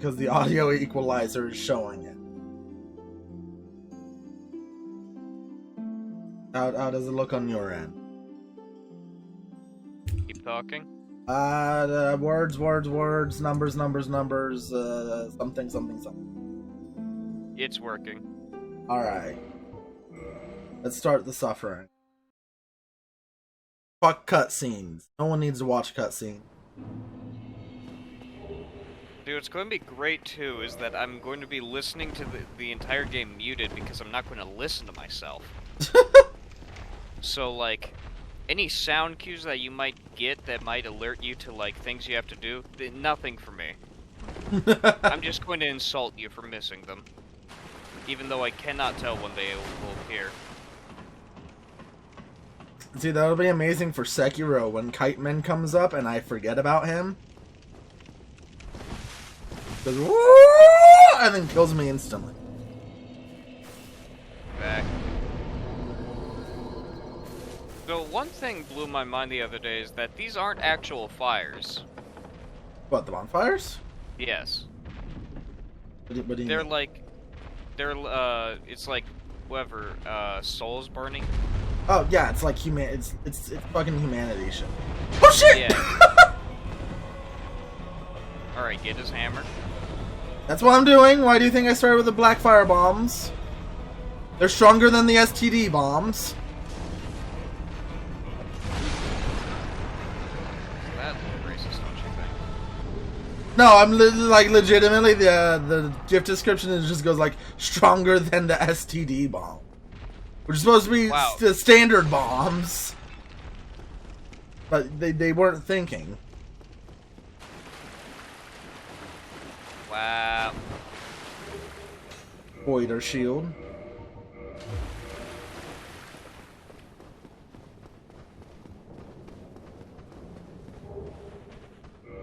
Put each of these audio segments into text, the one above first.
because the audio equalizer is showing it. How does it look on your end? Keep talking. Words, numbers, something. It's working. Alright. Let's start the suffering. Fuck cutscenes. No one needs to watch cutscenes. Dude, what's going to be great, too, is that I'm going to be listening to the entire game muted because I'm not going to listen to myself. So, like, any sound cues that you might get that might alert you to, like, things you have to do, nothing for me. I'm just going to insult you for missing them. Even though I cannot tell when they will appear. See, that'll be amazing for Sekiro when Kite Man comes up and I forget about him. Goes, woo! And then kills me instantly. Back. So one thing blew my mind the other day is that these aren't actual fires. What, the bonfires? Yes. What do you They're mean? like, it's like, whatever, souls burning. Oh yeah, it's like it's fucking humanity shit. Oh shit! Yeah. Alright, get his hammer. That's what I'm doing. Why do you think I started with the black fire bombs? They're stronger than the STD bombs. That's racist, don't you think? No, I'm like legitimately the gift description just goes like stronger than the STD bomb, which is supposed to be the standard bombs, but they weren't thinking. Wow. Voider shield.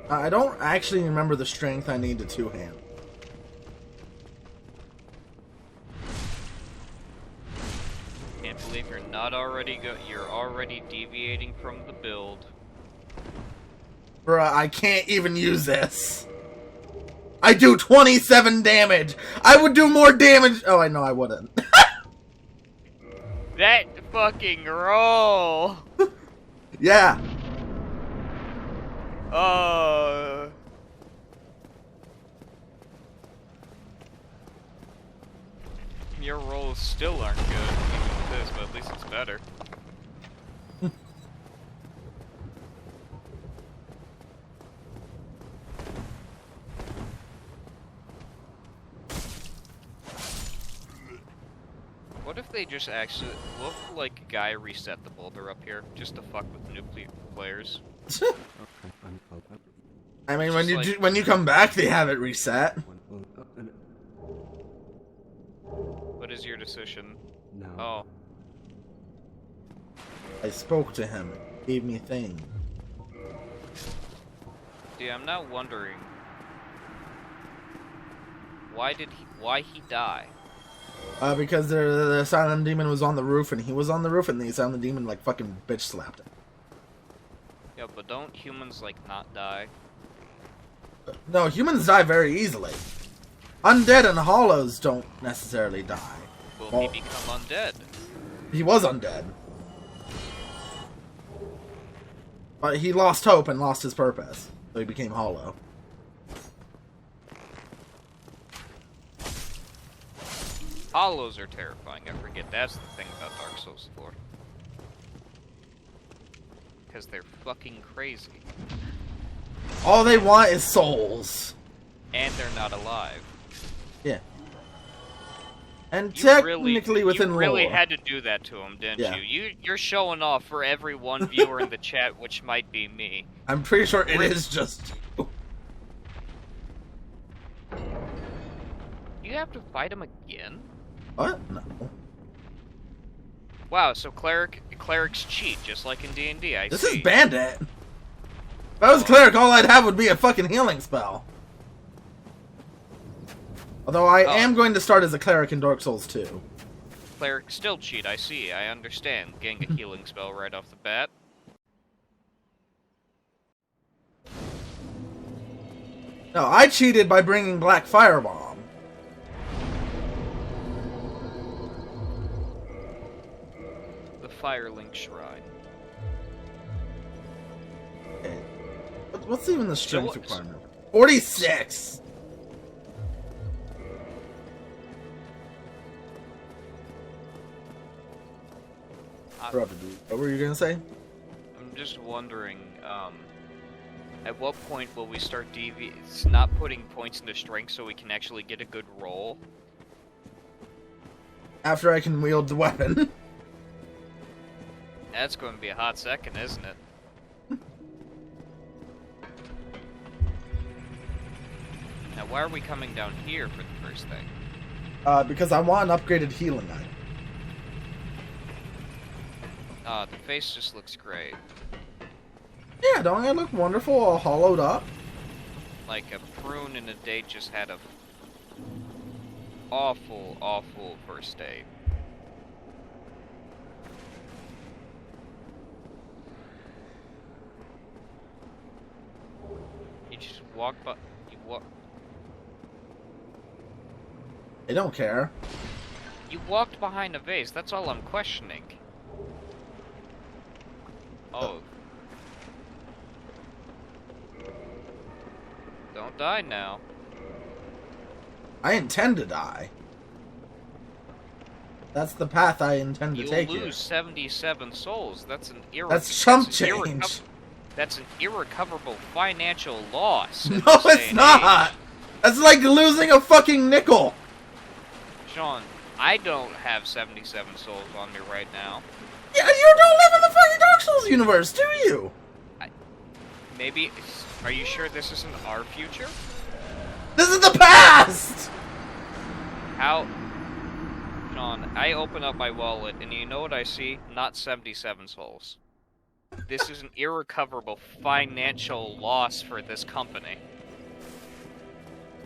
I don't actually remember the strength I need to two-hand. Can't believe you're not already you're already deviating from the build. Bruh, I can't even use this. I do 27 damage. I would do more damage. Oh, I know I wouldn't. That fucking roll. Yeah. Your rolls still aren't good, even with this, but at least it's better. What if they just actually, what if, like, a guy reset the boulder up here, just to fuck with new players? I mean, when you come back, they have it reset. What is your decision? No. Oh. I spoke to him. He gave me a thing. Dude, I'm not wondering why he die? Because the Asylum Demon was on the roof, and he was on the roof, and the Asylum Demon, like, fucking bitch slapped him. Yeah, but don't humans, like, not die? No, humans die very easily. Undead and hollows don't necessarily die. Will he become undead? He was undead. But he lost hope and lost his purpose, so he became hollow. Hollows are terrifying, I forget that's the thing about Dark Souls 4. Because they're fucking crazy. All they want is souls. And they're not alive. Yeah. And You technically within you really lore. had to do that to him, didn't Yeah. you? You're showing off for every one viewer in the chat, which might be me. I'm pretty sure it is just you. You have to fight him again? What? No. Wow, so clerics cheat, just like in D&D, I This see. is Bandit. If I was a cleric, all I'd have would be a fucking healing spell. Although I am going to start as a cleric in Dark Souls 2. Clerics still cheat, I see, I understand. Getting a healing spell right off the bat. No, I cheated by bringing Black Firebomb. The Firelink Shrine. Okay. What's even the strength requirement? 46! What were you gonna say? I'm just wondering, at what point will we start not putting points into strength so we can actually get a good roll? After I can wield the weapon. That's going to be a hot second, isn't it? Now, why are we coming down here for the first thing? Because I want an upgraded healing item. The face just looks great. Yeah, don't I look wonderful all hollowed up? Like a prune and a date just had a awful, awful first date. You just walk by... You walk... I don't care. You walked behind a vase, that's all I'm questioning. Oh. Don't die now. I intend to die. That's the path I intend to take. You lose 77 souls. That's an That's chump change. That's an irrecoverable financial loss. No, it's not. That's like losing a fucking nickel. Sean, I don't have 77 souls on me right now. Yeah, you don't live in the fucking Dark Souls universe, do you? Maybe. Are you sure this isn't our future? This is the past! How? Sean, I open up my wallet, and you know what I see? Not 77 souls. This is an irrecoverable financial loss for this company.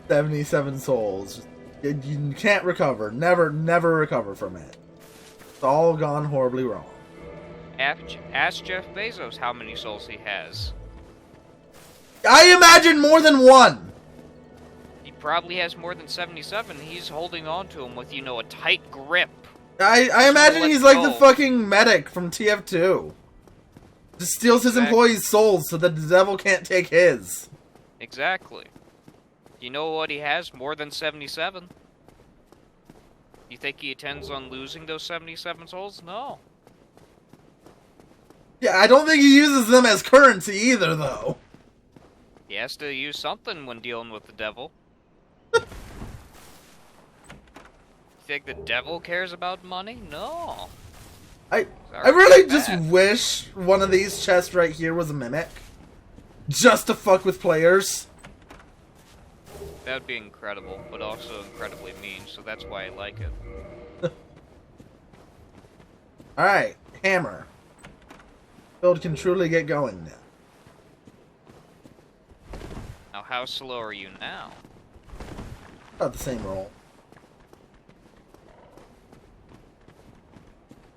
77 souls. You can't recover. Never recover from it. It's all gone horribly wrong. Ask Jeff Bezos how many souls he has. I imagine more than one! He probably has more than 77. He's holding on to him with, a tight grip. I imagine he's like the fucking medic from TF2. Just steals his employees' souls so that the devil can't take his. Exactly. You know what he has? More than 77. You think he intends on losing those 77 souls? No. Yeah, I don't think he uses them as currency either, though. He has to use something when dealing with the devil. You think the devil cares about money? No. I really just wish one of these chests right here was a mimic. Just to fuck with players. That would be incredible, but also incredibly mean, so that's why I like it. Alright, hammer. Build can truly get going now. Now, how slow are you now? About the same roll.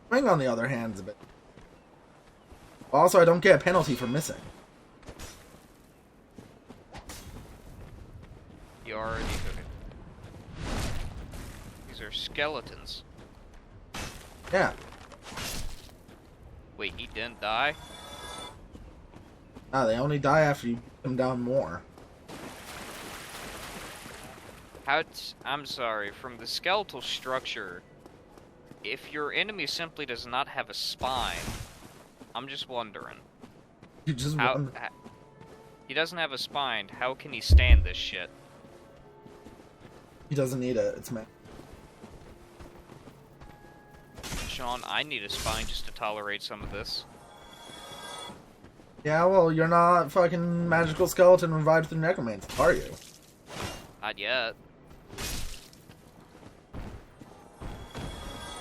Ring, on the other hand, is a bit... Also, I don't get a penalty for missing. You already took it. These are skeletons. Yeah. Wait, he didn't die? Nah, they only die after you put them down more. I'm sorry, from the skeletal structure, if your enemy simply does not have a spine, I'm just wondering. You just he doesn't have a spine, how can he stand this shit? He doesn't need it, it's meant. Sean, I need a spine just to tolerate some of this. Yeah, well, you're not fucking magical skeleton revived through necromancy, are you? Not yet.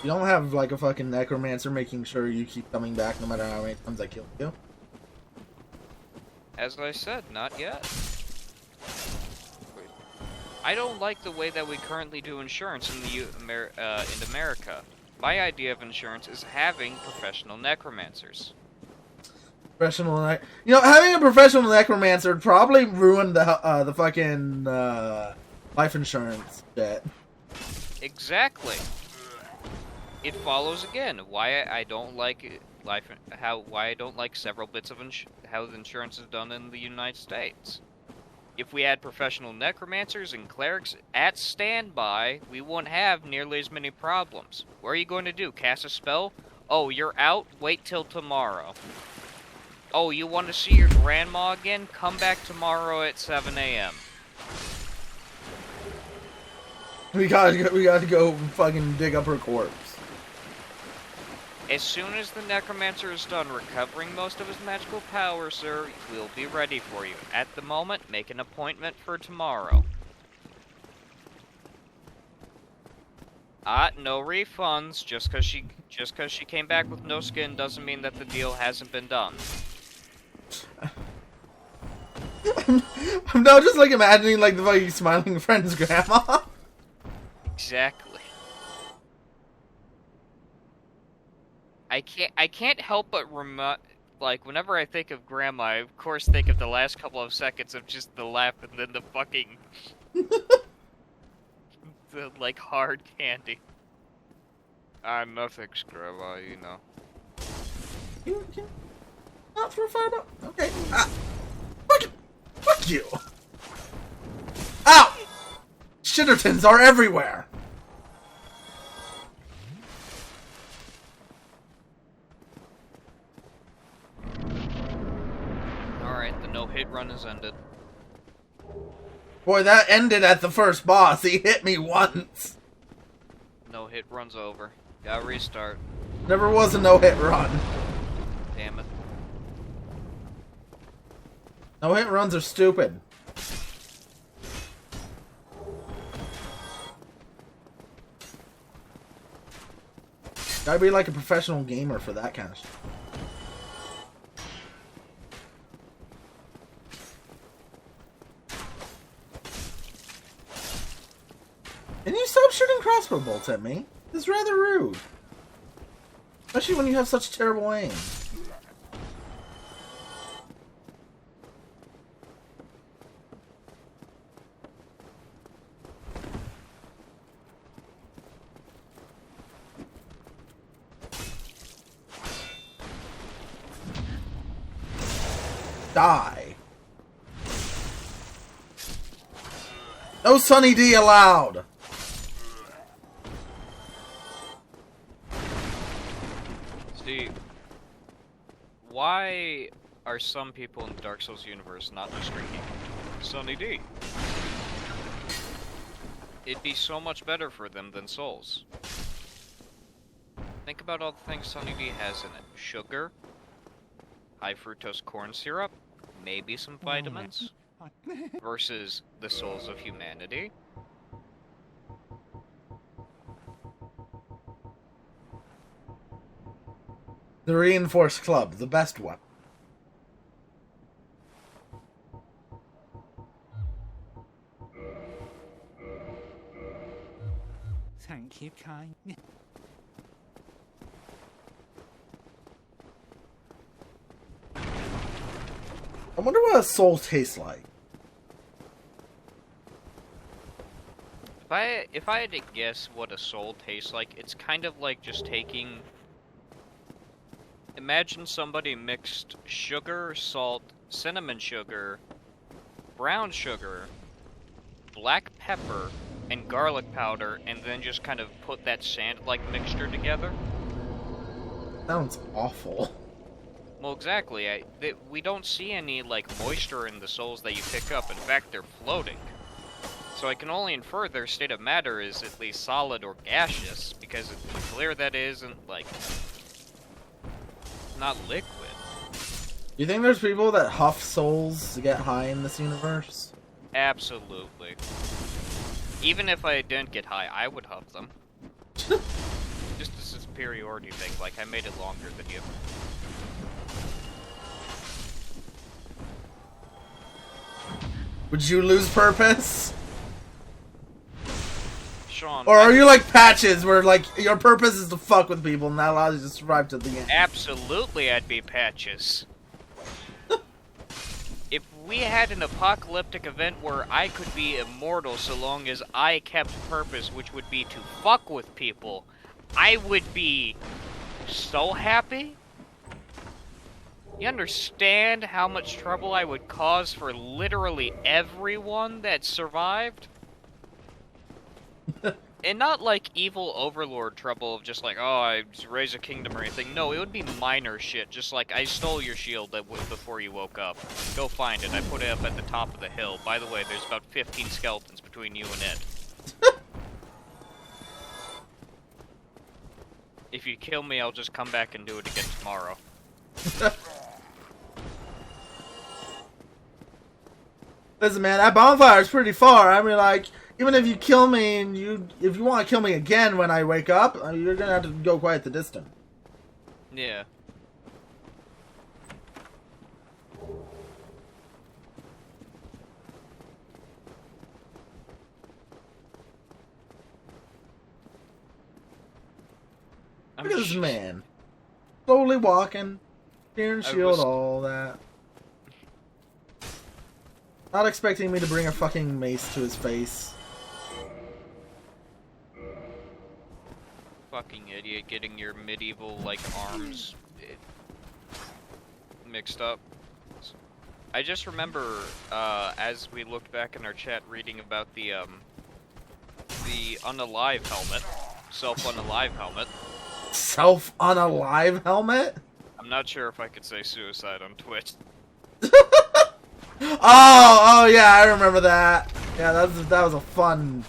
You don't have, like, a fucking necromancer making sure you keep coming back no matter how many times I kill you? As I said, not yet. I don't like the way that we currently do insurance in America. My idea of insurance is having professional necromancers. Professional having a professional necromancer would probably ruin the fucking life insurance debt. Exactly. It follows again why I don't like why I don't like several bits of how the insurance is done in the United States. If we had professional necromancers and clerics at standby, we wouldn't have nearly as many problems. What are you going to do? Cast a spell? Oh, you're out? Wait till tomorrow. Oh, you want to see your grandma again? Come back tomorrow at 7 a.m. We gotta go fucking dig up her corpse. As soon as the necromancer is done recovering most of his magical power, sir, we'll be ready for you. At the moment, make an appointment for tomorrow. No refunds. Just cause she came back with no skin doesn't mean that the deal hasn't been done. I'm now just like imagining like the fucking smiling friend's grandma. Exactly. I can't help but like whenever I think of grandma, I of course think of the last couple of seconds of just the laugh and then the fucking the like hard candy. Nothing's grandma, you know. Not for $5. Okay. Fuck you. Ow! Shittertons are everywhere. Alright, the no-hit run has ended. Boy, that ended at the first boss. He hit me once. No-hit run's over. Gotta restart. Never was a no-hit run. Damn it. No-hit runs are stupid. Gotta be like a professional gamer for that kind of shit. Can you stop shooting crossbow bolts at me? It's rather rude. Especially when you have such terrible aim. Die. No Sunny D allowed. Steve, why are some people in the Dark Souls universe not just drinking Sunny D? It'd be so much better for them than Souls. Think about all the things Sunny D has in it. Sugar, high fructose corn syrup, maybe some vitamins, versus the Souls of humanity. The Reinforced Club, the best one. Thank you, kind. I wonder what a soul tastes like. If I had to guess what a soul tastes like, it's kind of like just taking... Imagine somebody mixed sugar, salt, cinnamon sugar, brown sugar, black pepper, and garlic powder, and then just kind of put that sand-like mixture together. Sounds awful. Well, exactly. We don't see any, like, moisture in the souls that you pick up. In fact, they're floating. So I can only infer their state of matter is at least solid or gaseous, because it's clear that it isn't, like, not liquid. You think there's people that huff souls to get high in this universe? Absolutely. Even if I didn't get high, I would huff them. Just a superiority thing, like I made it longer than you. Would you lose purpose? Sean, or are you like Patches, where like your purpose is to fuck with people and that allows you to survive to the end? Absolutely, I'd be Patches. we had an apocalyptic event where I could be immortal so long as I kept purpose, which would be to fuck with people, I would be so happy. You understand how much trouble I would cause for literally everyone that survived? And not like evil overlord trouble of just like, oh, I raise a kingdom or anything. No, it would be minor shit, just like, I stole your shield before you woke up. Go find it. I put it up at the top of the hill. By the way, there's about 15 skeletons between you and it. If you kill me, I'll just come back and do it again tomorrow. Listen, man, that bonfire is pretty far. I mean, like, even if you kill me and if you want to kill me again when I wake up, you're gonna have to go quite the distance. Yeah. Look at this man. Slowly walking, spear and shield, all that. Not expecting me to bring a fucking mace to his face. Fucking idiot, getting your medieval, like, arms mixed up. I just remember, as we looked back in our chat reading about the unalive helmet. Self-unalive helmet. Self-unalive helmet? I'm not sure if I could say suicide on Twitch. Oh yeah, I remember that. Yeah, that was a fun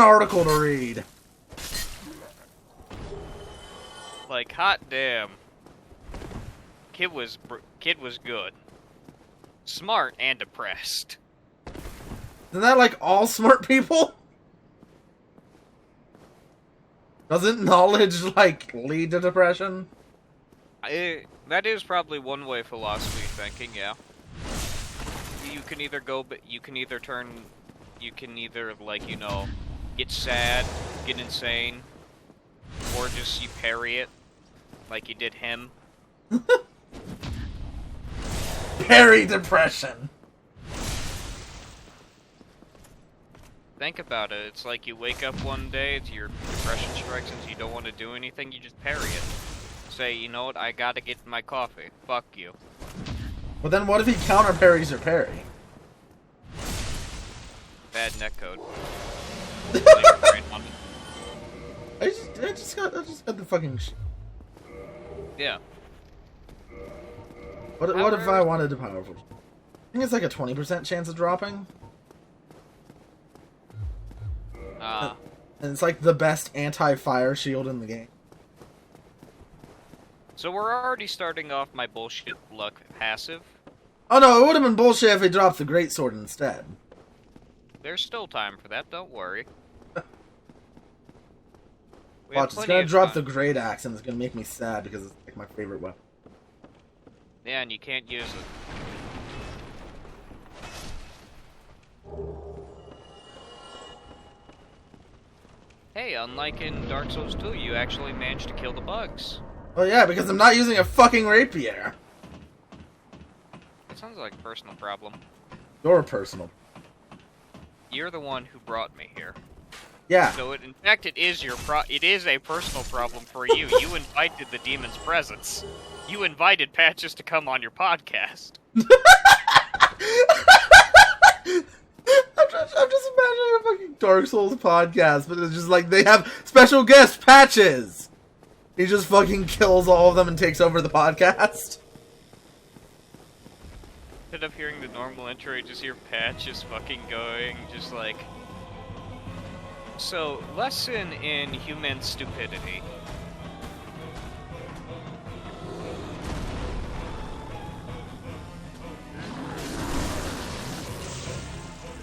article to read. Like, hot damn. Kid was good. Smart and depressed. Isn't that like all smart people? Doesn't knowledge like lead to depression? That is probably one way philosophy thinking, yeah. You can either like, you know, get sad, get insane, or just you parry it, like you did him. Parry depression. Think about it, it's like you wake up one day, your depression strikes and you don't want to do anything, you just parry it. Say, you know what, I gotta get my coffee, fuck you. But then what if he counter parries your parry? Bad netcode. I just got the fucking Yeah. What if I wanted to powerful? I think it's like a 20% chance of dropping. And it's like the best anti-fire shield in the game. So we're already starting off my bullshit luck passive. Oh no, it would have been bullshit if he dropped the greatsword instead. There's still time for that, don't worry. Watch, it's gonna drop the great axe and it's gonna make me sad because it's like my favorite weapon. Yeah, and you can't use it. Hey, unlike in Dark Souls 2, you actually managed to kill the bugs. Oh yeah, because I'm not using a fucking rapier. It sounds like a personal problem. Your personal. You're the one who brought me here. Yeah. So in fact, it is a personal problem for you. You invited the demon's presence. You invited Patches to come on your podcast. I'm just imagining a fucking Dark Souls podcast, but it's just like they have special guest Patches. He just fucking kills all of them and takes over the podcast. Instead of hearing the normal intro, you just hear Patches fucking going, just like... So, lesson in human stupidity.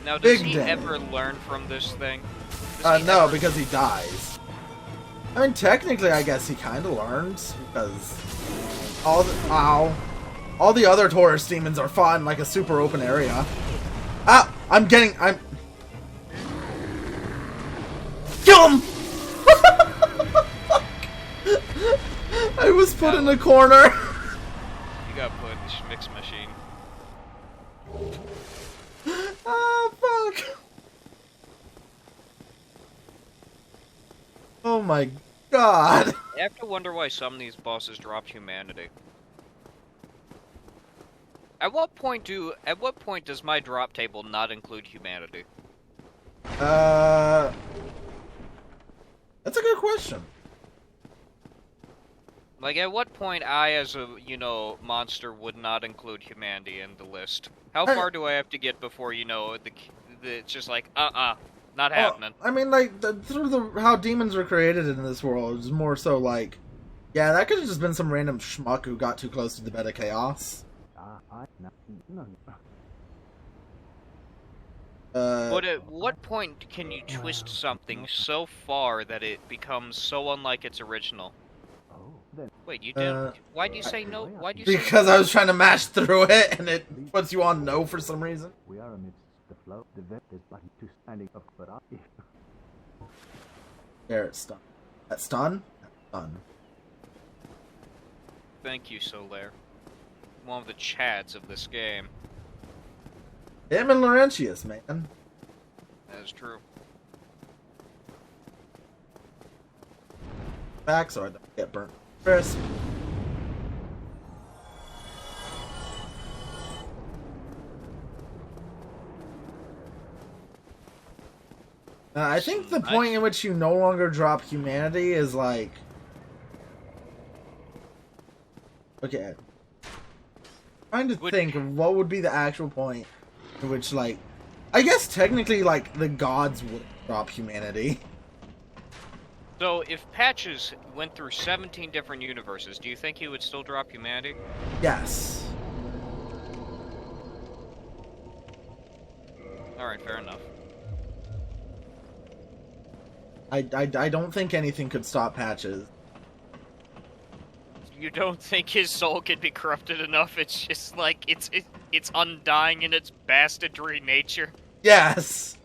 Now, does he ever learn from this thing? No, because he dies. I mean, technically, I guess he kind of learns, because all the other Taurus demons are fought in like a super open area. Ah! I'm kill him! I was put in a corner. You got put in the mix machine. Oh, fuck. Oh my god. I have to wonder why some of these bosses dropped humanity. At what point does my drop table not include humanity? That's a good question. Like, at what point I, as a, monster would not include humanity in the list? How far do I have to get before, it's just like, not happening. I mean, like, how demons were created in this world is more so like, yeah, that could have just been some random schmuck who got too close to the bed of chaos. But at what point can you twist something so far that it becomes so unlike its original? Wait, you didn't? Why'd you say no? Why'd you say because I was trying to mash through it, and it puts you on no for some reason. We are amidst the flow. The vet is but to standing up, but There, it's stun. That stun? Stun. Thank you, Solaire. One of the chads of this game. Him and Laurentius, man. That is true. Back so I don't get burnt. Crisp. I think the point in which you no longer drop humanity is like... Okay. Trying to think of what would be the actual point in which, like... I guess technically, like, the gods would drop humanity. So, if Patches went through 17 different universes, do you think he would still drop humanity? Yes. Alright, fair enough. I don't think anything could stop Patches. You don't think his soul could be corrupted enough? It's just like, it's undying in its bastardry nature. Yes!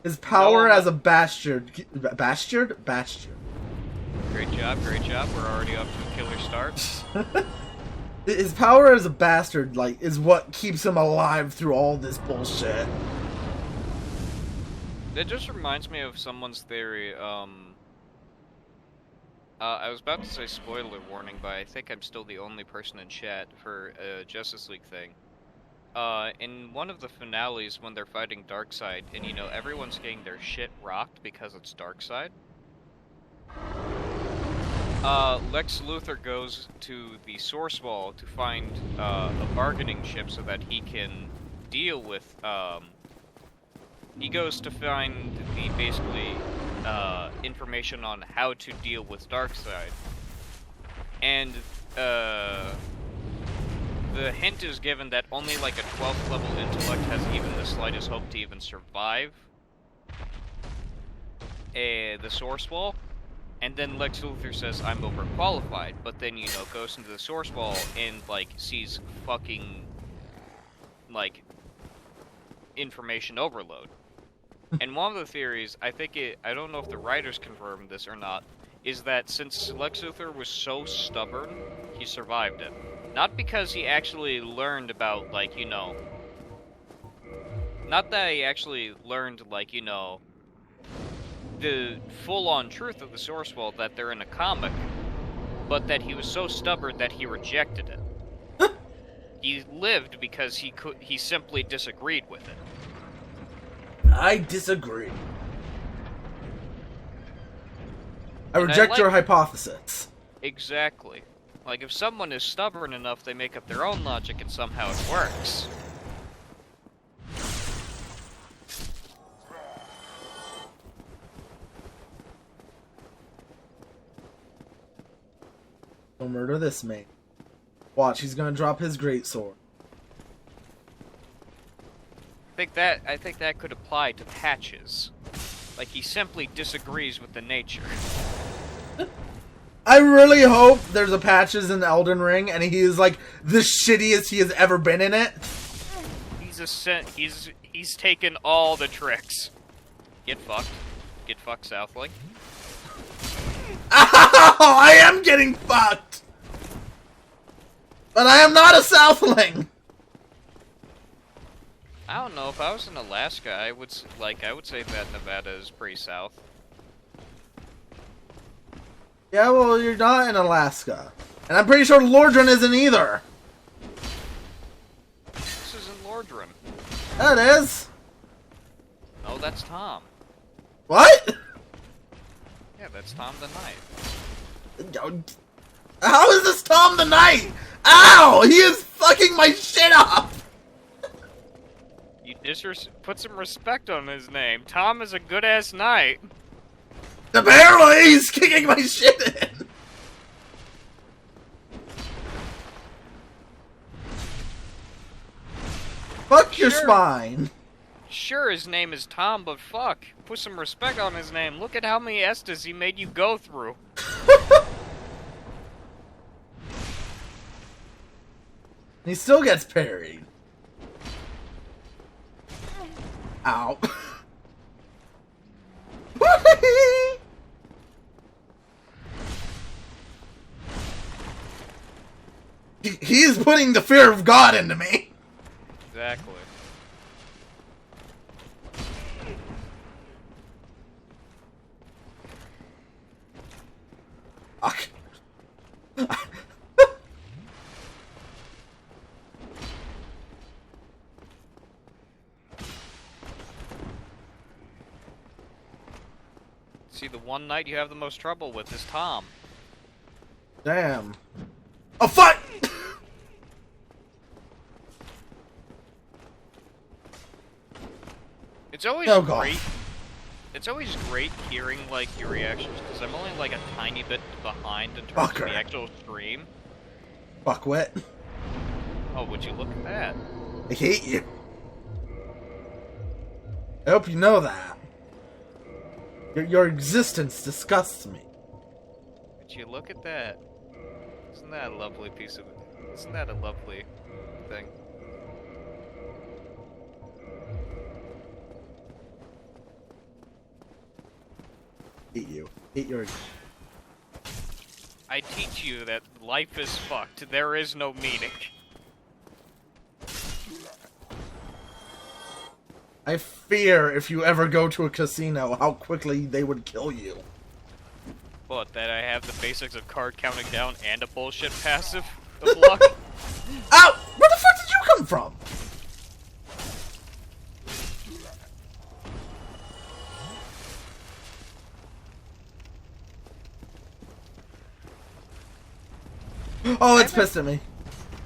His power as a bastard... Bastard? Bastard. Great job, great job. We're already up to a killer start. His power as a bastard, like, is what keeps him alive through all this bullshit. That just reminds me of someone's theory, I was about to say spoiler warning, but I think I'm still the only person in chat for a Justice League thing. In one of the finales when they're fighting Darkseid, and everyone's getting their shit rocked because it's Darkseid. Lex Luthor goes to the Source Wall to find, a bargaining chip so that he can deal with, he goes to find the, basically, information on how to deal with Darkseid. And, the hint is given that only like a 12th level intellect has even the slightest hope to even survive the Source Wall. And then Lex Luthor says, I'm overqualified, but then, goes into the Source Wall and, like, sees fucking, like, information overload. And one of the theories, I don't know if the writers confirmed this or not, is that since Lex Luthor was so stubborn, he survived it. Not because he actually learned about, like, not that he actually learned, like, the full-on truth of the Source Wall, that they're in a comic, but that he was so stubborn that he rejected it. He lived because he simply disagreed with it. I disagree. I reject your hypothesis. Exactly. Like, if someone is stubborn enough, they make up their own logic and somehow it works. Don't murder this mate. Watch, he's gonna drop his greatsword. I think that could apply to Patches. Like, he simply disagrees with the nature. I really hope there's a Patches in Elden Ring and he is like the shittiest he has ever been in it. He's taken all the tricks. Get fucked. Get fucked, Southlink. Ow! I am getting fucked! But I am not a Southling! I don't know, if I was in Alaska, I would say that Nevada is pretty south. Yeah, well, you're not in Alaska. And I'm pretty sure Lordran isn't either. This isn't Lordran. That is. No, that's Tom. What? Yeah, that's Tom the Knight. How is this Tom the Knight? Ow! He is fucking my shit up! You put some respect on his name. Tom is a good-ass knight. Apparently, he's kicking my shit in! Fuck your spine. Sure, his name is Tom, but fuck. Put some respect on his name. Look at how many Estes he made you go through. He still gets parried. Ow. He's putting the fear of God into me. Exactly. Fuck. See, the one knight you have the most trouble with is Tom. Damn. Oh, fuck! It's always great. It's always great hearing, like, your reactions, because I'm only, like, a tiny bit behind in terms of the actual stream. Fuckwit. Oh, would you look at that? I hate you. I hope you know that. Your existence disgusts me. Would you look at that? Isn't that a lovely piece of... Isn't that a lovely thing? Hate you. Hate your... I teach you that life is fucked. There is no meaning. I fear if you ever go to a casino, how quickly they would kill you. What, that I have the basics of card counting down and a bullshit passive of luck? Ow! Where the fuck did you come from? Oh, it's pissed at me.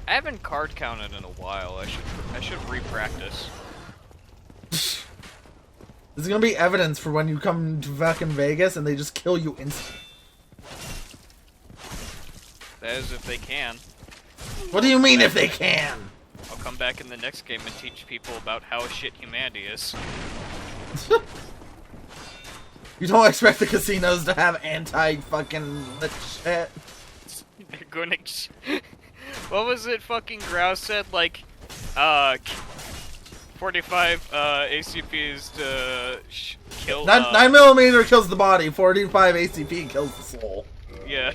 I haven't card counted in a while. I should re-practice. This is gonna be evidence for when you come to fucking Vegas and they just kill you instantly. That is if they can. What do you mean if they can? I'll come back in the next game and teach people about how shit humanity is. You don't expect the casinos to have anti-fucking lit shit. They're gonna... What was it fucking Grouse said? Like, 45 ACPs to kill... 9mm kills the body, 45 ACP kills the soul. Yeah.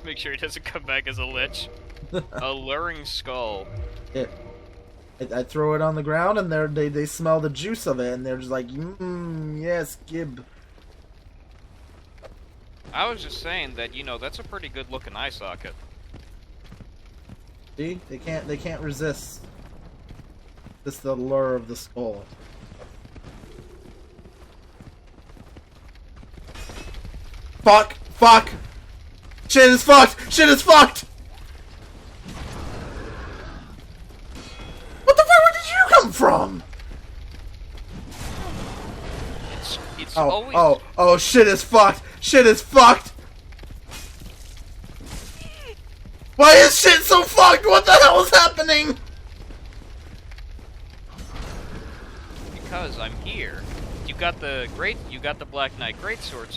Make sure he doesn't come back as a lich. Alluring skull. Yeah. I throw it on the ground and they smell the juice of it and they're just like, yes, Gib. I was just saying that, you know, that's a pretty good looking eye socket. See? They can't resist. This the lure of the skull. Fuck! Fuck! Shit is fucked! Shit is fucked! What the fuck? Where did you come from? It's always... Oh, shit is fucked! Shit is fucked! Why is shit so fucked? What the hell is happening? Because I'm here. You got the Black Knight Greatsword,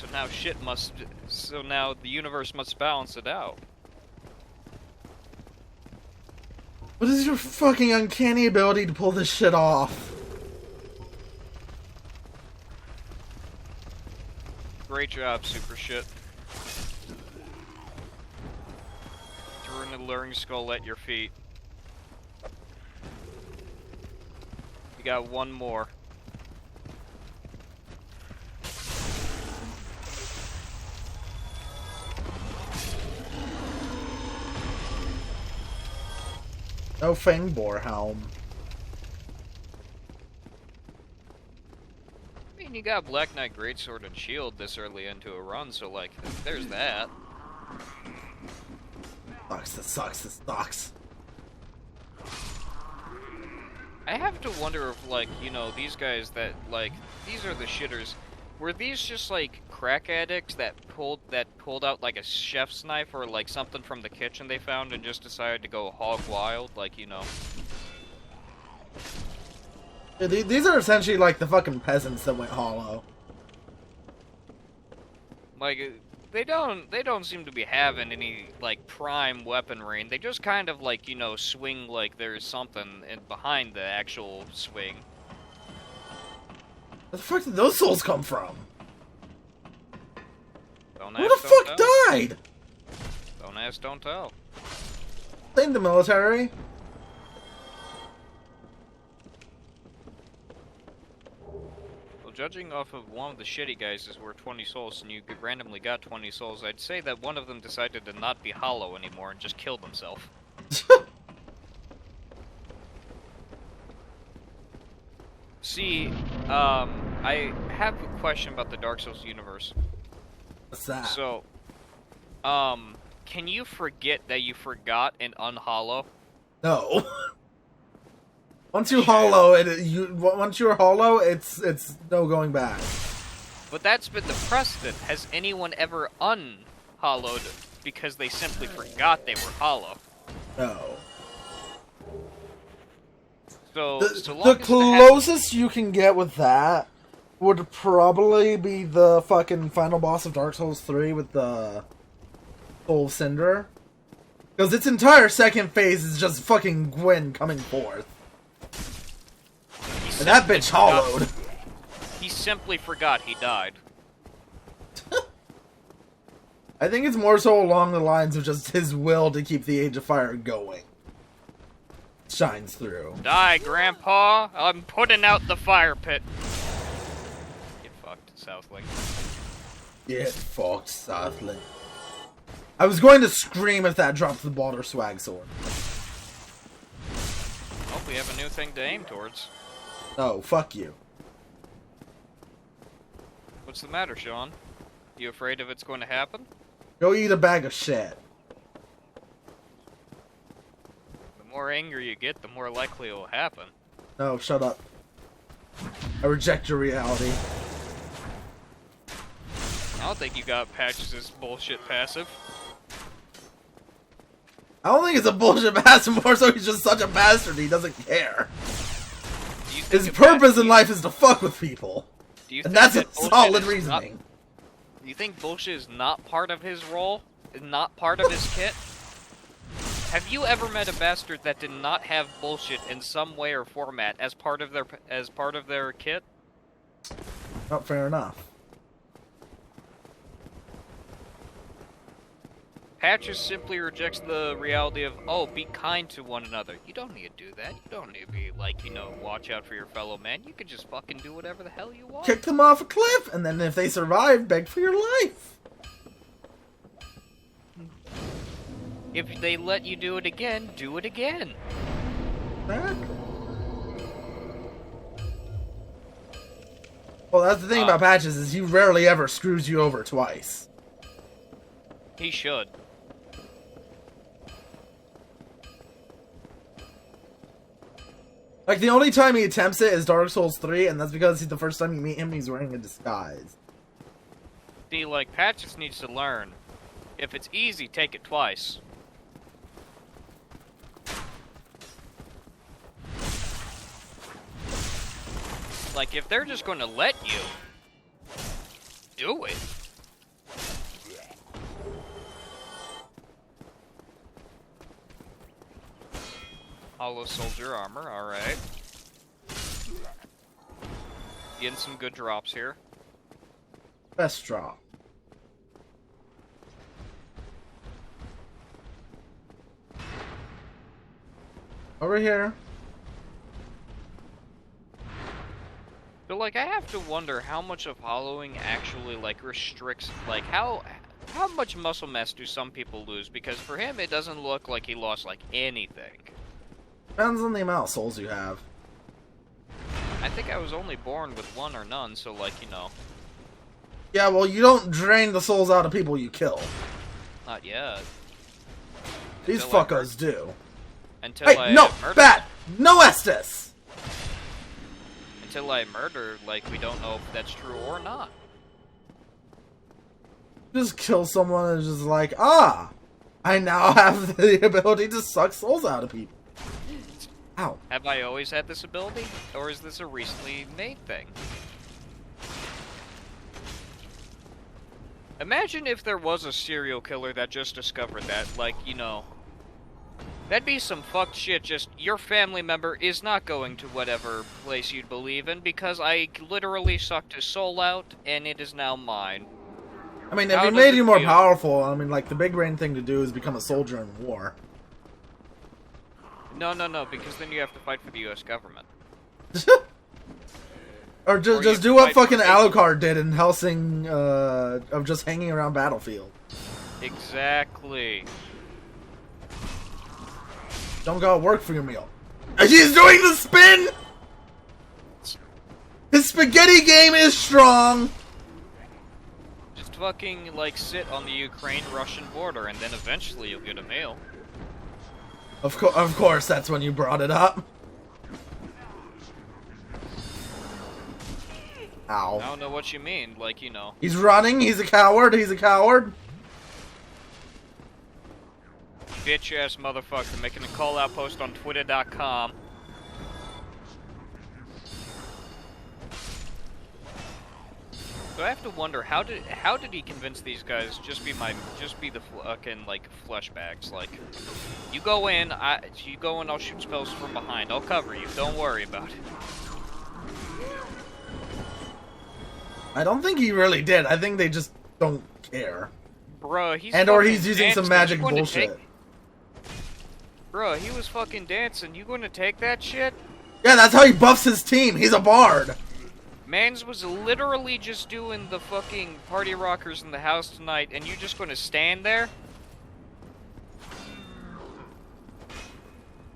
so now the universe must balance it out. What is your fucking uncanny ability to pull this shit off? Great job, super shit. an alluring skull at your feet. You got one more. No Fangbore helm. I mean, you got Black Knight Greatsword and Shield this early into a run, so like, there's that. This sucks. I have to wonder if, like, you know, these guys that, like, these are the shitters. Were these just, like, crack addicts that pulled out, like, a chef's knife or, like, something from the kitchen they found and just decided to go hog wild? Like, you know. Yeah, these are essentially, like, the fucking peasants that went hollow. Like, they don't seem to be having any, like, prime weaponry, and they just kind of, like, you know, swing like there's something behind the actual swing. Where the fuck did those souls come from? Don't Who ask, the don't fuck tell. died? Don't ask, don't tell. Blame the military. Well, judging off of one of the shitty guys is worth 20 souls, and you randomly got 20 souls, I'd say that one of them decided to not be hollow anymore and just killed himself. See, I have a question about the Dark Souls universe. What's that? So, can you forget that you forgot and unhollow? No. Once you hollow, once you're hollow, it's no going back. But that's been the precedent. Has anyone ever unhollowed because they simply forgot they were hollow? No. So, The closest you can get with that would probably be the fucking final boss of Dark Souls 3 with the Soul Cinder. Because its entire second phase is just fucking Gwyn coming forth. And that bitch hollowed. He simply forgot he died. I think it's more so along the lines of just his will to keep the Age of Fire going. Shines through. Die, Grandpa! I'm putting out the fire pit. Get fucked, Southling. Get fucked, Southling. I was going to scream if that dropped the Baldur Swag Sword. Oh, we have a new thing to aim towards. No, fuck you. What's the matter, Sean? You afraid of it's going to happen? Go eat a bag of shit. The more angry you get, the more likely it will happen. No, shut up. I reject your reality. I don't think you got Patches' bullshit passive. I don't think it's a bullshit passive, more so he's just such a bastard he doesn't care. His purpose in life is to fuck with people. And that's a solid reasoning. Do you think bullshit is not part of his role? Not part of his kit? Have you ever met a bastard that did not have bullshit in some way or format as part of their kit? Not fair enough. Patches simply rejects the reality of, oh, be kind to one another. You don't need to do that. You don't need to be like, you know, watch out for your fellow man. You can just fucking do whatever the hell you want. Kick them off a cliff, and then if they survive, beg for your life. If they let you do it again, do it again. Exactly. Well, that's the thing about Patches, is he rarely ever screws you over twice. He should. Like, the only time he attempts it is Dark Souls 3, and that's because the first time you meet him, he's wearing a disguise. See, like, Patches needs to learn. If it's easy, take it twice. Like, if they're just going to let you, do it. Hollow soldier armor, alright. Getting some good drops here. Best drop. Over here. But like, I have to wonder how much of hollowing actually like restricts, like how much muscle mass do some people lose? Because for him, it doesn't look like he lost like anything. Depends on the amount of souls you have. I think I was only born with one or none, so like, you know. Yeah, well, you don't drain the souls out of people you kill. Not yet. These fuckers do. Until hey, I no, murder. Bat, no Estes. Until I murder, like, we don't know if that's true or not. Just kill someone and just like, ah, I now have the ability to suck souls out of people. Ow. Have I always had this ability, or is this a recently made thing? Imagine if there was a serial killer that just discovered that, like, you know. That'd be some fucked shit, just, your family member is not going to whatever place you'd believe in, because I literally sucked his soul out, and it is now mine. I mean, if he made you more powerful, I mean, like, the big brain thing to do is become a soldier in war. No, because then you have to fight for the US government. Or just do what fucking Alucard did in Helsing, of just hanging around battlefield. Exactly. Don't go work for your meal. And he's doing the spin! His spaghetti game is strong! Just fucking, like, sit on the Ukraine-Russian border, and then eventually you'll get a meal. Of course, that's when you brought it up. Ow. I don't know what you mean, like, you know. He's running, he's a coward, he's a coward. Bitch-ass motherfucker making a call-out post on Twitter.com. So I have to wonder, how did he convince these guys just be the fucking, like, flesh bags? Like, you go in, I'll shoot spells from behind, I'll cover you, don't worry about it. I don't think he really did. I think they just don't care. Bruh, he's or he's using some magic bullshit. Bruh, he was fucking dancing. You gonna take that shit? Yeah, that's how he buffs his team. He's a bard. Mans was literally just doing the fucking party rockers in the house tonight, and you just gonna stand there?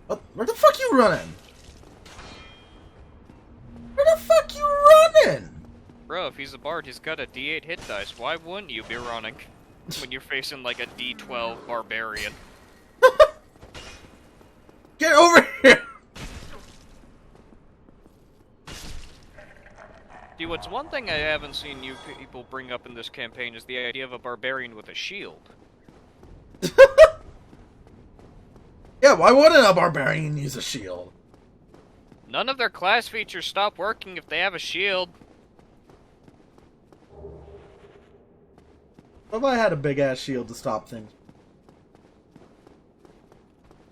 What? Where the fuck you running? Where the fuck you running? Bro, if he's a bard, he's got a D8 hit dice. Why wouldn't you be running when you're facing like a D12 barbarian? Get over here! Dude, what's one thing I haven't seen you people bring up in this campaign is the idea of a barbarian with a shield. Yeah, why wouldn't a barbarian use a shield? None of their class features stop working if they have a shield. What if I had a big-ass shield to stop things?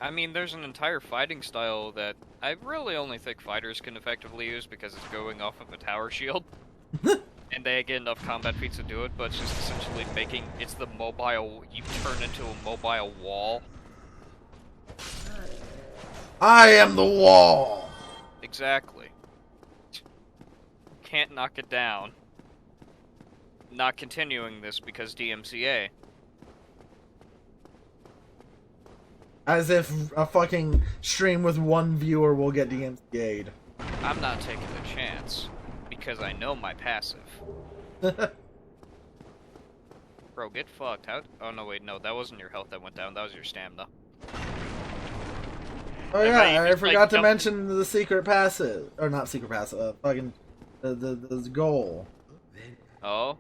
I mean, there's an entire fighting style that I really only think fighters can effectively use because it's going off of a tower shield. And they get enough combat feats to do it, but it's just essentially it's the mobile, you turn into a mobile wall. I am the wall! Exactly. Can't knock it down. Not continuing this because DMCA. As if a fucking stream with one viewer will get DMCA'd. I'm not taking the chance, because I know my passive. Bro, get fucked. Oh no, wait, no, that wasn't your health that went down, that was your stamina. Oh yeah, I forgot to mention the secret passive. Or not secret passive, fucking the goal. Oh?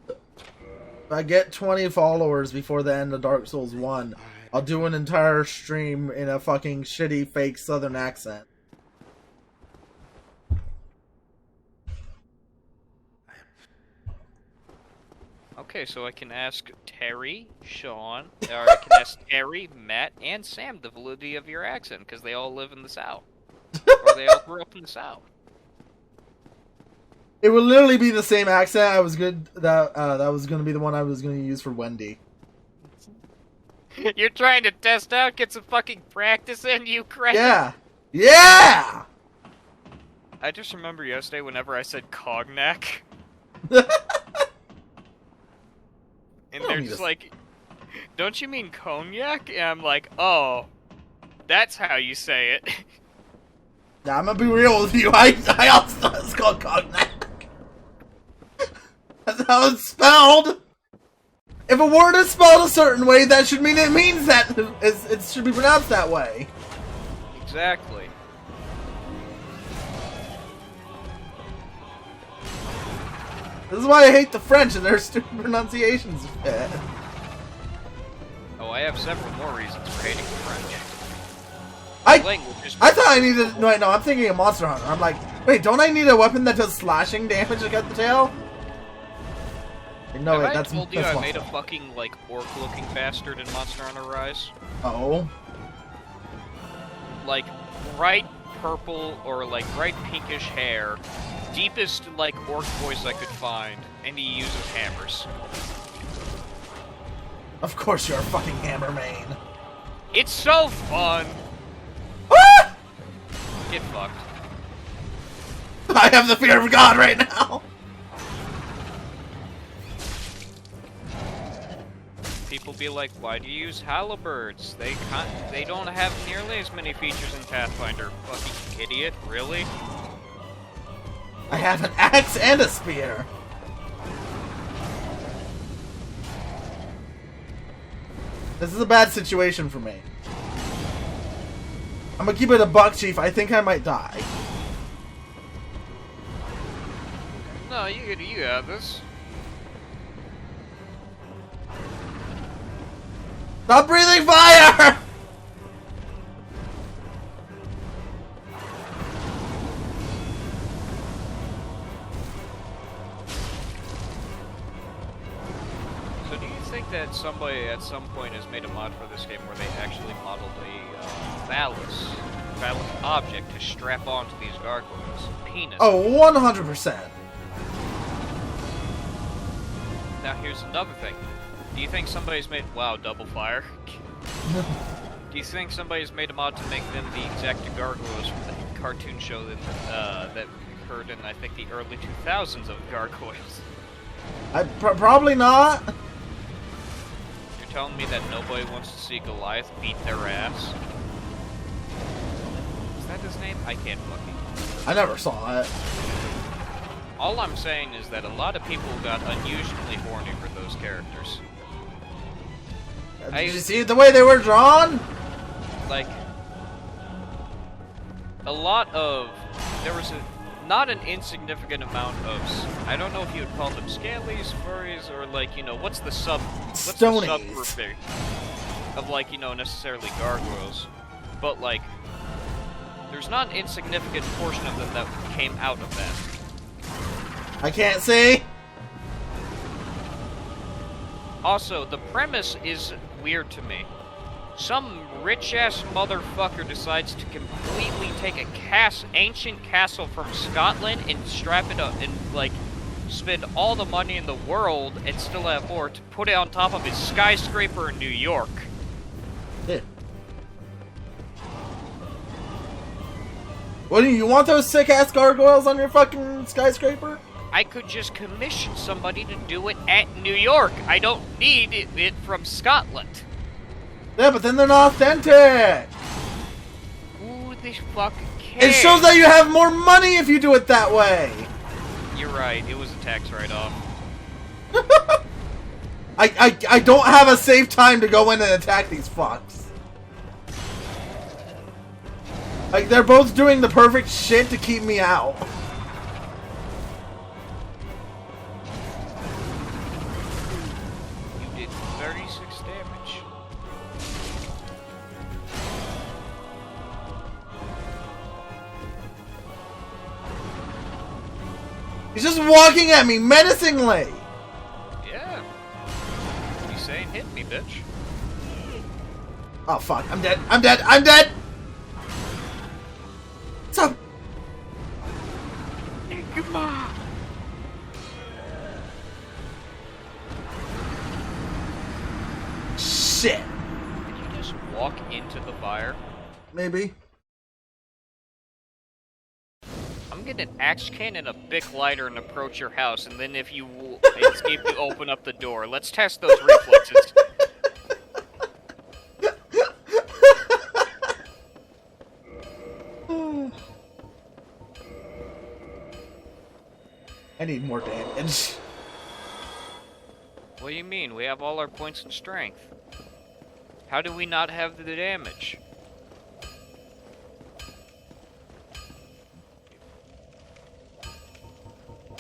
If I get 20 followers before the end of Dark Souls 1, I'll do an entire stream in a fucking shitty fake southern accent. Okay, so I can ask Terry, Sean, or I can ask Terry, Matt, and Sam the validity of your accent, because they all live in the South. Or they all grew up in the South. It would literally be the same accent. That was gonna be the one I was gonna use for Wendy. You're trying to test out, get some fucking practice in, you crack. Yeah. Yeah! I just remember yesterday whenever I said cognac. And they're just like, don't you mean cognac? And I'm like, oh, that's how you say it. Now, I'm gonna be real with you. I also thought it's called cognac. That's how it's spelled. If a word is spelled a certain way, that should mean it means that it should be pronounced that way. Exactly. This is why I hate the French and their stupid pronunciations. Oh, I have several more reasons for hating the French. I thought I needed. No, I'm thinking of Monster Hunter. I'm like, wait, don't I need a weapon that does slashing damage to cut the tail? No, wait, Have I told you I made a fucking, like, orc-looking bastard in Monster Hunter Rise? Oh. Like, bright purple or, like, bright pinkish hair. Deepest, like, orc voice I could find. And he uses hammers. Of course you're a fucking hammer main. It's so fun! Ah! Get fucked. I have the fear of God right now. People be like, why do you use halberds? They don't have nearly as many features in Pathfinder. Fucking idiot, really? I have an axe and a spear. This is a bad situation for me. I'm gonna keep it a buck, Chief. I think I might die. No, you have this. Stop breathing fire! So do you think that somebody at some point has made a mod for this game where they actually modeled a phallus object to strap onto these gargoyles? Penis. Oh, 100%. Now here's another thing. Do you think somebody's made... Wow, double fire. Do you think somebody's made a mod to make them the exact gargoyles from the cartoon show that occurred in, I think, the early 2000s of gargoyles? Probably not. You're telling me that nobody wants to see Goliath beat their ass? Is that his name? I can't fucking... I never saw it. All I'm saying is that a lot of people got unusually horny for those characters. Did you see the way they were drawn? Like, a lot of... There was not an insignificant amount of... I don't know if you would call them scalies, furries, or like, you know, what's the subgrouping of, like, you know, necessarily gargoyles. But, like, there's not an insignificant portion of them that came out of that. I can't see. Also, the premise is weird to me. Some rich-ass motherfucker decides to completely take a ancient castle from Scotland and strap it up and, like, spend all the money in the world and still have more to put it on top of his skyscraper in New York. Yeah. What do you want those sick-ass gargoyles on your fucking skyscraper? I could just commission somebody to do it at New York. I don't need it from Scotland. Yeah, but then they're not authentic. Who the fuck cares? It shows that you have more money if you do it that way. You're right. It was a tax write-off. I don't have a safe time to go in and attack these fucks. Like, they're both doing the perfect shit to keep me out. You did 36 damage. He's just walking at me menacingly. Yeah. You saying hit me, bitch. Oh fuck, I'm dead. I'm dead. I'm dead. Stop. Come on. Shit. into the fire? Maybe. I'm getting an axe can and a Bic lighter and approach your house, and then if you escape, you open up the door. Let's test those reflexes. I need more damage. What do you mean? We have all our points in strength. How do we not have the damage?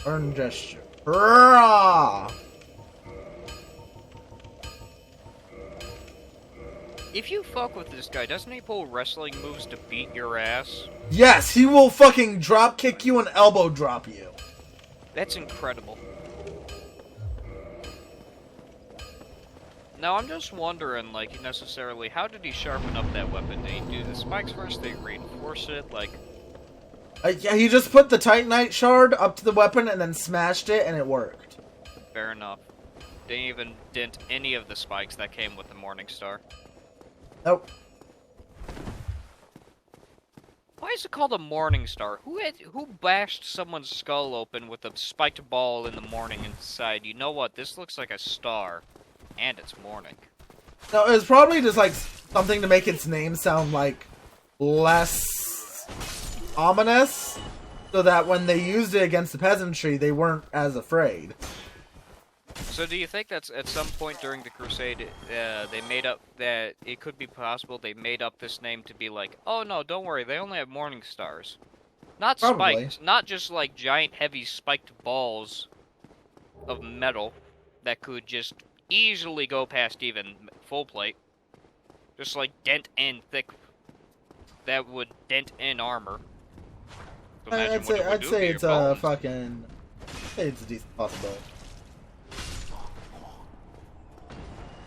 Burn gesture. Hurrah! If you fuck with this guy, doesn't he pull wrestling moves to beat your ass? Yes, he will fucking drop kick you and elbow drop you. That's incredible. Now, I'm just wondering, like, necessarily, how did he sharpen up that weapon? Did he do the spikes first? Did he reinforce it? Like... Yeah, he just put the Titanite shard up to the weapon and then smashed it, and it worked. Fair enough. Didn't even dent any of the spikes that came with the Morning Star. Nope. Why is it called a Morning Star? Who bashed someone's skull open with a spiked ball in the morning and decided, you know what, this looks like a star, and it's morning. No, it was probably just like something to make its name sound like less ominous, so that when they used it against the peasantry, they weren't as afraid. So do you think that's at some point during the Crusade, they made up that it could be possible they made up this name to be like, oh no, don't worry, they only have morning stars. Not Probably. spikes, not just like giant heavy spiked balls of metal that could just easily go past even full plate. Just like dent in thick, that would dent in armor. So I'd say it's a fucking... I'd say it's a decent possibility.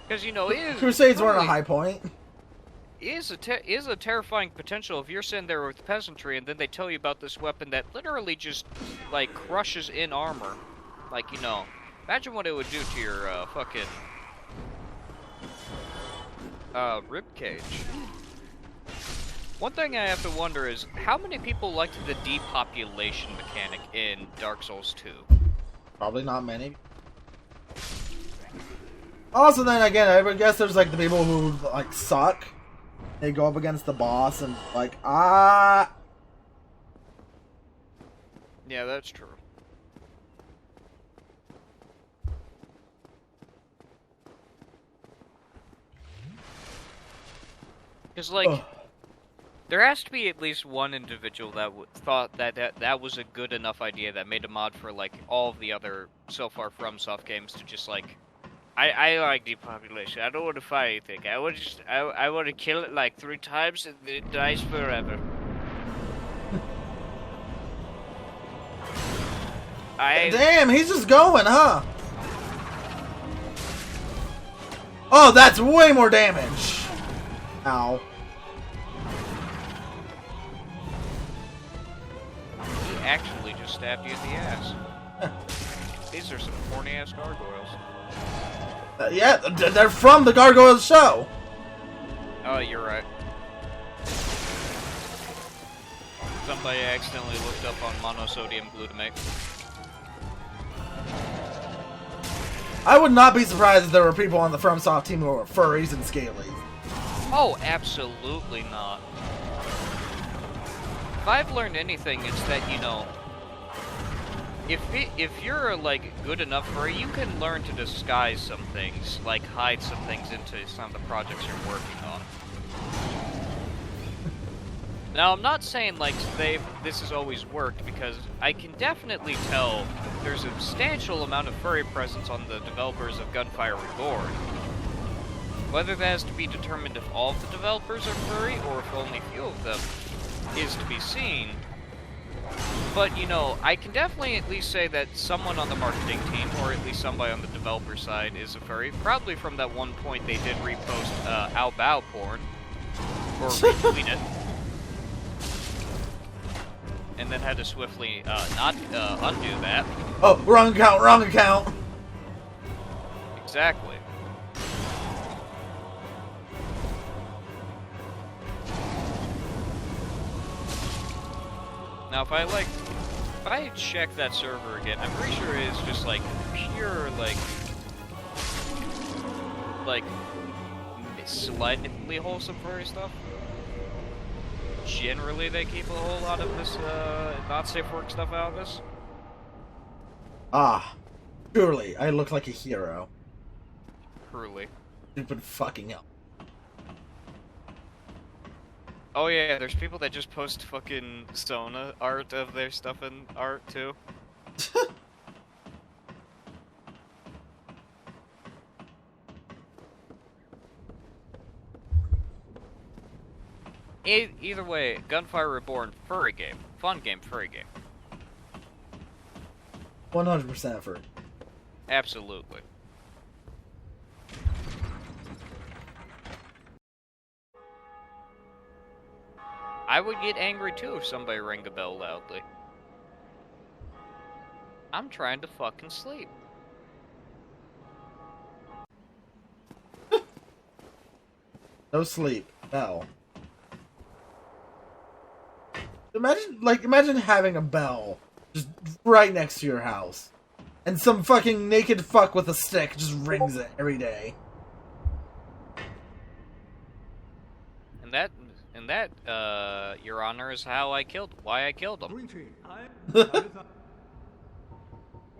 Because, you know, Crusades weren't a high point. Is a terrifying potential if you're sitting there with peasantry and then they tell you about this weapon that literally just, like, crushes in armor. Like, you know, imagine what it would do to your, fucking... ribcage. One thing I have to wonder is, how many people liked the depopulation mechanic in Dark Souls 2? Probably not many. Also, then again, I would guess there's like the people who like suck. They go up against the boss and like, ah. Yeah, that's true. Because like, there has to be at least one individual that thought that was a good enough idea that made a mod for like all of the other so far FromSoft games to just like. I like depopulation. I don't want to fight anything. I want to kill it like 3 times and it dies forever. Damn, he's just going, huh? Oh, that's way more damage. Ow. He actually just stabbed you in the ass. These are some horny ass gargoyles. Yeah, they're from the Gargoyles show. Oh, you're right. Somebody accidentally looked up on monosodium glutamate. I would not be surprised if there were people on the FromSoft team who were furries and scalies. Oh, absolutely not. If I've learned anything, it's that, you know, if you're, like, good enough for it, you can learn to disguise some things, like hide some things into some of the projects you're working on. Now, I'm not saying, like, this has always worked, because I can definitely tell there's a substantial amount of furry presence on the developers of Gunfire Reborn. Whether that has to be determined if all of the developers are furry, or if only a few of them, is to be seen. But, you know, I can definitely at least say that someone on the marketing team, or at least somebody on the developer side, is a furry. Probably from that one point they did repost Ao Bao porn. Or retweet it. And then had to swiftly not undo that. Oh, wrong account, wrong account! Exactly. Now, if I check that server again, I'm pretty sure it's just, like, pure, like, slightly wholesome furry stuff. Generally, they keep a whole lot of this, not safe work stuff out of this. Ah, surely I look like a hero. Truly. Stupid fucking hell. Oh yeah, there's people that just post fucking Sona art of their stuff in art too. Either way, Gunfire Reborn, furry game. Fun game, furry game. 100% for it. Absolutely. I would get angry too if somebody rang a bell loudly. I'm trying to fucking sleep. No sleep. Bell. Imagine having a bell just right next to your house. And some fucking naked fuck with a stick just rings it every day. And that, Your Honor, is why I killed him.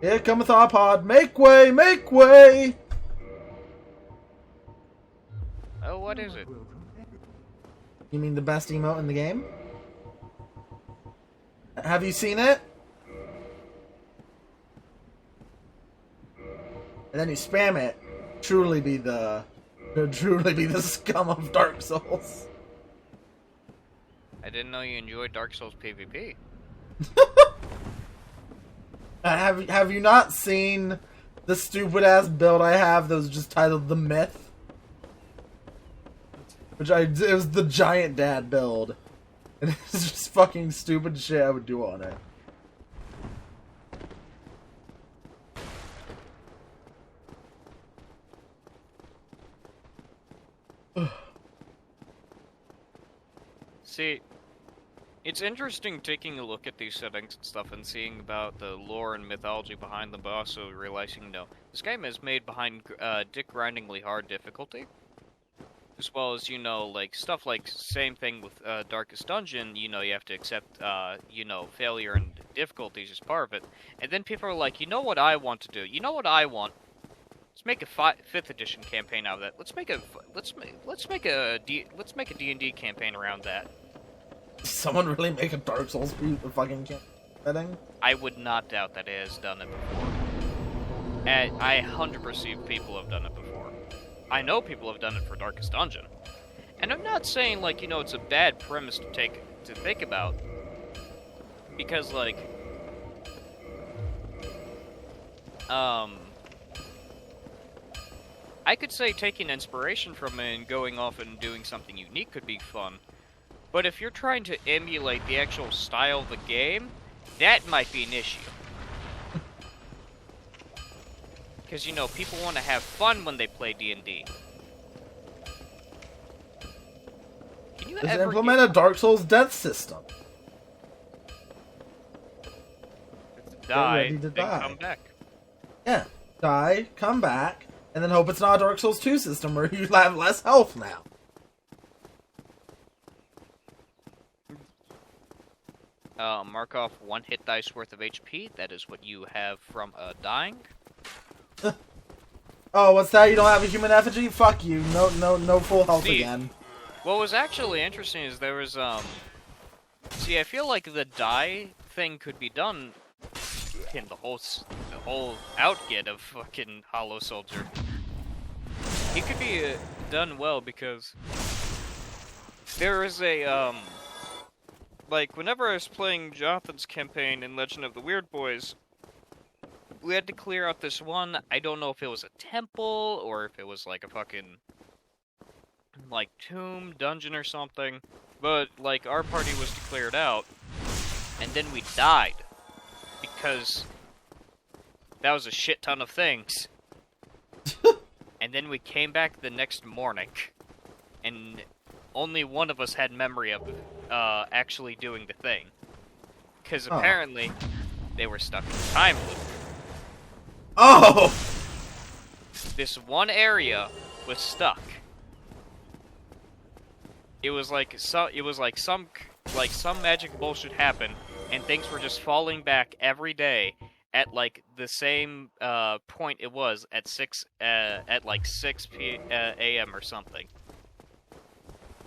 Here cometh our pod. Make way! Make way! Oh, what is it? You mean the best emote in the game? Have you seen it? And then you spam it. Truly be the scum of Dark Souls. I didn't know you enjoyed Dark Souls PvP. Have you not seen the stupid ass build I have that was just titled The Myth? It was the Giant Dad build. And it's just fucking stupid shit I would do on it. See, it's interesting taking a look at these settings and stuff and seeing about the lore and mythology behind them, but also realizing, no, this game is made behind dick-grindingly hard difficulty. As well as, you know, like, stuff like, same thing with Darkest Dungeon, you know, you have to accept, you know, failure and difficulties as part of it. And then people are like, you know what I want to do? You know what I want? Let's make a 5th edition campaign out of that. Let's make a D&D campaign around that. Someone really make a Dark Souls fucking setting? I would not doubt that it has done it before. And I 100% people have done it before. I know people have done it for Darkest Dungeon. And I'm not saying, like, you know, it's a bad premise to think about. Because, like, I could say taking inspiration from it and going off and doing something unique could be fun. But if you're trying to emulate the actual style of the game, that might be an issue. Because, you know, people want to have fun when they play D&D. Can you Just ever implement a Dark Souls death system. Die, then come back. Yeah. Die, come back, and then hope it's not a Dark Souls 2 system where you have less health now. Mark off 1 hit dice worth of HP. That is what you have from dying. Oh, what's that? You don't have a human effigy? Fuck you. No full health again. What was actually interesting is there was, see, I feel like the die thing could be done in the whole outget of fucking Hollow Soldier. It could be done well because there is a, like, whenever I was playing Jonathan's campaign in Legend of the Weird Boys, we had to clear out this one, I don't know if it was a temple, or if it was like a fucking, like, tomb, dungeon or something, but, like, our party was to clear it out, and then we died, because that was a shit ton of things. And then we came back the next morning, and only one of us had memory of actually doing the thing. Because apparently, they were stuck in a time loop. Oh! This one area was stuck. It was like some magic bullshit happened, and things were just falling back every day at like the same point it was at 6 a.m. or something.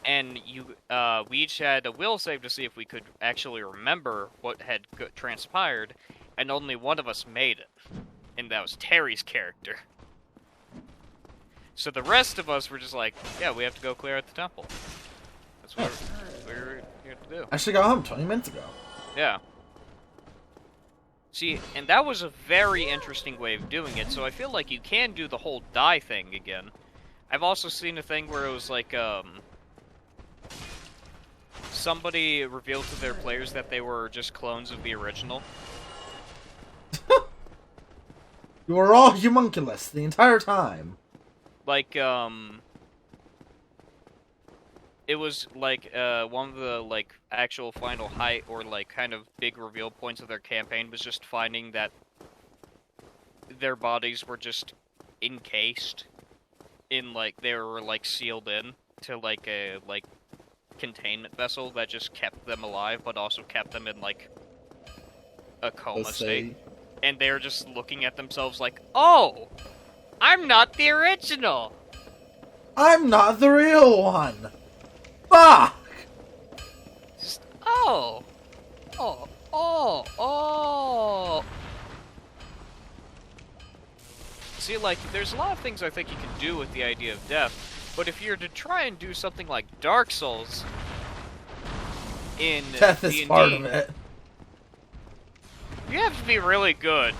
And we each had a will save to see if we could actually remember what had transpired, and only one of us made it, and that was Terry's character. So the rest of us were just like, yeah, we have to go clear out the temple. That's what we were here to do. I should go home 20 minutes ago. Yeah. See, and that was a very interesting way of doing it, so I feel like you can do the whole die thing again. I've also seen a thing where it was like, somebody revealed to their players that they were just clones of the original. You were all homunculus the entire time. Like, it was like one of the like actual final height or like kind of big reveal points of their campaign was just finding that their bodies were just encased in like they were like sealed in to like a like containment vessel that just kept them alive but also kept them in like a coma state. And they were just looking at themselves like, oh, I'm not the original. I'm not the real one. Fuck! Just, oh. See, like, there's a lot of things I think you can do with the idea of death, but if you're to try and do something like Dark Souls in death is D&D, part of it. You have to be really good,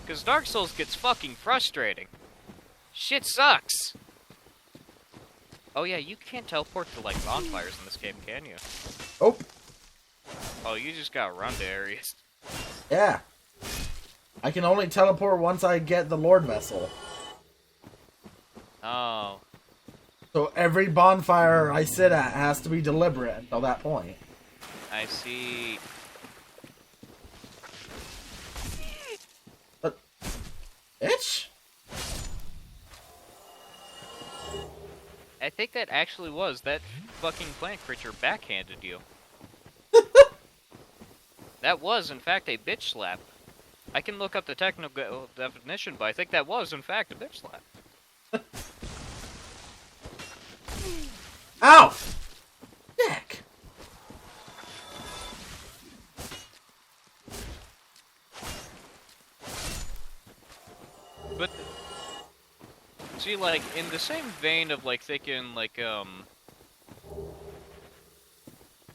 because Dark Souls gets fucking frustrating. Shit sucks. Oh yeah, you can't teleport to, like, bonfires in this game, can you? Oh. Oh, you just gotta run to areas. Yeah. I can only teleport once I get the Lord Vessel. Oh. So every bonfire I sit at has to be deliberate until that point. I see. But... Bitch? I think that actually was that fucking plant creature backhanded you. That was, in fact, a bitch slap. I can look up the technical definition, but I think that was, in fact, a bitch slap. Ow! Dick! But, see, like, in the same vein of, like, thinking, like,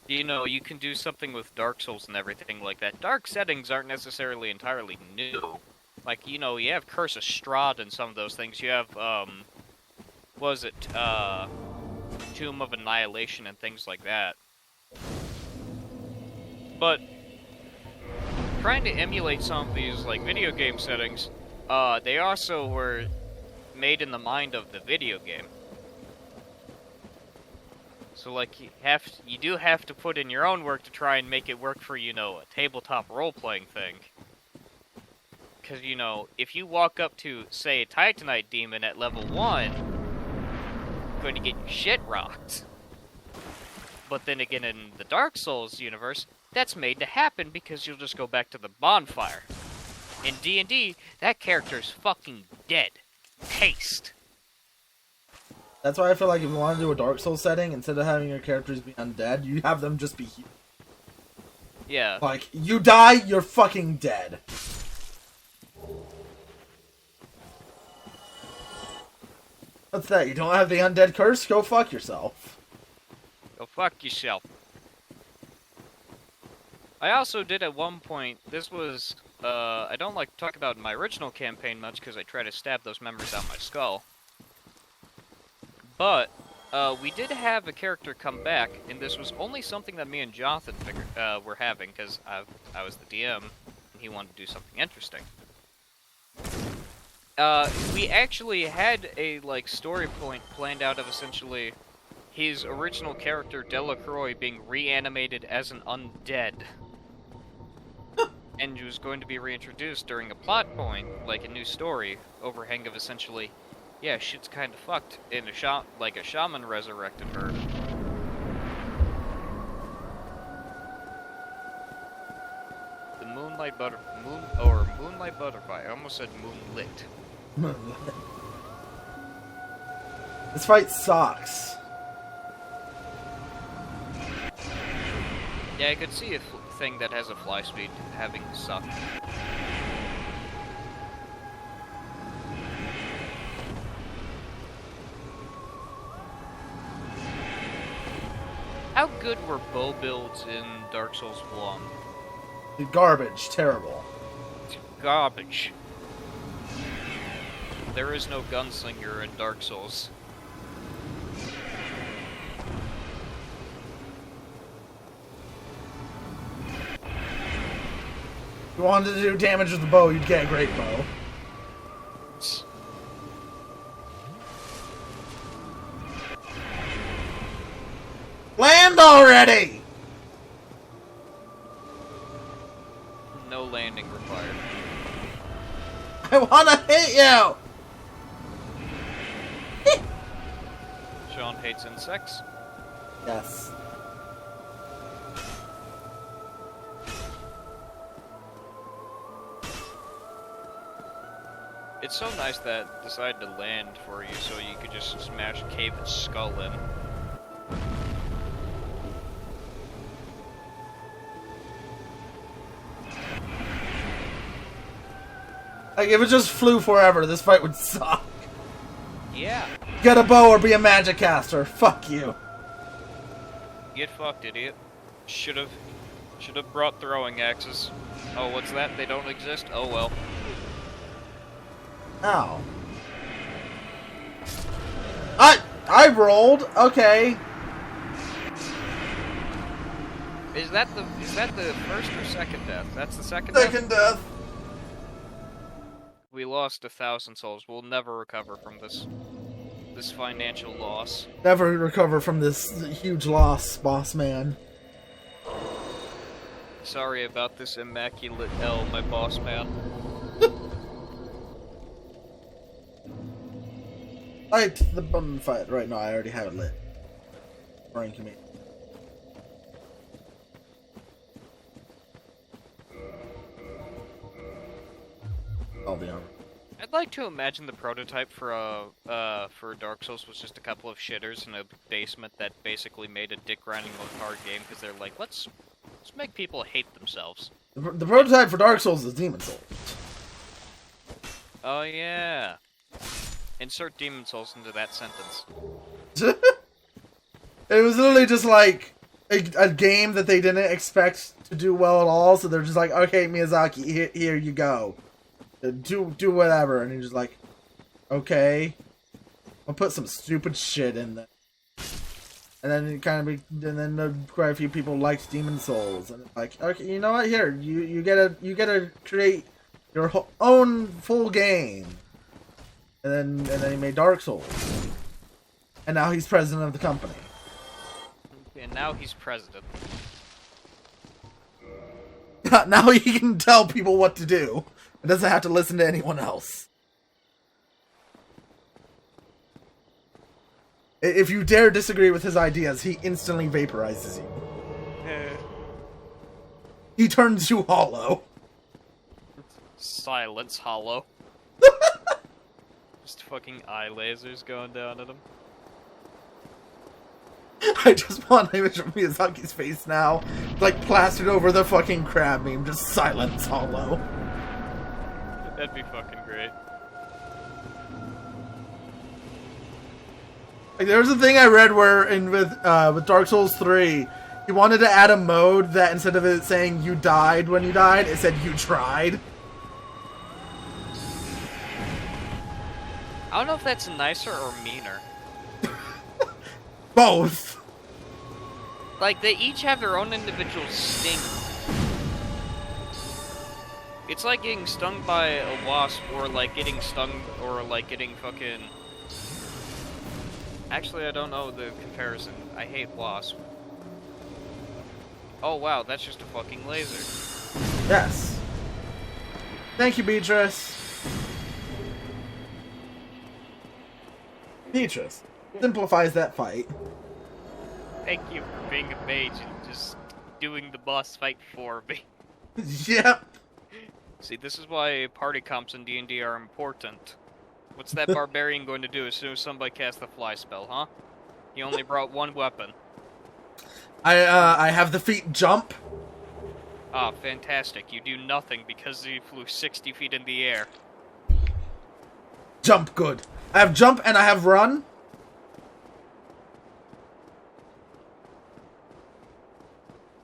you know, you can do something with Dark Souls and everything like that. Dark settings aren't necessarily entirely new. Like, you know, you have Curse of Strahd and some of those things. You have, what was it, Tomb of Annihilation and things like that. But, trying to emulate some of these, like, video game settings, they also were made in the mind of the video game. So, like, you do have to put in your own work to try and make it work for, you know, a tabletop role-playing thing. Because, you know, if you walk up to, say, a Titanite demon at level 1, you're going to get your shit rocked. But then again, in the Dark Souls universe, that's made to happen because you'll just go back to the bonfire. In D&D, that character's fucking dead. Paste. That's why I feel like if you want to do a Dark Souls setting, instead of having your characters be undead, you have them just be healed. Yeah. Like, you die, you're fucking dead. What's that? You don't have the undead curse? Go fuck yourself. Go fuck yourself. I also did at one point, this was, I don't like to talk about my original campaign much because I try to stab those members out my skull. But, we did have a character come back, and this was only something that me and Jonathan were having, because I was the DM, and he wanted to do something interesting. We actually had a, like, story point planned out of essentially his original character, Delacroix, being reanimated as an undead. and was going to be reintroduced during a plot point, like a new story, overhang of essentially, yeah, shit's kind of fucked, and a shaman resurrected her. The moonlight butterfly. I almost said moonlit. This fight sucks. Yeah, I could see a thing that has a fly speed having sucked. How good were bow builds in Dark Souls 1? Garbage. Terrible. Garbage. There is no gunslinger in Dark Souls. If you wanted to do damage with the bow, you'd get a great bow. Land already! No landing required. I wanna hit you! Sean hates insects. Yes. It's so nice that it decided to land for you so you could just smash Cave's skull in. Like, if it just flew forever, this fight would suck. Yeah. Get a bow or be a magic caster. Fuck you. Get fucked, idiot. Should've brought throwing axes. Oh, what's that? They don't exist? Oh well. Ow. I rolled. Okay. Is that the first or second death? That's the second death? Second death. We lost 1,000 souls. We'll never recover from this financial loss. Never recover from this huge loss, boss man. Sorry about this immaculate L, my boss man. Light the bonfire. Right, no, I already have it lit. Rank me. I'll be honest. I'd like to imagine the prototype for Dark Souls was just a couple of shitters in a basement that basically made a dick grinding hard game because they're like, let's make people hate themselves. The prototype for Dark Souls is Demon Souls. Oh yeah. Insert Demon Souls into that sentence. It was literally just like a game that they didn't expect to do well at all, so they're just like, okay, Miyazaki, here you go. Do whatever, and you're just like, okay, I'll put some stupid shit in there. And then it kind of and then quite a few people liked Demon Souls, and it's like, okay, you know what? Here, you gotta create your own full game. And then he made Dark Souls, and now he's president of the company. And now he's president. Now he can tell people what to do. It doesn't have to listen to anyone else. If you dare disagree with his ideas, he instantly vaporizes you. He turns you hollow. Silence hollow. Just fucking eye lasers going down at him. I just want an image of Miyazaki's face now, like plastered over the fucking crab meme, just silence hollow. That'd be fucking great. Like, there was a thing I read where with Dark Souls 3, he wanted to add a mode that instead of it saying you died when you died, it said you tried. I don't know if that's nicer or meaner. Both. Like, they each have their own individual sting. It's like getting stung by a wasp, or like getting stung, or like getting fucking... Actually, I don't know the comparison. I hate wasp. Oh wow, that's just a fucking laser. Yes. Thank you, Beatrice. Beatrice simplifies that fight. Thank you for being a mage and just doing the boss fight for me. Yep. See, this is why party comps in D&D are important. What's that barbarian going to do as soon as somebody casts the fly spell, huh? He only brought one weapon. I have the feat jump. Ah, fantastic. You do nothing because he flew 60 feet in the air. Jump, good. I have jump and I have run.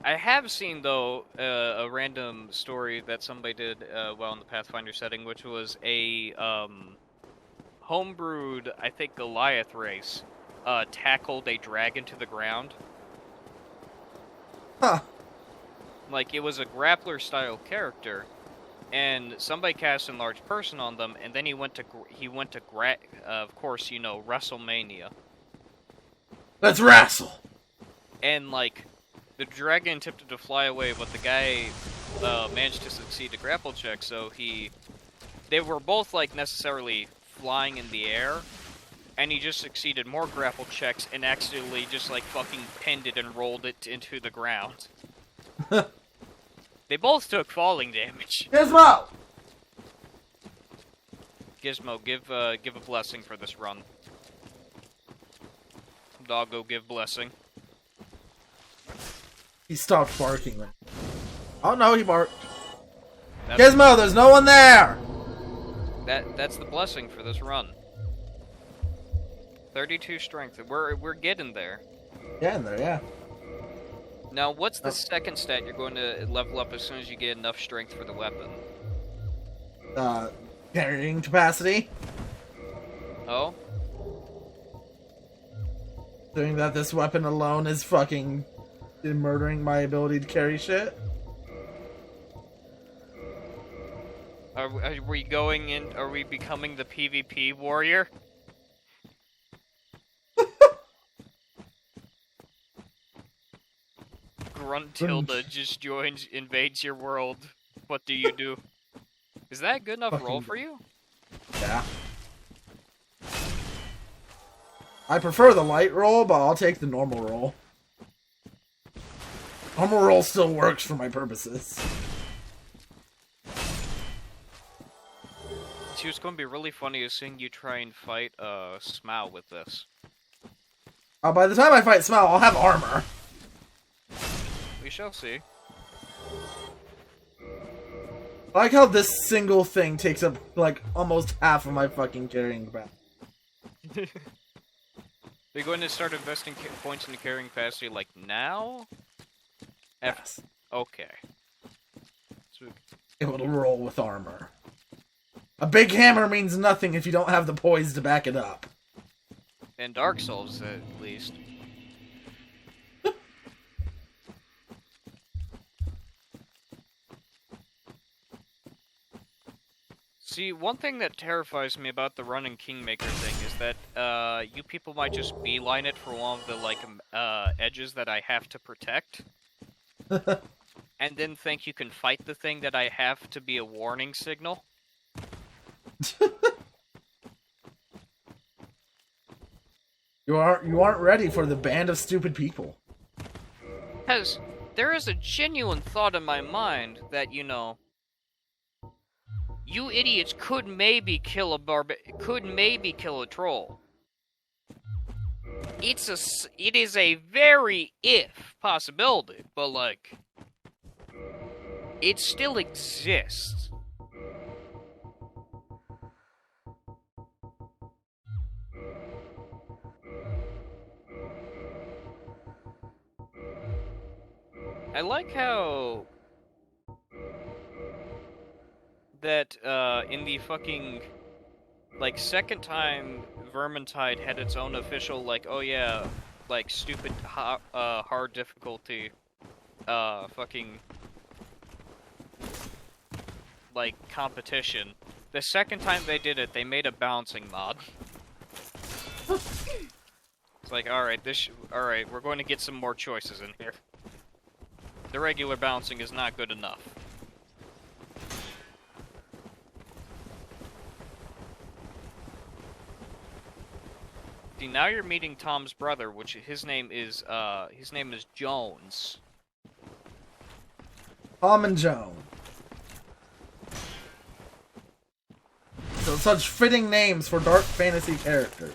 I have seen, though, a random story that somebody did while in the Pathfinder setting, which was a homebrewed, I think, Goliath race tackled a dragon to the ground. Huh. Like, it was a grappler-style character, and somebody cast Enlarged Person on them, and then he went to of course, you know, WrestleMania. Let's wrestle. And, like, the dragon attempted to fly away, but the guy managed to succeed the grapple check, so they were both, like, necessarily flying in the air, and he just succeeded more grapple checks and accidentally just, like, fucking pinned it and rolled it into the ground. They both took falling damage. Gizmo! Gizmo, give a blessing for this run. Doggo, give blessing. He stopped barking. Oh no, he barked. Gizmo, there's no one there! That's the blessing for this run. 32 strength. We're getting there. Getting there, yeah. Now, what's the second stat you're going to level up as soon as you get enough strength for the weapon? Carrying capacity. Oh? Doing that this weapon alone is fucking murdering my ability to carry shit. Are we going in? Are we becoming the PvP warrior? Gruntilda just invades your world. What do you do? Is that a good enough roll for you? Yeah. I prefer the light roll, but I'll take the normal roll. Normal roll still works for my purposes. See, what's going to be really funny is seeing you try and fight Smaug with this. By the time I fight Smaug, I'll have armor. We shall see. I like how this single thing takes up, like, almost half of my fucking carrying capacity. Are you going to start investing points into carrying capacity, like, now? Yes. Okay. So Able to roll with armor. A big hammer means nothing if you don't have the poise to back it up. in Dark Souls, at least. See, one thing that terrifies me about the running Kingmaker thing is that you people might just beeline it for one of the like edges that I have to protect, and then think you can fight the thing that I have to be a warning signal. You aren't ready for the band of stupid people. Because there is a genuine thought in my mind that, you know, you idiots could maybe kill a troll. It is a very if possibility, but like, it still exists. I like how that in the fucking like second time Vermintide had its own official like, oh yeah, like stupid hard difficulty fucking like competition. The second time they did it, they made a bouncing mod. It's like, alright, alright, we're going to get some more choices in here. The regular bouncing is not good enough. See, now you're meeting Tom's brother, which his name is Jones. Tom and Joan. So such fitting names for dark fantasy characters.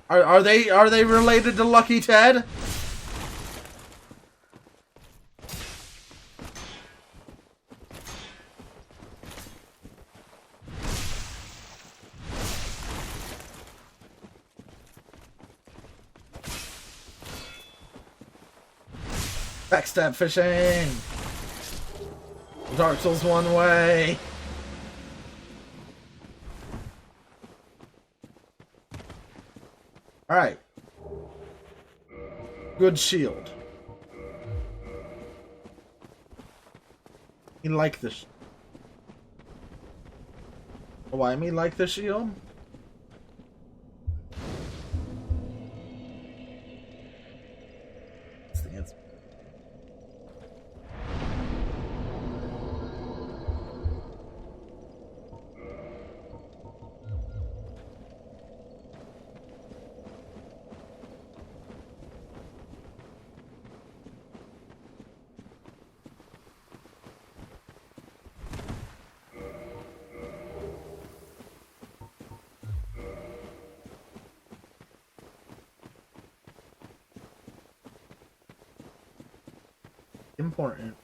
Are they related to Lucky Ted? Backstab fishing! Dark Souls one way! Alright. Good shield. You like this. Why me like the shield? That's the answer. Important.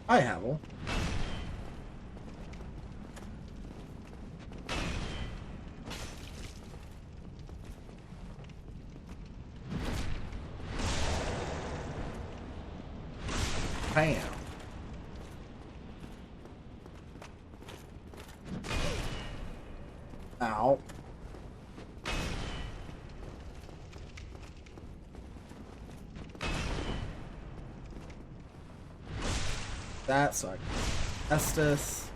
Hi, Havel. Bam. Ow. That so I can test this.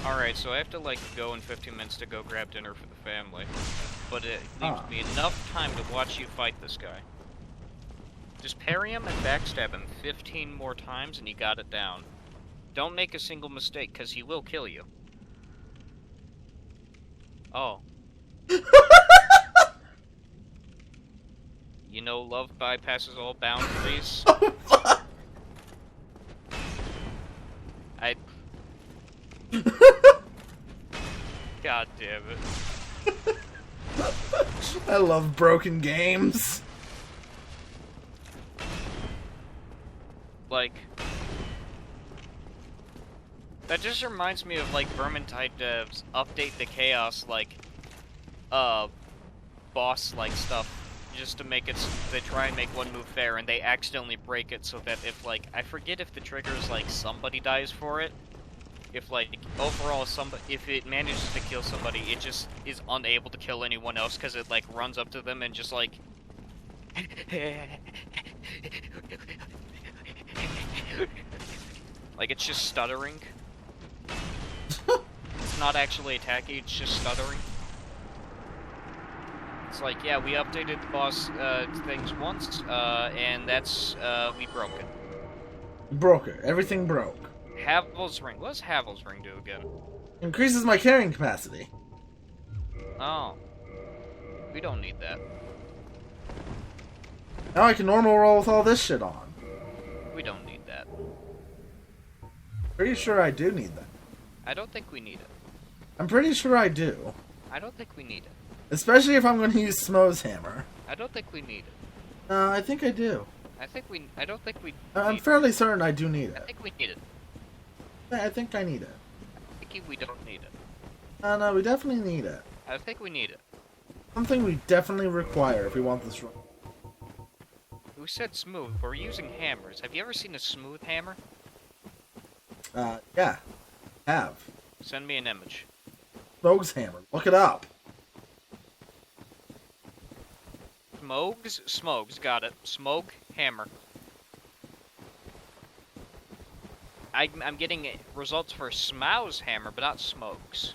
Alright, so I have to like go in 15 minutes to go grab dinner for the family. But it leaves me enough time to watch you fight this guy. Just parry him and backstab him 15 more times and you got it down. Don't make a single mistake, because he will kill you. Oh. You know love bypasses all boundaries? God damn it. I love broken games. Like... That just reminds me of, like, Vermintide devs update the chaos, like, boss-like stuff. Just to make it so they try and make one move fair, and they accidentally break it so that if, like, I forget if the trigger's, like, somebody dies for it. If, like, overall, if it manages to kill somebody, it just is unable to kill anyone else because it, like, runs up to them and just, like... like, it's just stuttering. It's not actually attacking, it's just stuttering. It's like, yeah, we updated the boss things once, and that's, we broke it. Broke it. Everything broke. Havel's Ring. What does Havel's Ring do again? Increases my carrying capacity. Oh. We don't need that. Now I can normal roll with all this shit on. We don't need that. Pretty sure I do need that. I don't think we need it. I'm pretty sure I do. I don't think we need it. Especially if I'm going to use Smo's hammer. I don't think we need it. I think I do. I don't think we I'm fairly certain I do need it. I think we need it. I think I need it. I think we don't need it. No, we definitely need it. I think we need it. Something we definitely require if we want this run. we said smooth. We're using hammers. Have you ever seen a smooth hammer? Yeah. Have. Send me an image. Smoke's hammer. Look it up. Smogs, got it. Smoke hammer. I'm getting results for Smau's hammer, but not Smokes.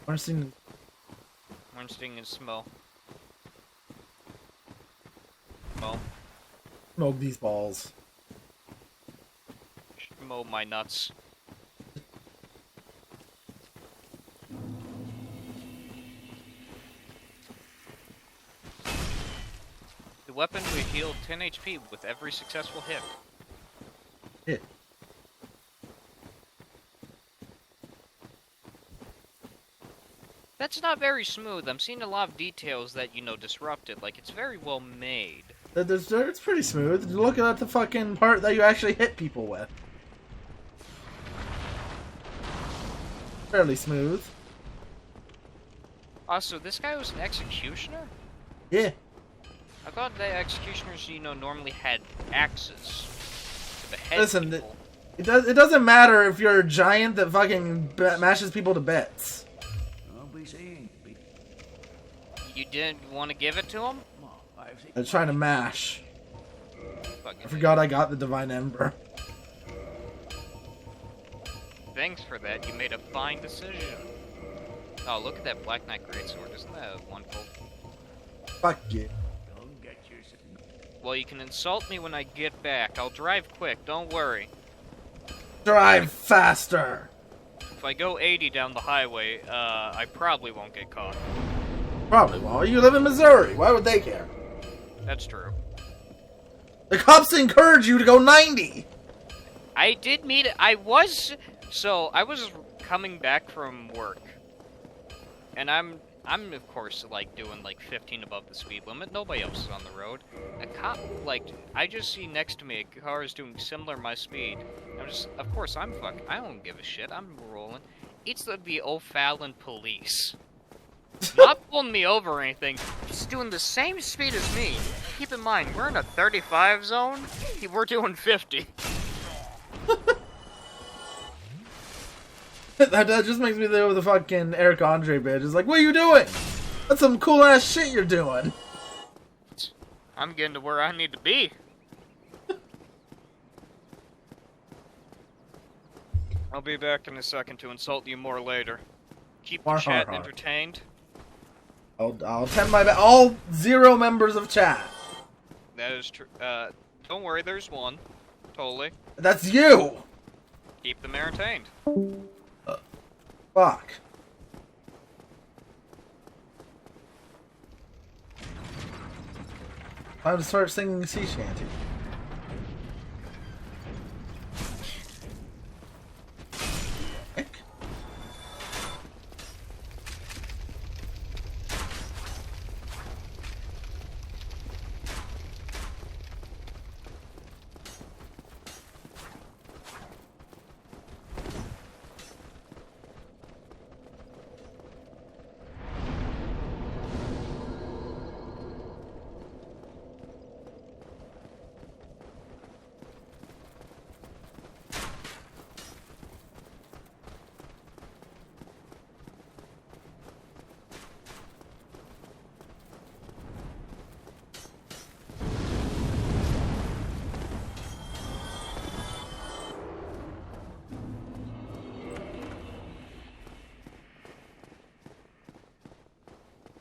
Ornstein and Smo. Smo. Smoke these balls. Smo my nuts. The weapon will heal 10 HP with every successful hit. Hit. That's not very smooth. I'm seeing a lot of details that, disrupt it. Like, it's very well made. It's pretty smooth. Look at the fucking part that you actually hit people with. Fairly smooth. Also, this guy was an executioner? Yeah. I thought that executioners, normally had axes to behead Listen, people. it doesn't matter if you're a giant that fucking mashes people to bits. You didn't want to give it to him? I was trying to mash. Fucking I forgot I got the Divine Ember. Thanks for that. You made a fine decision. Oh, look at that Black Knight Greatsword. Isn't that wonderful? Fuck you. Well, you can insult me when I get back. I'll drive quick, don't worry. Drive faster! If I go 80 down the highway, I probably won't get caught. Probably won't. You live in Missouri. Why would they care? That's true. The cops encourage you to go 90! I did meet it. I was coming back from work. And I'm of course, doing, 15 above the speed limit. Nobody else is on the road. A cop, I just see next to me a car is doing similar to my speed. Of course, I don't give a shit. I'm rolling. It's the O'Fallon police. Not pulling me over or anything. Just doing the same speed as me. Keep in mind, we're in a 35 zone. We're doing 50. That just makes me think of the fucking Eric Andre bitch. It's like, what are you doing? That's some cool ass shit you're doing. I'm getting to where I need to be. I'll be back in a second to insult you more later. Keep the chat entertained. I'll attend my best. All 0 members of chat. That is true. Don't worry, there's one. Totally. That's you! Keep them entertained. Fuck. Time to start singing sea shanty.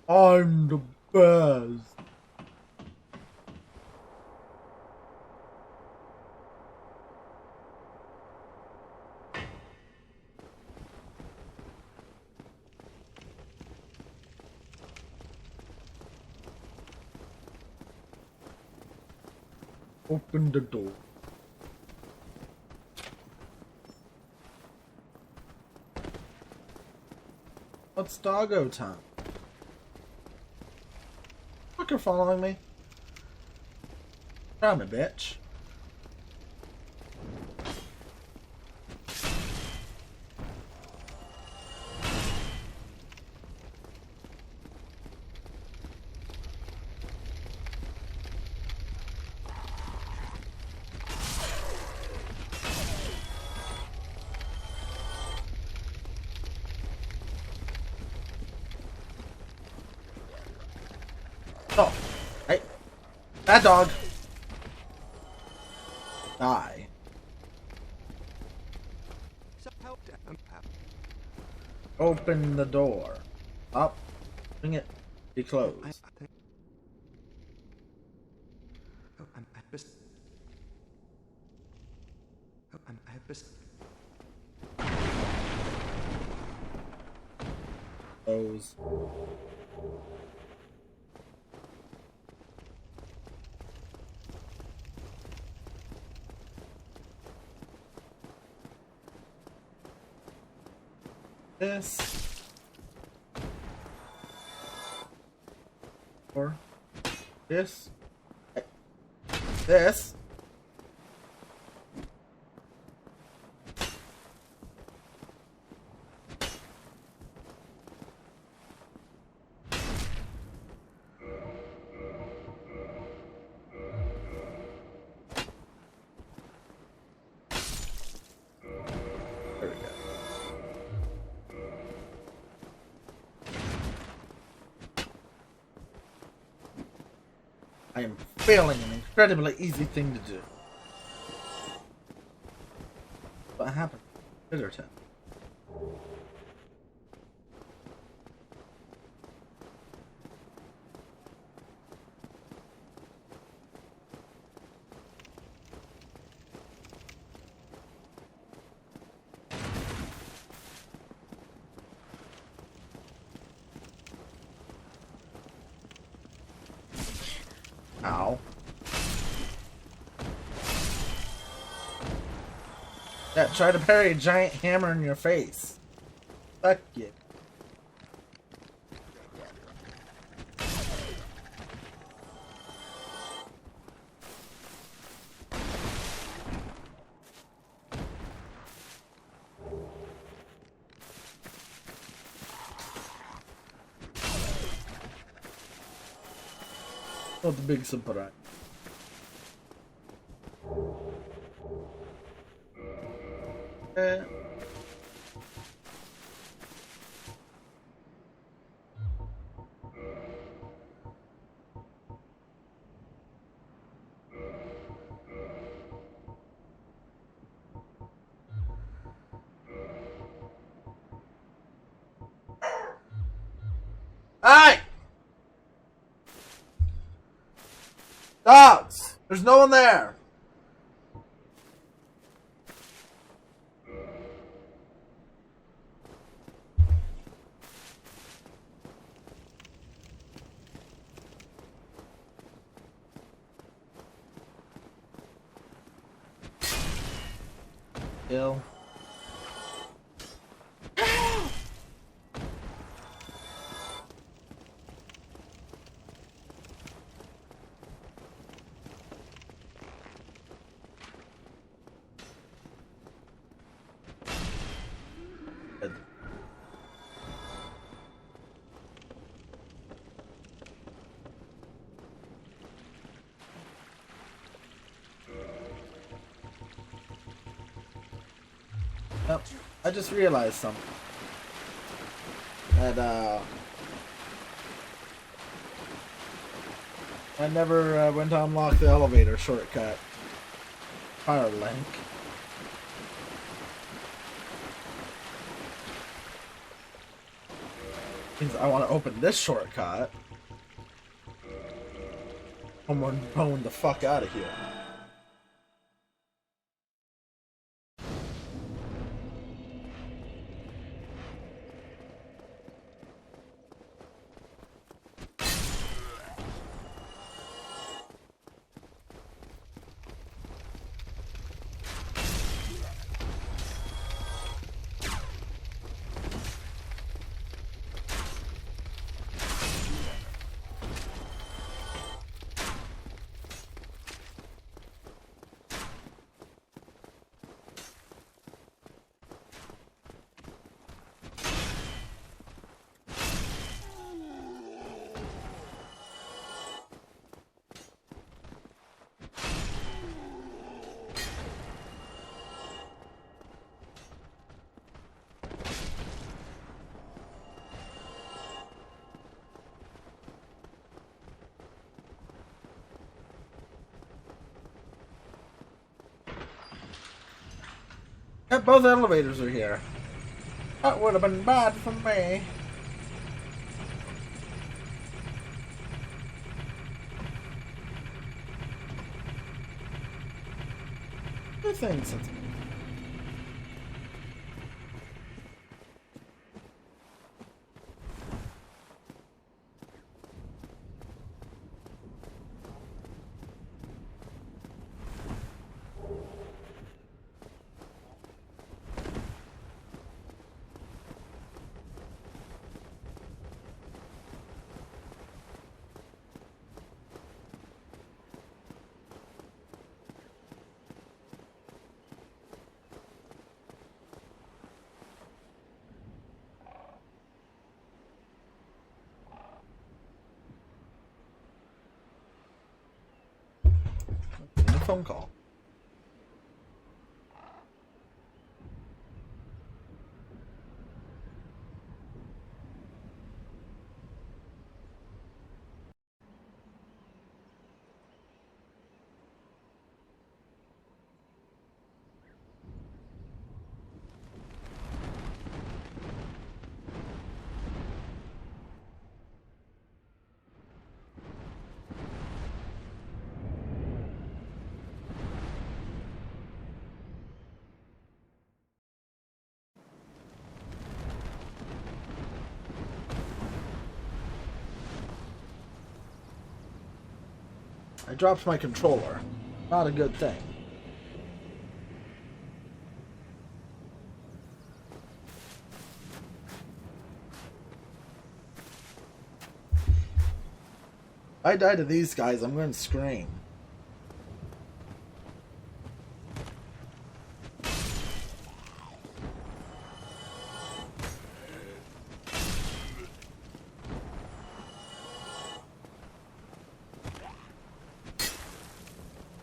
I'm the best. Open the door. It's doggo time. You're following me? I'm a bitch. Bad dog. Die. Open the door. Up. Bring it. Be closed. Close. This. Or this. This. There we go. I am failing an incredibly easy thing to do. What happened? Bitterton. Ow. Yeah, try to parry a giant hammer in your face. Fuck you. Not the big surprise. Hey! Dogs! There's no one there! Kill. Yep, I just realized something. That, I never went to unlock the elevator shortcut. Fire link. Means I want to open this shortcut. I'm going the fuck out of here. Both elevators are here. That would have been bad for me. Two things. A phone call. I dropped my controller. Not a good thing. If I die to these guys, I'm going to scream.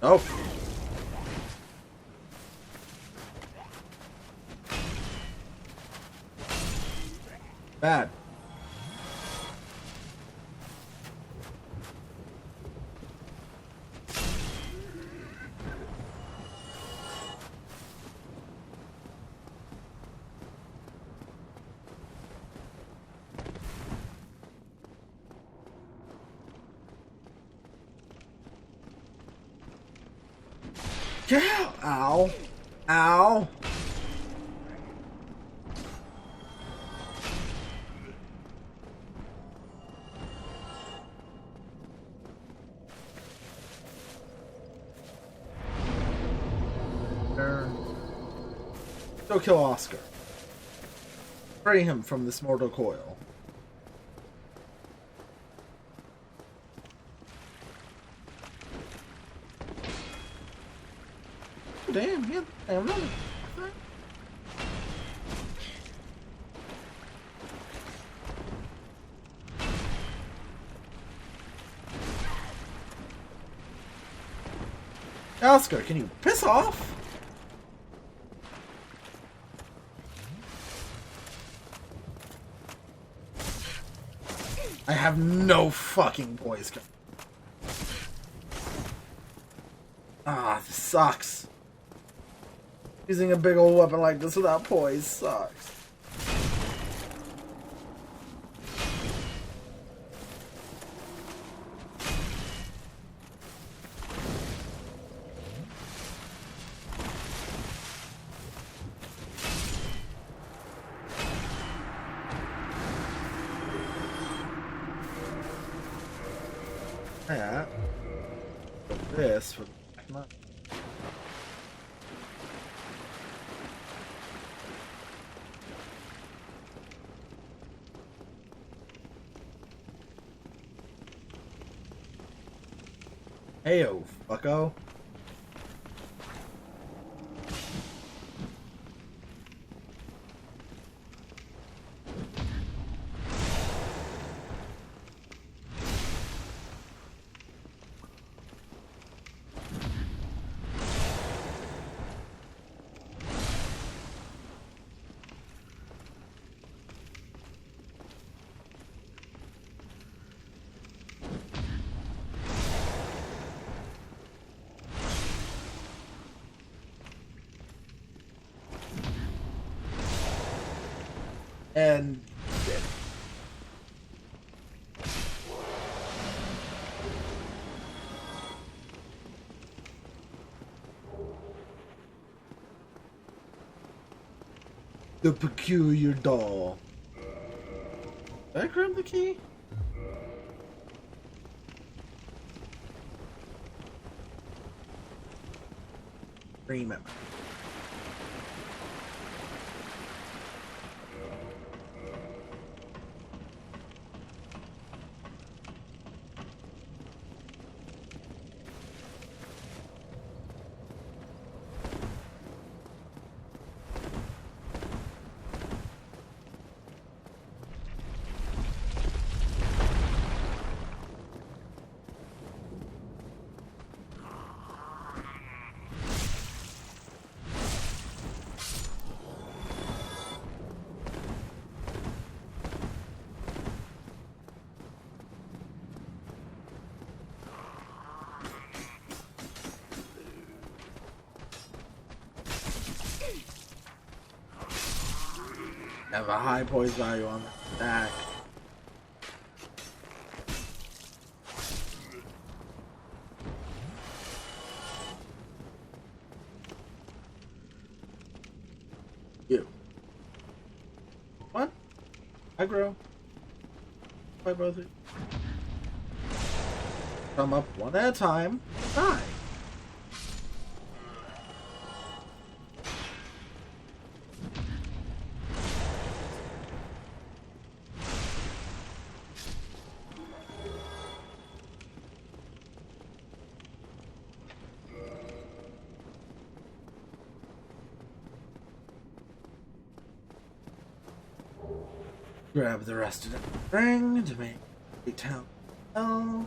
Oh. Bad. Yeah. Ow. Ow. Go kill Oscar. Free him from this mortal coil. Damn, yeah, damn right. Oscar, can you piss off? I have no fucking poise. Ah, this sucks. Using a big old weapon like this without poise sucks. Yeah. This for my. Heyo, fucko. And the peculiar doll. Did I grab the key? Remember. Have a high poise value on the back. You. What? I grow. Bye, both of you. Come up one at a time. Die. Grab the rest of the ring to make a town. Oh.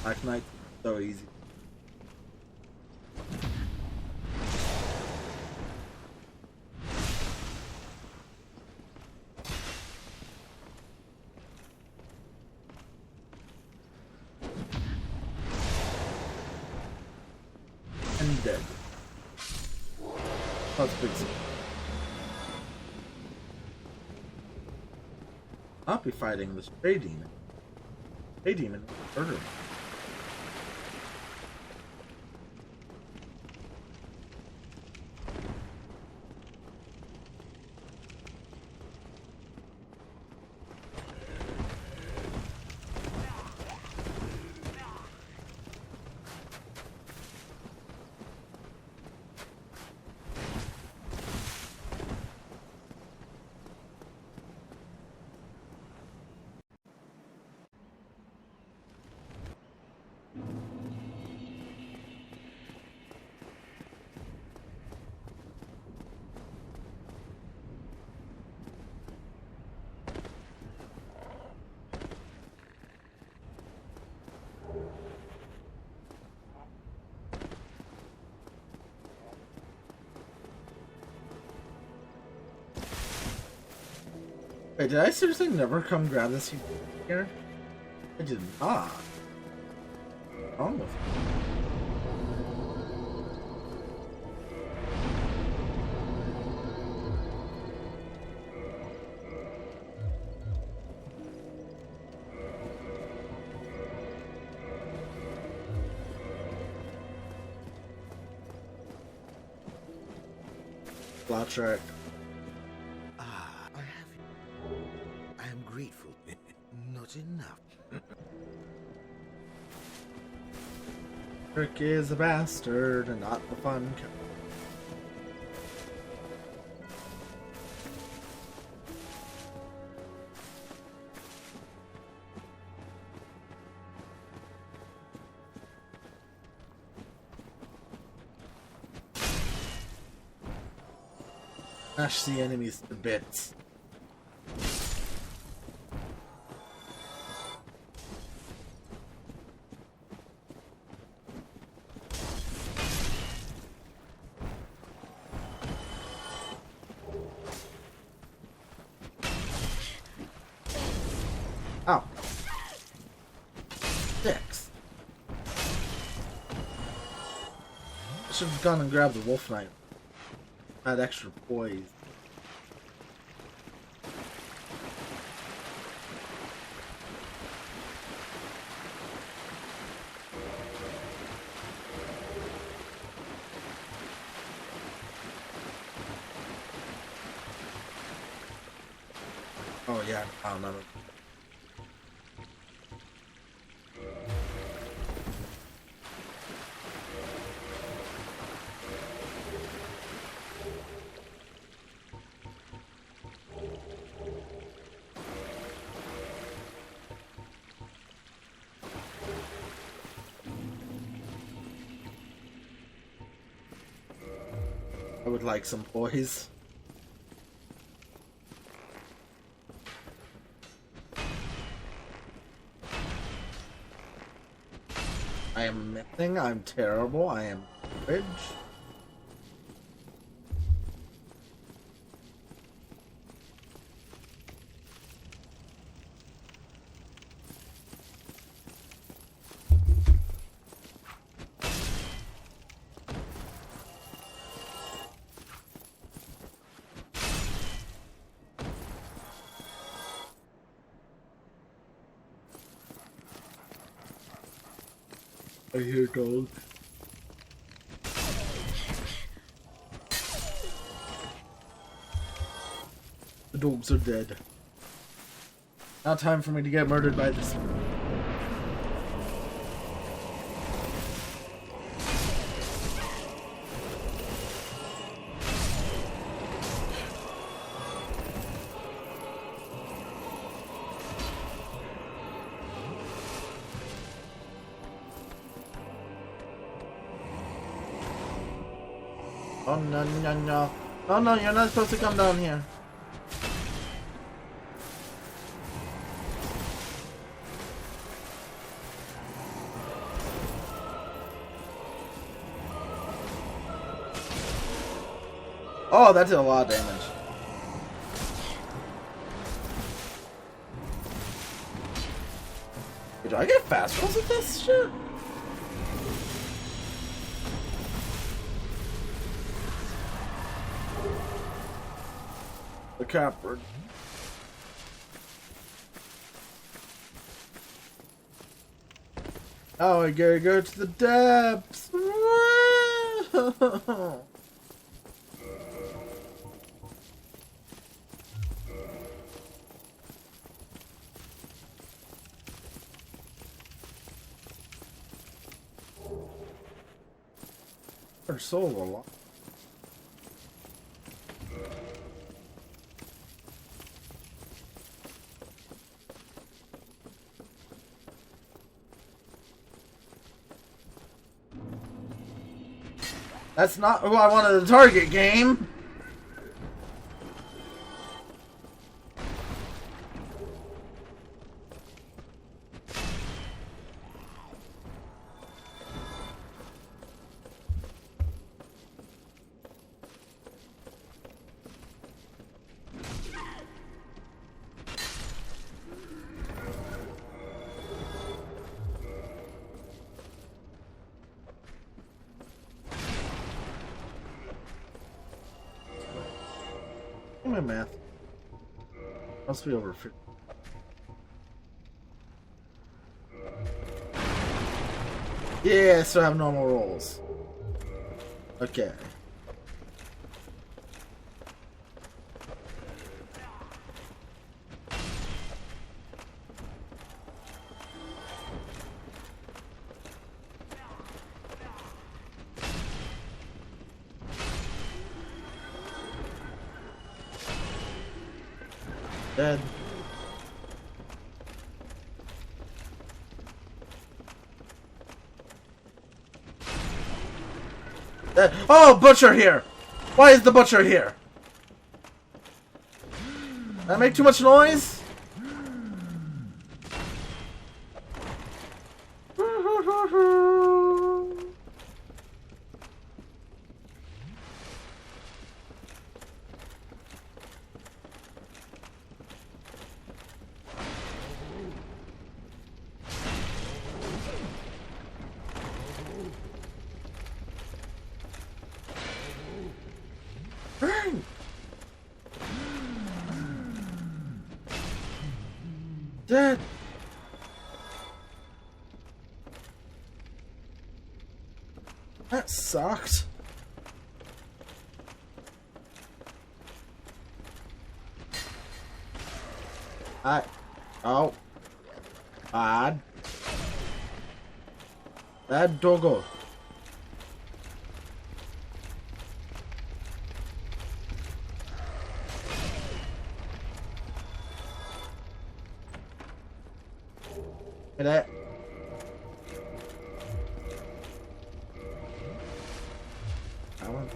Black Knight, so easy. And dead. That's big. Not be fighting the stray demon. Stray demon, murder. Wait, did I seriously never come grab this here? I did not. What's wrong with me? Flat track. Ah, I have you. I am grateful. Not enough. Rick is a bastard and not the fun kind. Smash the enemies to bits. Ow. Six. I should have gone and grabbed the wolf knife. Had extra poise. Oh yeah, I don't know. I would like some poise. I am missing, I'm terrible, I am average. I hear dogs. The dogs are dead. Now time for me to get murdered by this. Oh no no no. Oh no, you're not supposed to come down here. Oh, that did a lot of damage. Do I get fast rolls with this shit? The copper. Oh, I gotta go to the depths. Her soul a lot. That's not who I wanted to target, game. My math must be over 50. Yeah, I still have normal rolls. Okay. Dead. Oh, butcher here! Why is the butcher here? That make too much noise? Dead. That sucked. Oh. Bad. Bad doggo. Hit it. That one.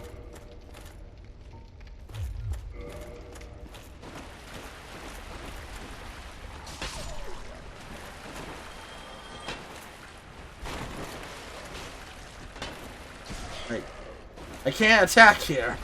Wait. I can't attack here.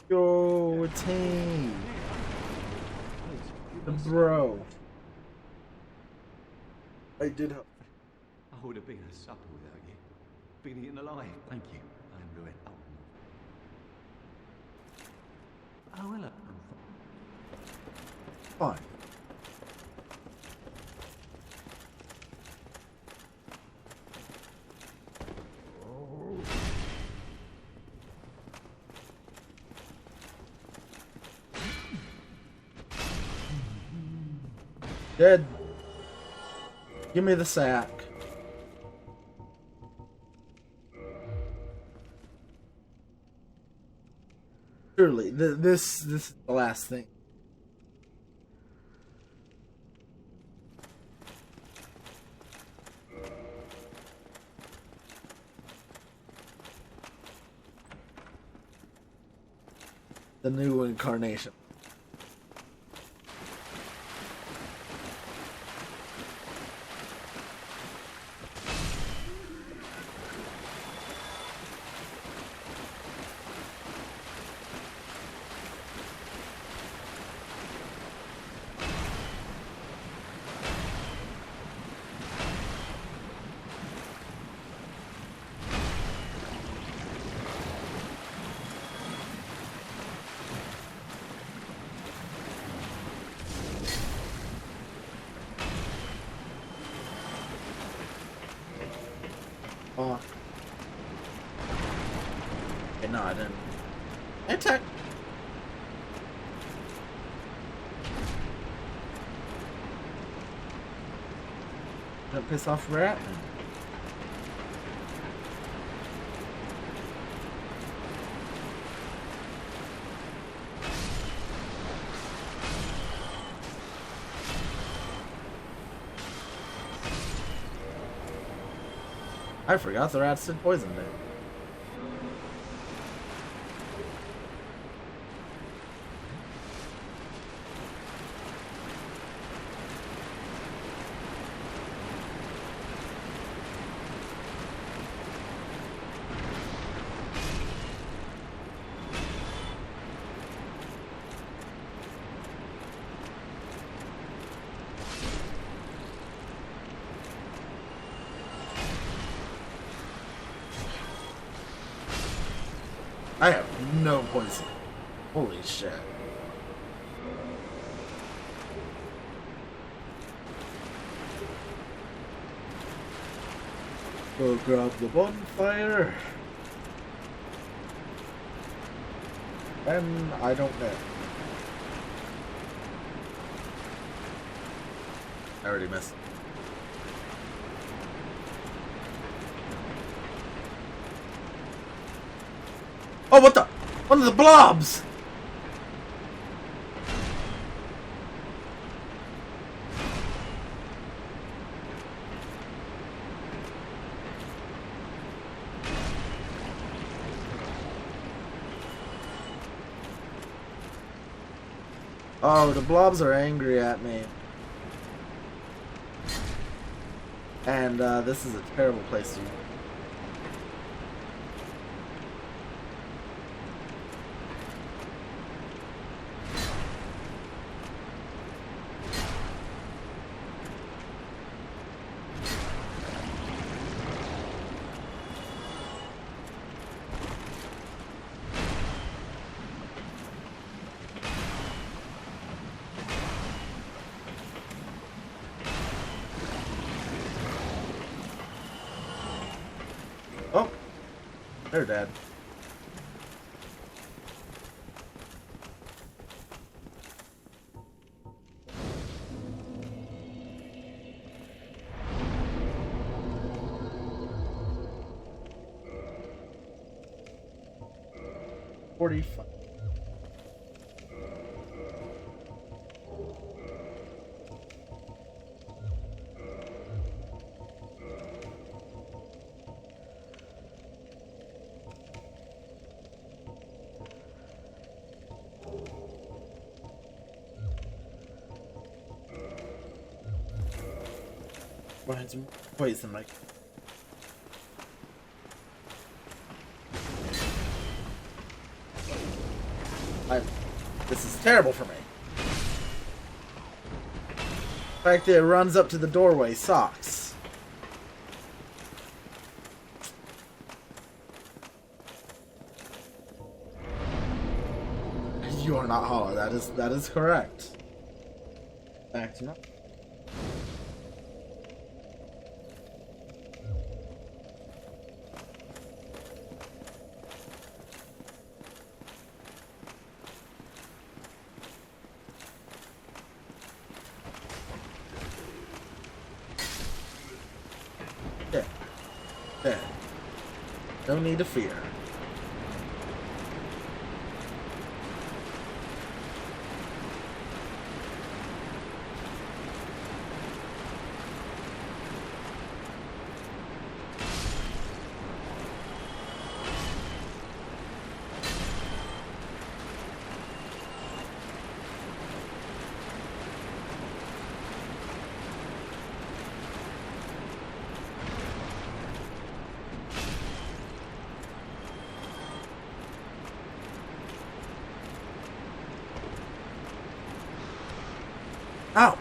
Go team. The bro. I did help. I would have been a supper without you. Been eaten alive. Thank you. I am ruined. Oh, hello. Fine. Dead. Give me the sack. Surely, this is the last thing. The new incarnation. Oh. Okay, no, I didn't. Attack! Don't piss off Rat. I forgot the rats did poison it. I have no poison. Holy shit. Go grab the bonfire. And I don't know. I already missed. Oh, what the? One of the blobs! Oh, the blobs are angry at me. And this is a terrible place to be. Oh, they're dead. $45. Wait, some like. This is terrible for me. The fact that it runs up to the doorway sucks. You are not hollow. That is correct. Acting up. There. No need to fear. Ow!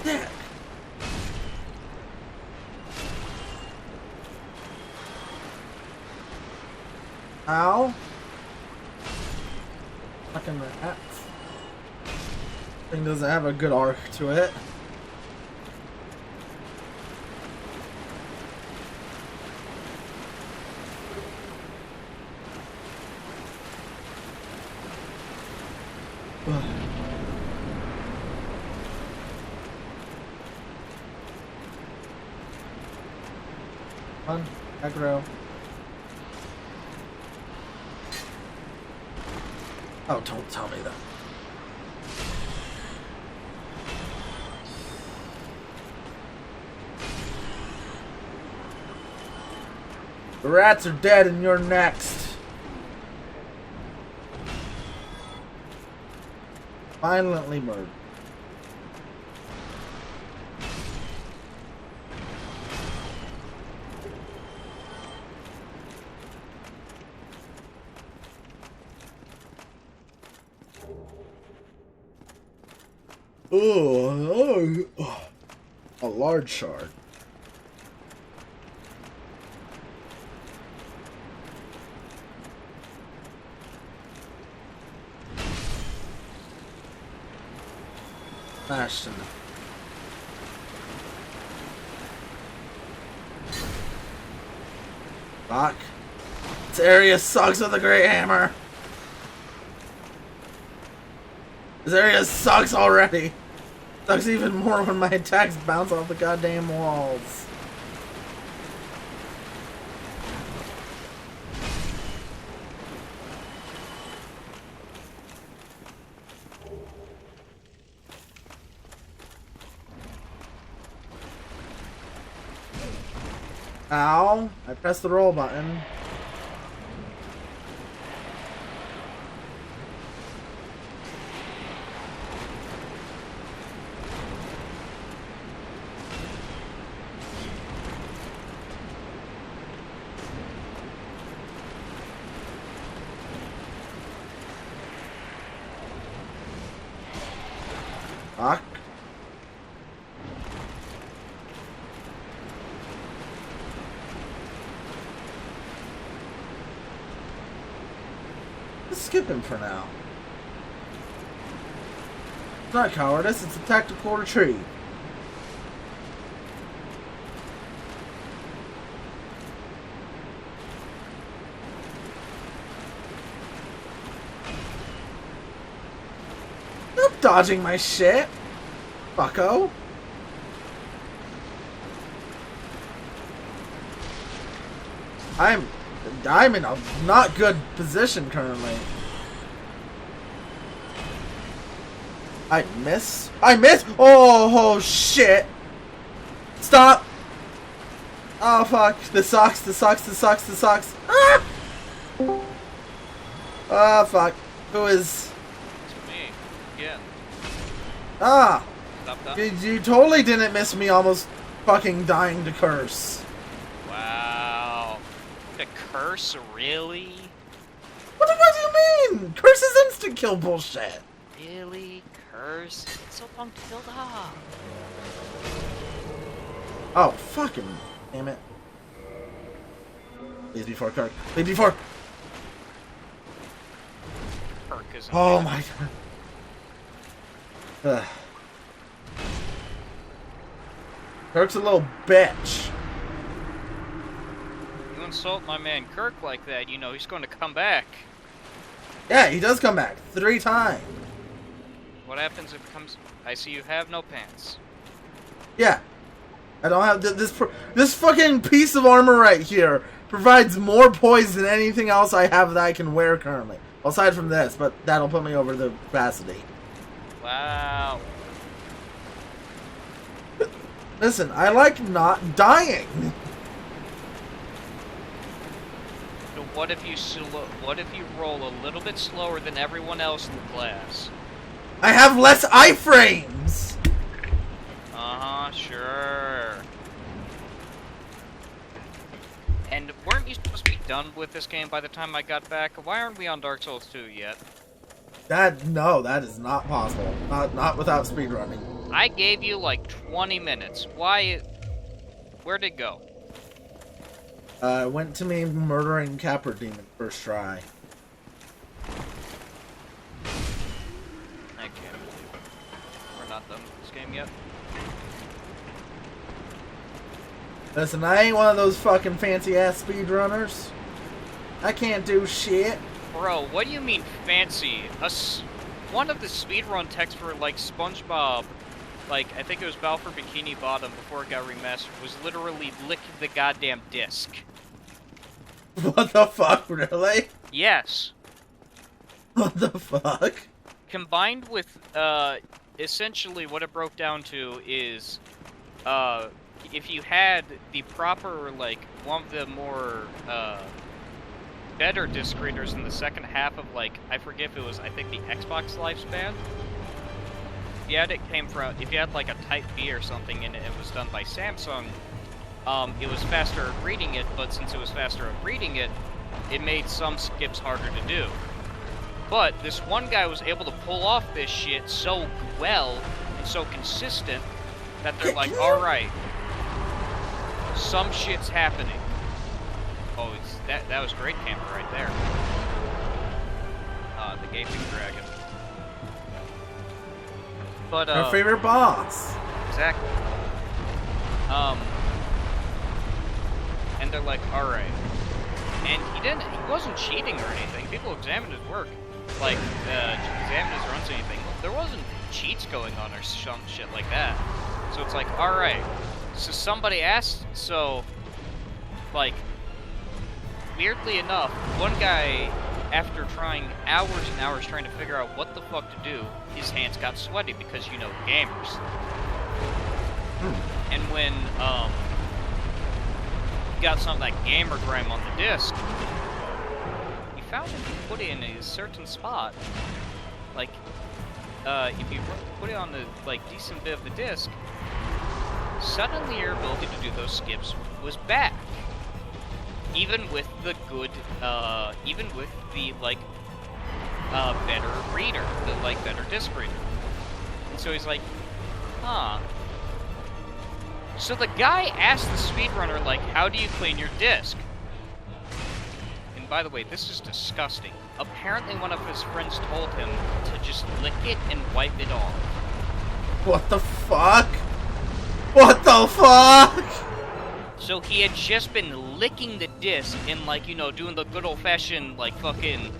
Dick! Ow! Fucking rats. Thing doesn't have a good arc to it. Come on, aggro. Oh, don't tell me that. The rats are dead and you're next. Violently murdered. Oh, a large shard. Smashed him. Fuck. This area sucks with a great hammer. This area sucks already. Sucks even more when my attacks bounce off the goddamn walls. Ow! I pressed the roll button. Fuck. Let's skip him for now. It's not cowardice, it's a tactical retreat. Stop dodging my shit, fucko. I'm in a not good position currently. I miss. Oh shit. Stop. Oh fuck. This sucks. Ah! Oh fuck. Who is? It's me. Again. Ah. Stop. You totally didn't miss me almost fucking dying to curse. Wow. The curse, really? What do you mean? Curse is instant kill bullshit. Really? Curse? It's so long to build up. Oh, fucking damn it. Please before Kirk. Please before. Kirk is Oh my god. Kirk's a little bitch. You insult my man Kirk like that, you know he's going to come back. Yeah, he does come back 3 times. What happens if it comes... I see you have no pants. Yeah. I don't have this fucking piece of armor right here provides more poise than anything else I have that I can wear currently. Aside from this, but that'll put me over the capacity. Wow. Listen, I like not dying. So what if you roll a little bit slower than everyone else in the class? I have less iframes. Uh-huh, sure. And weren't you supposed to be done with this game by the time I got back? Why aren't we on Dark Souls 2 yet? No, that is not possible. Not without speedrunning. I gave you like 20 minutes. Why? Where'd it go? Went to me murdering Capra Demon first try. I can't believe it. We're not done with this game yet. Listen, I ain't one of those fucking fancy-ass speedrunners. I can't do shit. Bro, what do you mean fancy? One of the speedrun texts for, like, SpongeBob, like, I think it was Balfour Bikini Bottom before it got remastered, was literally lick the goddamn disc. What the fuck, really? Yes. What the fuck? Combined with, essentially what it broke down to is, if you had the proper, like, one of the more, better disc readers in the second half of, like, I forget if it was, I think, the Xbox lifespan. If you had, like, a Type B or something and it was done by Samsung, it was faster at reading it, but since it was faster at reading it, it made some skips harder to do. But this one guy was able to pull off this shit so well and so consistent that they're like, alright, some shit's happening. Oh, that was great camera right there. The Gaping Dragon. But, Our favorite boss. Exactly. And they're like, alright. And he wasn't cheating or anything. People examined his work. Like, examined his runs or anything. There wasn't cheats going on or some shit like that. So it's like, alright. So somebody asked, like, weirdly enough, one guy, after trying hours and hours trying to figure out what the fuck to do, his hands got sweaty because, you know, gamers. And when, he got some of that gamer grime on the disc. You found if you put it in a certain spot, like, if you put it on the, like, decent bit of the disc, suddenly your ability to do those skips was back. Even with the good, even with the, like, better reader, the, like, better disc reader. And so he's like, huh. So the guy asked the speedrunner, like, how do you clean your disc? And by the way, this is disgusting. Apparently one of his friends told him to just lick it and wipe it off. What the fuck? What the fuck? So he had just been licking the disc and, like, you know, doing the good old-fashioned, like, fucking,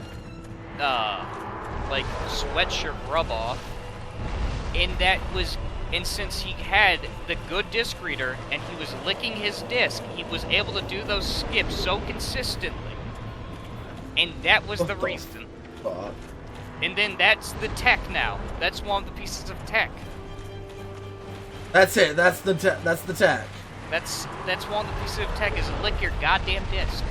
like, sweatshirt rub-off. And that was, and since he had the good disc reader and he was licking his disc, he was able to do those skips so consistently. And that was the reason. Fuck. And then that's the tech now. That's one of the pieces of tech. That's it. That's the tech. That's the tech. That's one of the pieces of tech is lick your goddamn disc.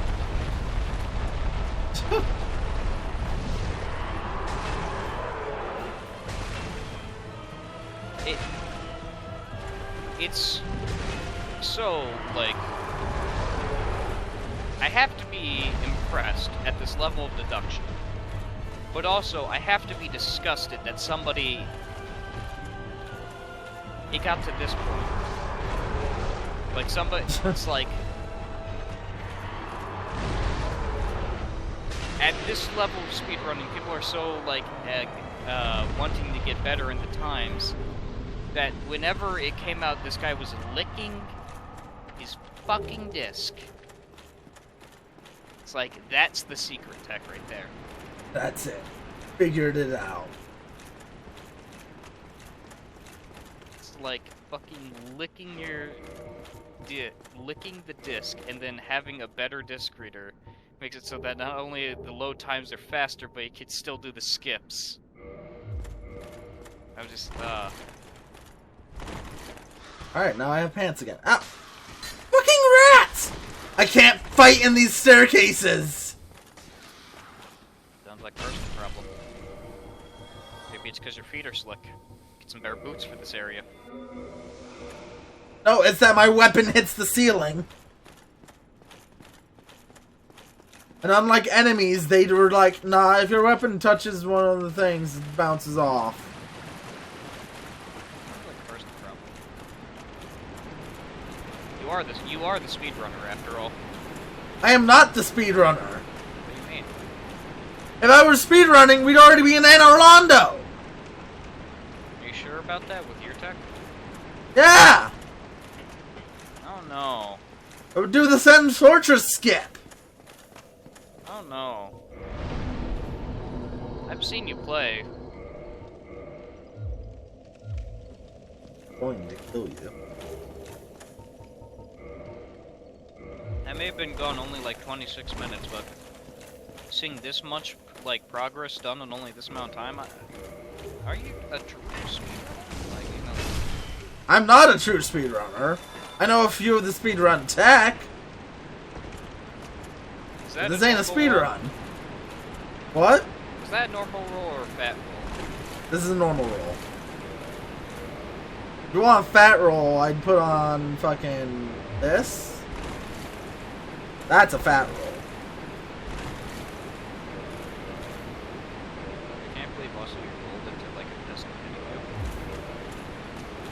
It's so, like, I have to be impressed at this level of deduction, but also I have to be disgusted that somebody, it got to this point. Like, somebody, it's like, at this level of speedrunning, people are so, like, wanting to get better in the times, that whenever it came out, this guy was licking his fucking disc. It's like, that's the secret tech right there. That's it. Figured it out. It's like fucking licking your licking the disc and then having a better disc reader makes it so that not only the load times are faster, but you can still do the skips. I'm just, Alright, now I have pants again. Ow! Fucking rats! I can't fight in these staircases! sounds like a personal problem. Maybe it's because your feet are slick. Get some better boots for this area. No, it's that my weapon hits the ceiling. And unlike enemies, they were like, nah, if your weapon touches one of the things, it bounces off. You are the speedrunner after all. I am not the speedrunner. What do you mean? If I were speedrunning, we'd already be in Anne Orlando. Are you sure about that with your tech? Yeah! I don't know. I would do the Sen's Fortress skip. I don't know. I've seen you play. I'm going to kill you. I may have been gone only like 26 minutes, but seeing this much like progress done in only this amount of time, are you a true speedrunner? Like, you know, I'm not a true speedrunner. I know a few of the speedrun tech. This ain't a speedrun. What? Is that normal roll or fat roll? This is a normal roll. If you want a fat roll, I'd put on fucking this. That's a fat roll. I can't believe also you rolled into like a disc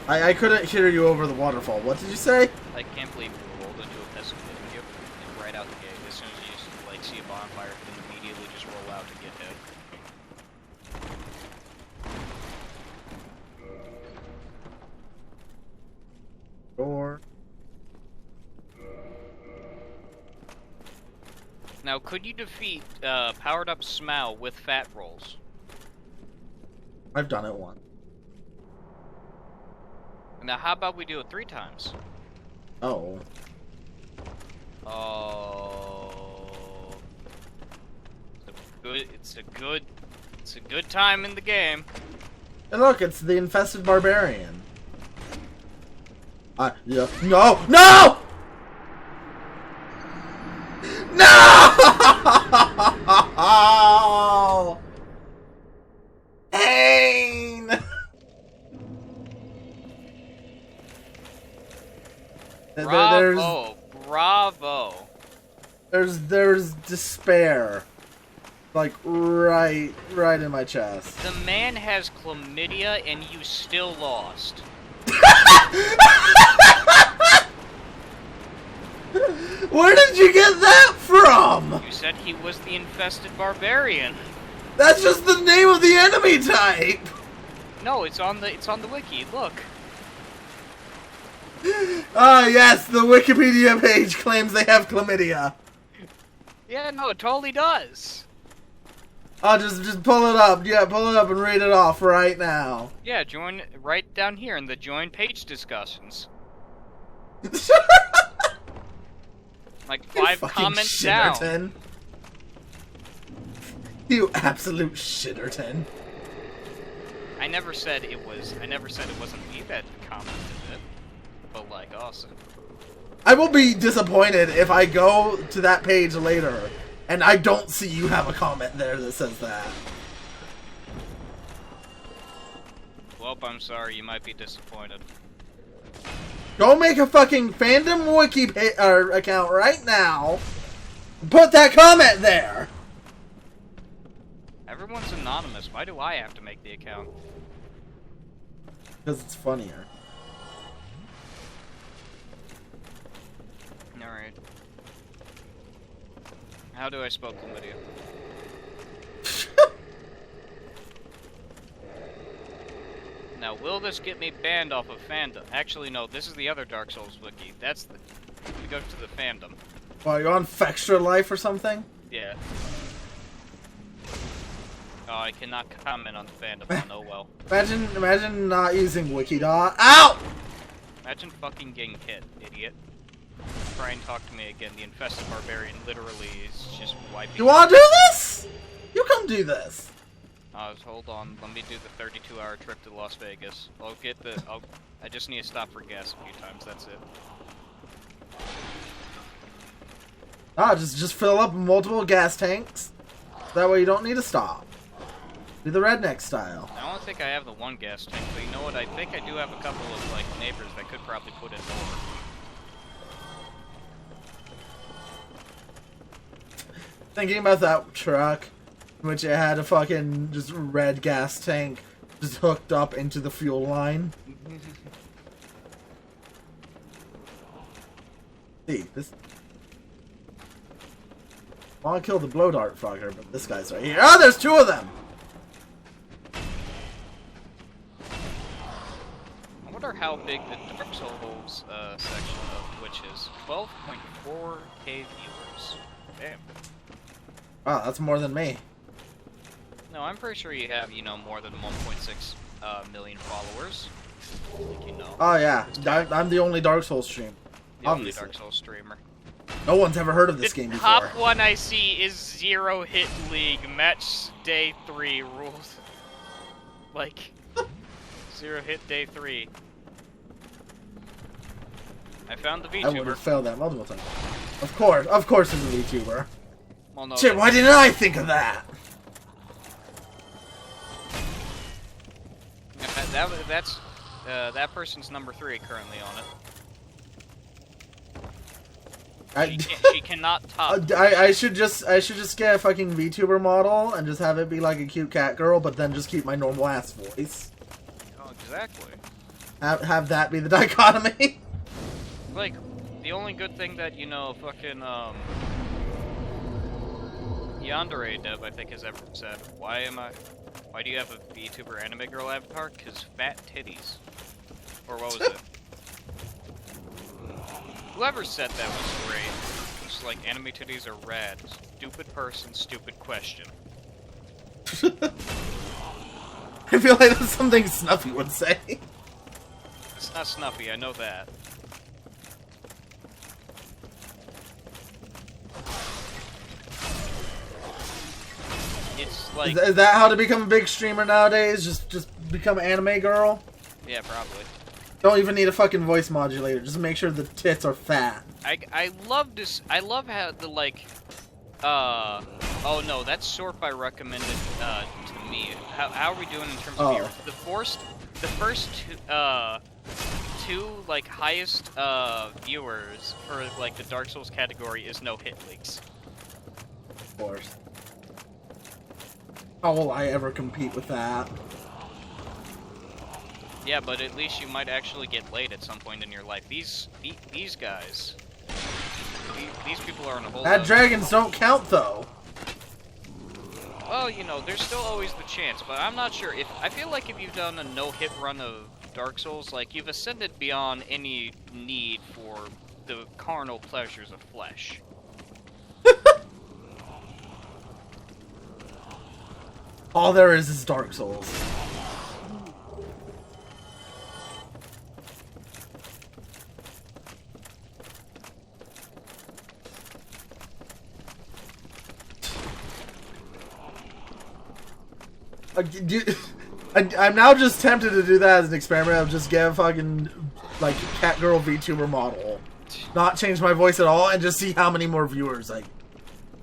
video. I couldn't hear you over the waterfall. What did you say? I can't believe you rolled into a disc video and right out the gate. As soon as you like see a bonfire, then immediately just roll out to get hit. Or Now, could you defeat powered up Smal with fat rolls? I've done it once. Now, how about we do it 3 times? Oh. Oh. It's a good time in the game. And look, it's the infested barbarian. Yeah. No! No! No! Pain! Bravo! Bravo! There's despair. Like, right in my chest. The man has chlamydia and you still lost. Where did you get that from? You said he was the infested barbarian. That's just the name of the enemy type. No, it's on the wiki. Look. Ah, yes, the Wikipedia page claims they have chlamydia. Yeah, no, it totally does. Oh, just pull it up. Yeah, pull it up and read it off right now. Yeah, join right down here in the join page discussions. Like 5 comments down. You absolute shitterton. I never said it wasn't me that commented it. But like, awesome. I will be disappointed if I go to that page later and I don't see you have a comment there that says that. Well, I'm sorry, you might be disappointed. Go make a fucking fandom wiki account right now. And put that comment there. Everyone's anonymous. Why do I have to make the account? Because it's funnier. Alright. How do I spell chlamydia? Now, will this get me banned off of fandom? Actually, no, this is the other Dark Souls wiki. That's the... You go to the fandom. Well, you're on Fextra Life or something? Yeah. Oh, I cannot comment on the fandom one. Oh well. Imagine not using Wikidot. Ow! Imagine fucking getting hit, idiot. Try and talk to me again. The infested barbarian literally is just wiping. You wanna do this? You come do this. Hold on. Let me do the 32-hour trip to Las Vegas. I just need to stop for gas a few times. That's it. Just fill up multiple gas tanks. That way you don't need to stop. Do the redneck style. I don't think I have the one gas tank, but you know what? I think I do have a couple of like neighbors that could probably put it over. Thinking about that truck, which it had a fucking just red gas tank just hooked up into the fuel line. See, this... I want to kill the blow dart fucker, but this guy's right here. Oh, there's 2 of them! I wonder how big the Dark Souls section of which is 12.4k viewers. Damn. Wow, that's more than me. No, I'm pretty sure you have, more than 1.6 million followers. Like, Oh yeah, I'm the only Dark Souls streamer. The only Dark Souls streamer. No one's ever heard of this game before. The top one I see is 0 Hit League. Match day 3 rules. Like, 0 hit day 3. I found the VTuber. I would have failed that multiple times. Of course it's a VTuber. Well, no, shit, why didn't I think of that? That person's number 3 currently on it. She cannot top. I should just get a fucking VTuber model and just have it be like a cute cat girl, but then just keep my normal ass voice. Oh, exactly. Have that be the dichotomy. Like, the only good thing that fucking Yandere Dev I think has ever said. Why do you have a VTuber anime girl avatar? 'Cause fat titties. Or what was it? Whoever said that was great. It's like, anime titties are rad. Stupid person, stupid question. I feel like that's something Snuffy would say. It's not Snuffy, I know that. It's like... Is that how to become a big streamer nowadays? Just become anime girl? Yeah, probably. Don't even need a fucking voice modulator. Just make sure the tits are fat. I love this. I love how the like. Oh no, that's sort by recommended to me. How are we doing in terms of viewers? The first two like highest viewers for like the Dark Souls category is no hit leaks. Of course. How will I ever compete with that? Yeah, but at least you might actually get laid at some point in your life. These guys, these people are on a whole. Bad dragons don't count though. Well, you know, there's still always the chance, but I'm not sure if I feel like if you've done a no-hit run of Dark Souls, like you've ascended beyond any need for the carnal pleasures of flesh. All there is Dark Souls. I'm now just tempted to do that as an experiment of just get a fucking, like, Catgirl VTuber model. Not change my voice at all and just see how many more viewers I...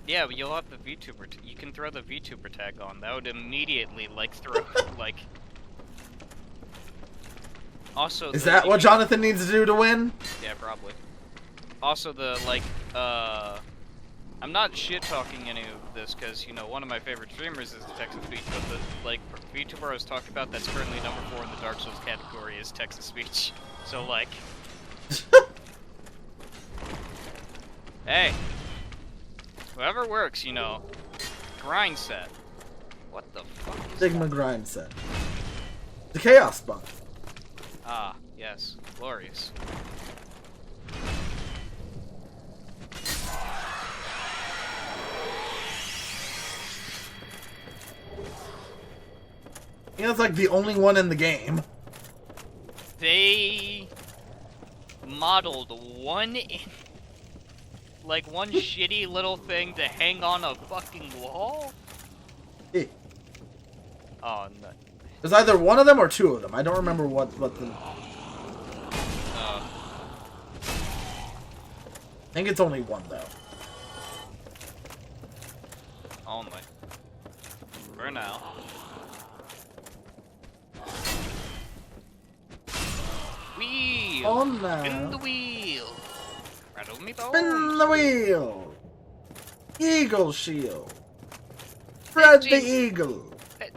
Yeah, but you'll have the VTuber. You can throw the VTuber tag on. That would immediately, like, throw, like... Also, is that what Jonathan needs to do to win? Yeah, probably. Also, the, like, I'm not shit-talking any of this, because, you know, one of my favorite streamers is Texas Speech, but the, like, VTuber I was talking about that's currently number 4 in the Dark Souls category is Texas Speech. So, like... Hey! Whoever works, you know. Grind set. What the fuck is Sigma that? grind set. The Chaos Spot. Ah, yes. Glorious. You know, it's like the only one in the game. They modeled one one shitty little thing to hang on a fucking wall? Eh. Oh, no. There's either one of them or two of them. I don't remember what the... I think it's only one, though. Only. For now. Wheel! Oh no! Spin the wheel! Rattle me bones! Spin the wheel! Eagle shield! Fred the eagle!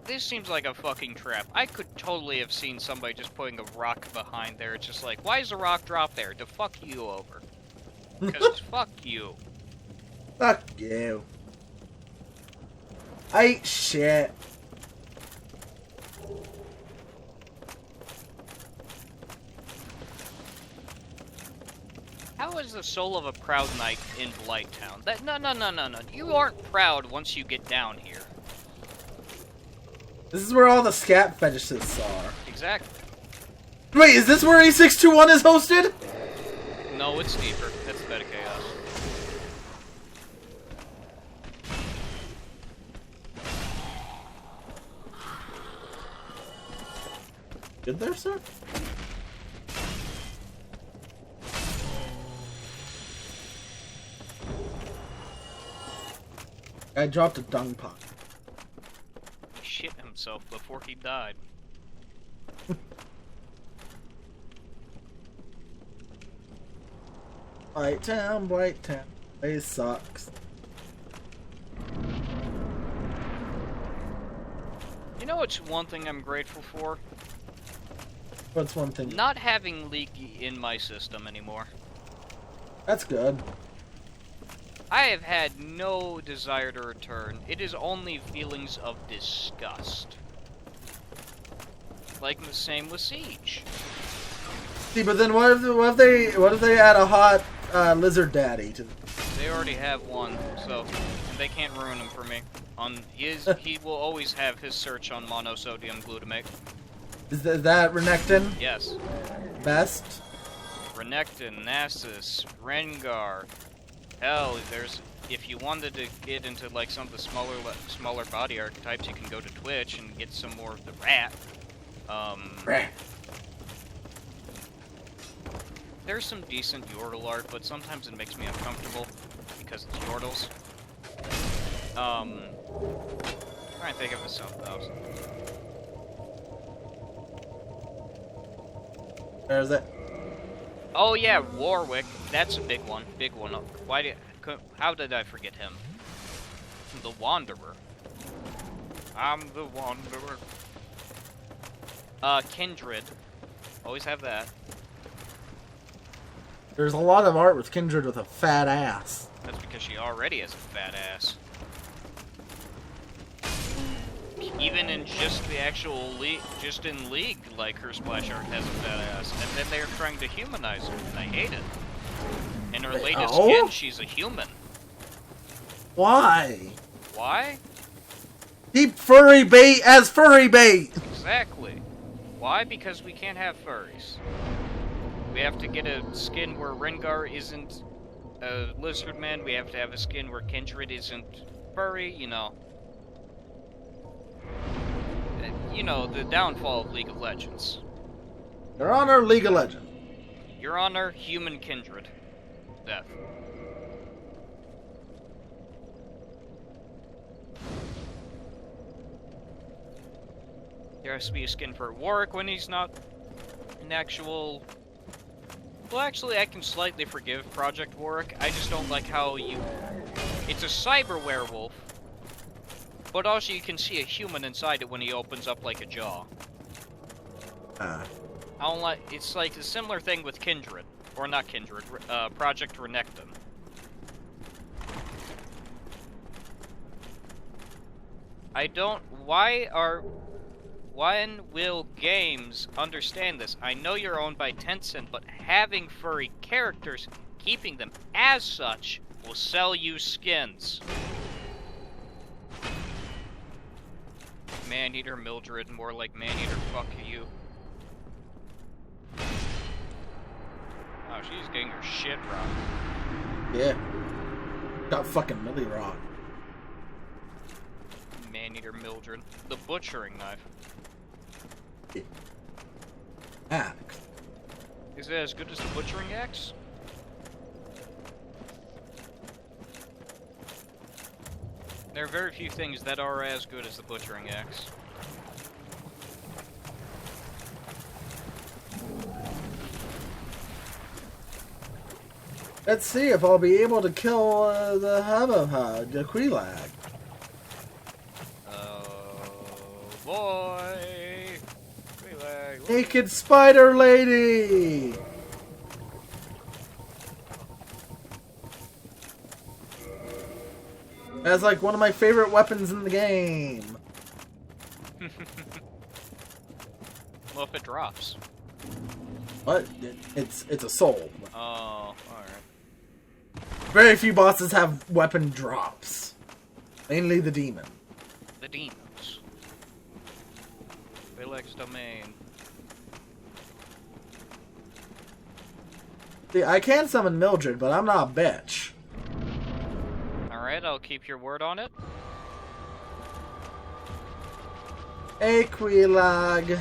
This seems like a fucking trap. I could totally have seen somebody just putting a rock behind there. It's just like, why is the rock drop there? To fuck you over. Because fuck you. Fuck you. I ain't shit. How is the soul of a proud knight in Blighttown? That no. You aren't proud once you get down here. This is where all the scat fetishists are. Exactly. Wait, is this where A621 is hosted? No, it's deeper. That's Bed of Chaos. Good there, sir? I dropped a dung pot. He shit himself before he died. White town, place sucks. You know what's one thing I'm grateful for? What's one thing? Not having Leaky in my system anymore. That's good. I have had no desire to return. It is only feelings of disgust. Like the same with Siege. See, but then what if they add a hot lizard daddy to them? They already have one, so and they can't ruin him for me. He will always have his search on monosodium glutamate. Is that Renekton? Yes. Best? Renekton, Nasus, Rengar. Hell, if you wanted to get into like some of the smaller body archetypes, you can go to Twitch and get some more of the rat. Rat. There's some decent Yordle art, but sometimes it makes me uncomfortable because it's Yordles. Trying to think of something else. There's it. Oh yeah, Warwick. That's a big one. Big one. How did I forget him? The Wanderer. I'm the Wanderer. Kindred. Always have that. There's a lot of art with Kindred with a fat ass. That's because she already has a fat ass. Even in just the actual league, just in League, like, her splash art has a fat ass. And then they're trying to humanize her, and I hate it. In her latest skin, she's a human. Why? Why? Keep furry bait as furry bait! Exactly. Why? Because we can't have furries. We have to get a skin where Rengar isn't a lizard man. We have to have a skin where Kindred isn't furry, you know. You know, the downfall of League of Legends. Your Honor, League of Legends. Your Honor, human Kindred. Death. There has to be a skin for Warwick when he's not an actual... Well, actually, I can slightly forgive Project Warwick. I just don't like how you... It's a cyber werewolf, but also you can see a human inside it when he opens up like a jaw. I don't like... It's like a similar thing with Kindred. Or not Kindred, Project Renekton. I don't... When will games understand this? I know you're owned by Tencent, but having furry characters, keeping them as such, will sell you skins. Maneater Mildred, more like Maneater fuck you. Oh, she's getting her shit rocked. Yeah. Got fucking Millie rocked. Maneater Mildred. The butchering knife. Axe. Is it as good as the butchering axe? There are very few things that are as good as the butchering axe. Let's see if I'll be able to kill the Hubba, the Quelaag. Oh boy! Quelaag. Naked Spider Lady! That's like one of my favorite weapons in the game. Well, if it drops. What? It's a soul. Oh, alright. Very few bosses have weapon drops. Mainly the demon. The demons. Quelaag's domain. See, I can summon Mildred, but I'm not a bitch. Alright, I'll keep your word on it. Hey, Quelaag.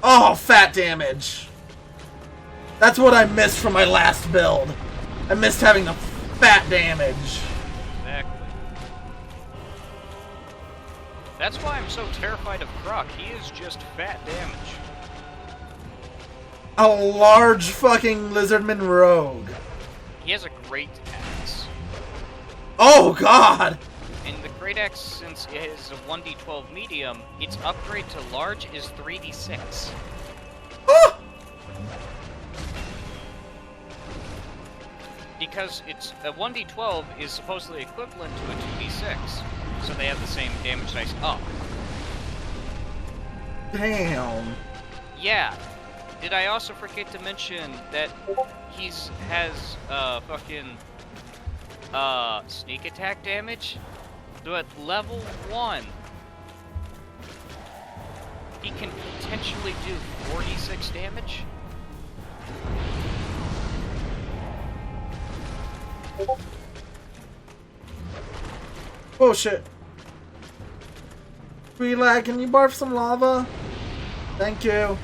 Oh, fat damage. That's what I missed from my last build. I missed having the fat damage. Exactly. That's why I'm so terrified of Croc. He is just fat damage. A large fucking lizardman rogue. He has a great axe. Oh, God. And the great axe, since it is a 1d12 medium, its upgrade to large is 3d6. Oh! Because it's a 1d12 is supposedly equivalent to a 2d6, so they have the same damage dice up. Damn. Yeah. Did I also forget to mention that has fucking sneak attack damage? So at level 1, he can potentially do 46 damage. Oh shit. Squealag, can you barf some lava? Thank you.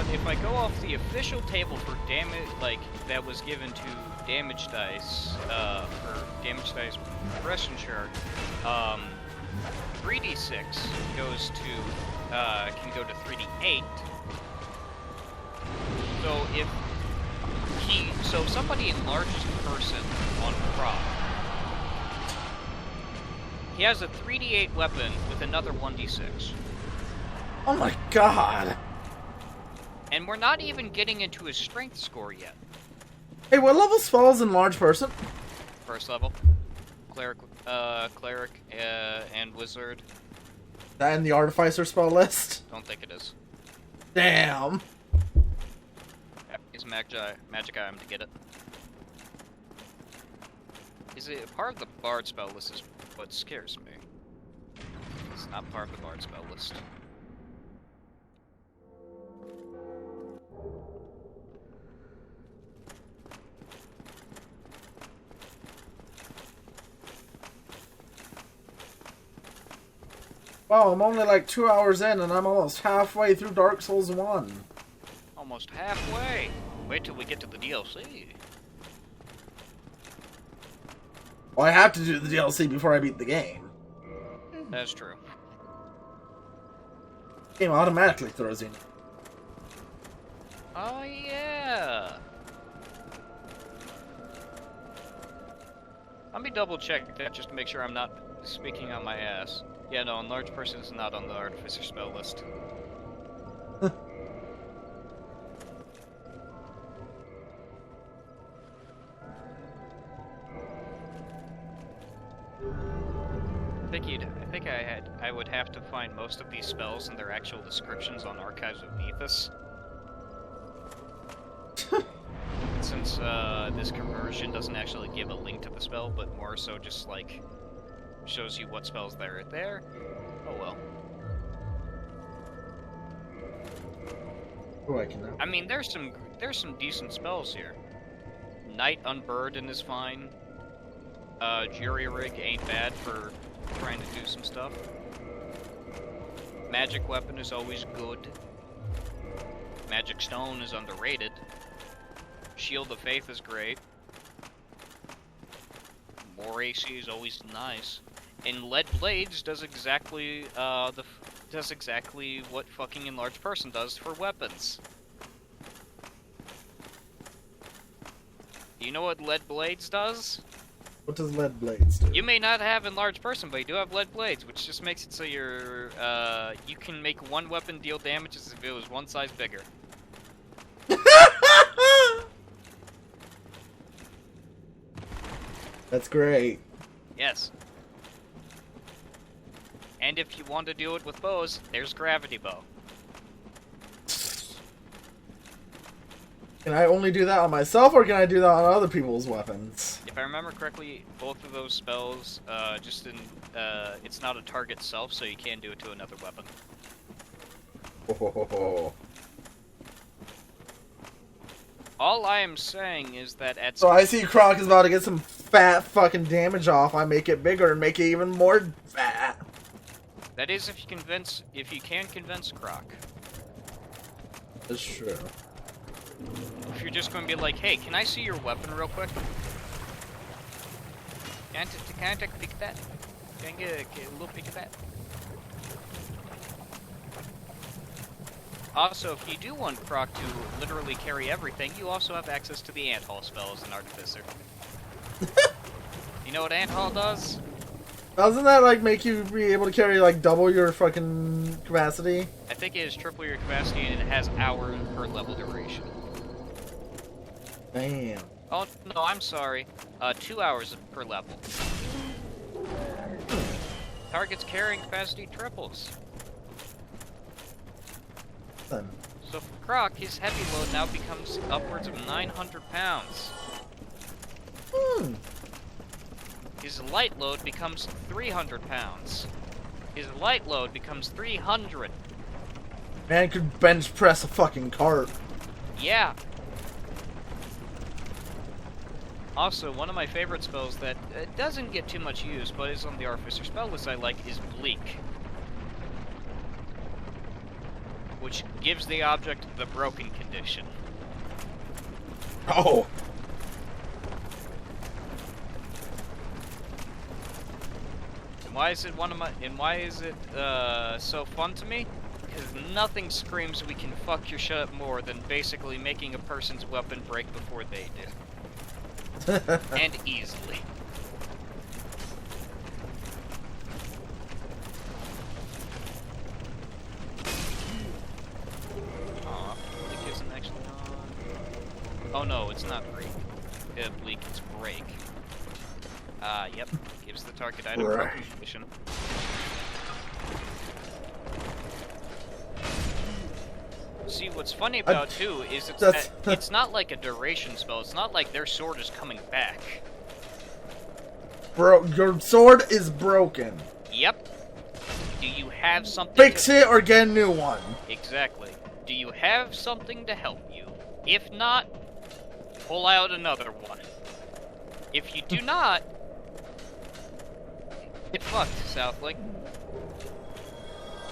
If I go off the official table for damage, like, that was given to damage dice, for damage dice progression chart, 3d6 goes to, can go to 3d8. So if somebody enlarges a person on Croc, he has a 3d8 weapon with another 1d6. Oh my god. And we're not even getting into his strength score yet. Hey, what level spells in large person? First level. Cleric, and wizard. That in the artificer spell list? Don't think it is. Damn. It's magic item to get it. Is it part of the bard spell list is what scares me. It's not part of the bard spell list. Wow, I'm only like 2 hours in and I'm almost halfway through Dark Souls 1. Almost halfway. Wait till we get to the DLC. Well, I have to do the DLC before I beat the game. That's true. The game automatically throws in. Oh yeah. Let me double check that just to make sure I'm not speaking on my ass. Yeah, no, enlarged person is not on the artificer spell list. I would have to find most of these spells and their actual descriptions on Archives of Nethys. Since this conversion doesn't actually give a link to the spell, but more so just like shows you what spells there are there. Oh well. Oh, I can now. I mean, there's some decent spells here. Knight Unburden is fine. Jury Rig ain't bad for trying to do some stuff. Magic Weapon is always good. Magic Stone is underrated. Shield of Faith is great. More AC is always nice. And Lead Blades does exactly what fucking Enlarged Person does for weapons. You know what Lead Blades does? What does Lead Blades do? You may not have Enlarged Person, but you do have Lead Blades, which just makes it so you're, you can make one weapon deal damage as if it was one size bigger. That's great. Yes. And if you want to do it with bows, there's Gravity Bow. Can I only do that on myself, or can I do that on other people's weapons? If I remember correctly, both of those spells, it's not a target self, so you can do it to another weapon. Oh. All I am saying is that at So I see Croc is about to get some fat fucking damage off. I make it bigger and make it even more fat. That is if you can convince Croc. That's true. If you're just going to be like, hey, can I see your weapon real quick? Can I take a peek at that? Can I get a little peek at that? Also, if you do want Croc to literally carry everything, you also have access to the Ant Hall spell as an Artificer. You know what Ant Hall does? Doesn't that, like, make you be able to carry, like, double your fucking capacity? I think it is triple your capacity and it has hour per level duration. Damn. Oh, no, I'm sorry. 2 hours per level. Target's carrying capacity triples. Croc, his heavy load now becomes upwards of 900 pounds. His light load becomes 300 pounds. His light load becomes 300. Man could bench press a fucking cart. Yeah. Also, one of my favorite spells that doesn't get too much use, but is on the Artificer spell list I like, is Bleak. Which gives the object the broken condition. Oh. And why is it so fun to me? Because nothing screams we can fuck your shit up more than basically making a person's weapon break before they do. And easily. Aw, Bleak isn't actually on. Oh no, it's not Bleak. Bleak, it's Break. Yep. Gives the target item broken condition. See, what's funny about too is it's not like a duration spell. It's not like their sword is coming back. Bro, your sword is broken. Yep. Do you have something Fix it or get a new one. Exactly. Do you have something to help you? If not, pull out another one. If you do not, get fucked, Southlink.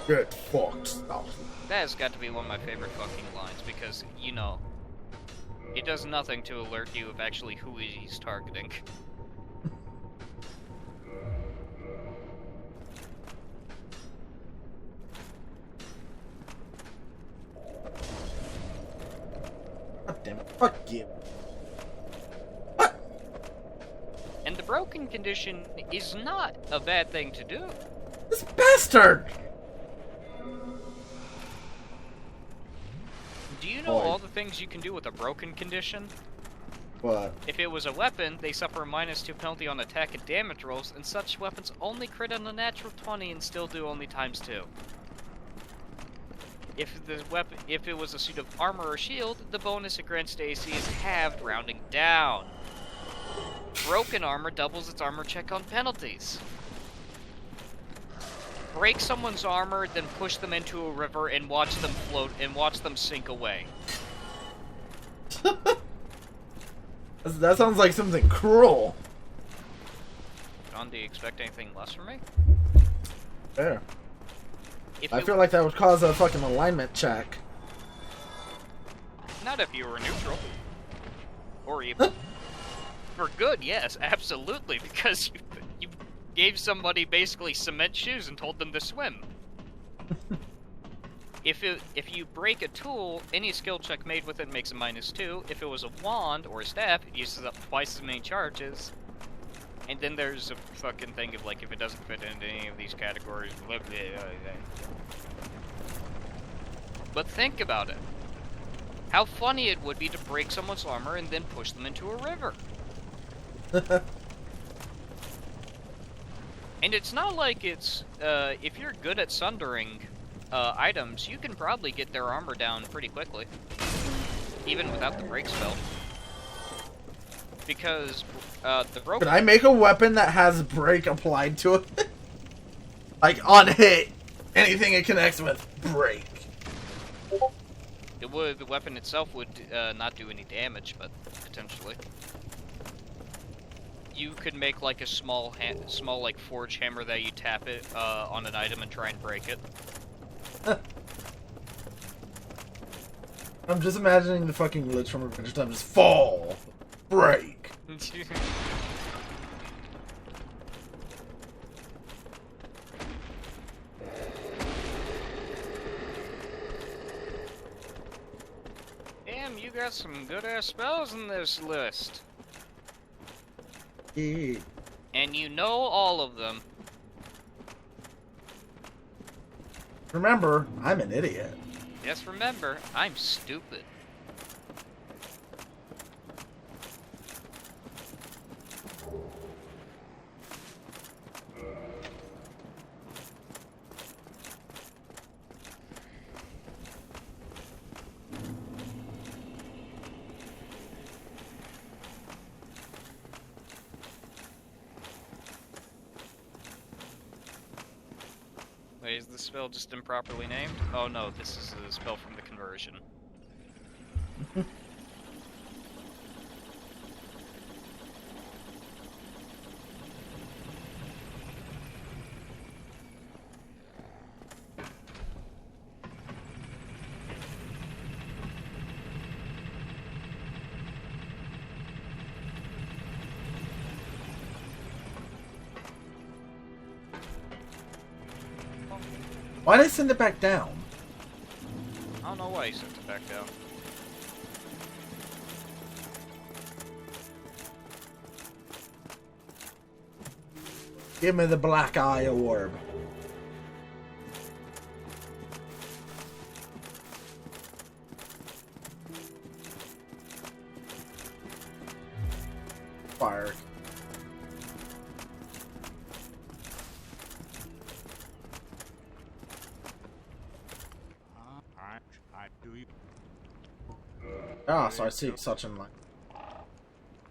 Get fucked, Southlink. That has got to be one of my favorite fucking lines, because, you know, it does nothing to alert you of actually who he's targeting. God damn it. Fuck you. What? And the broken condition is not a bad thing to do. This bastard! Do you know all the things you can do with a broken condition? What? If it was a weapon, they suffer a -2 penalty on attack and damage rolls, and such weapons only crit on a natural 20 and still do only ×2. If it was a suit of armor or shield, the bonus it grants to AC is halved, rounding down. Broken armor doubles its armor check on penalties. Break someone's armor, then push them into a river and watch them float and watch them sink away. That sounds like something cruel. John, do you expect anything less from me? Fair. I feel like that would cause a fucking alignment check. Not if you were neutral. Or even... For good, yes, absolutely, because you gave somebody basically cement shoes and told them to swim. If you break a tool, any skill check made with it makes a -2. If it was a wand or a staff, it uses up twice as many charges. And then there's a fucking thing of like, if it doesn't fit into any of these categories, blah, blah, blah, blah. But think about it. How funny it would be to break someone's armor and then push them into a river. And it's not like it's, if you're good at sundering items, you can probably get their armor down pretty quickly. Even without the break spell. Because, the broken... Could I make a weapon that has break applied to it? Like, on hit, anything it connects with, break. It would, the weapon itself would not do any damage, but potentially. You could make like a small like forge hammer that you tap it on an item and try and break it. I'm just imagining the fucking glitch from Adventure Time just fall, break. Damn, you got some good ass spells in this list. Yeah. And you know all of them. Remember, I'm an idiot. Just remember, I'm stupid. Wait, is the spell just improperly named? Oh no, this is a spell from the conversion. Why'd I send it back down? I don't know why he sent it back down. Give me the black eye orb. Fire. Ah, so I see such an like.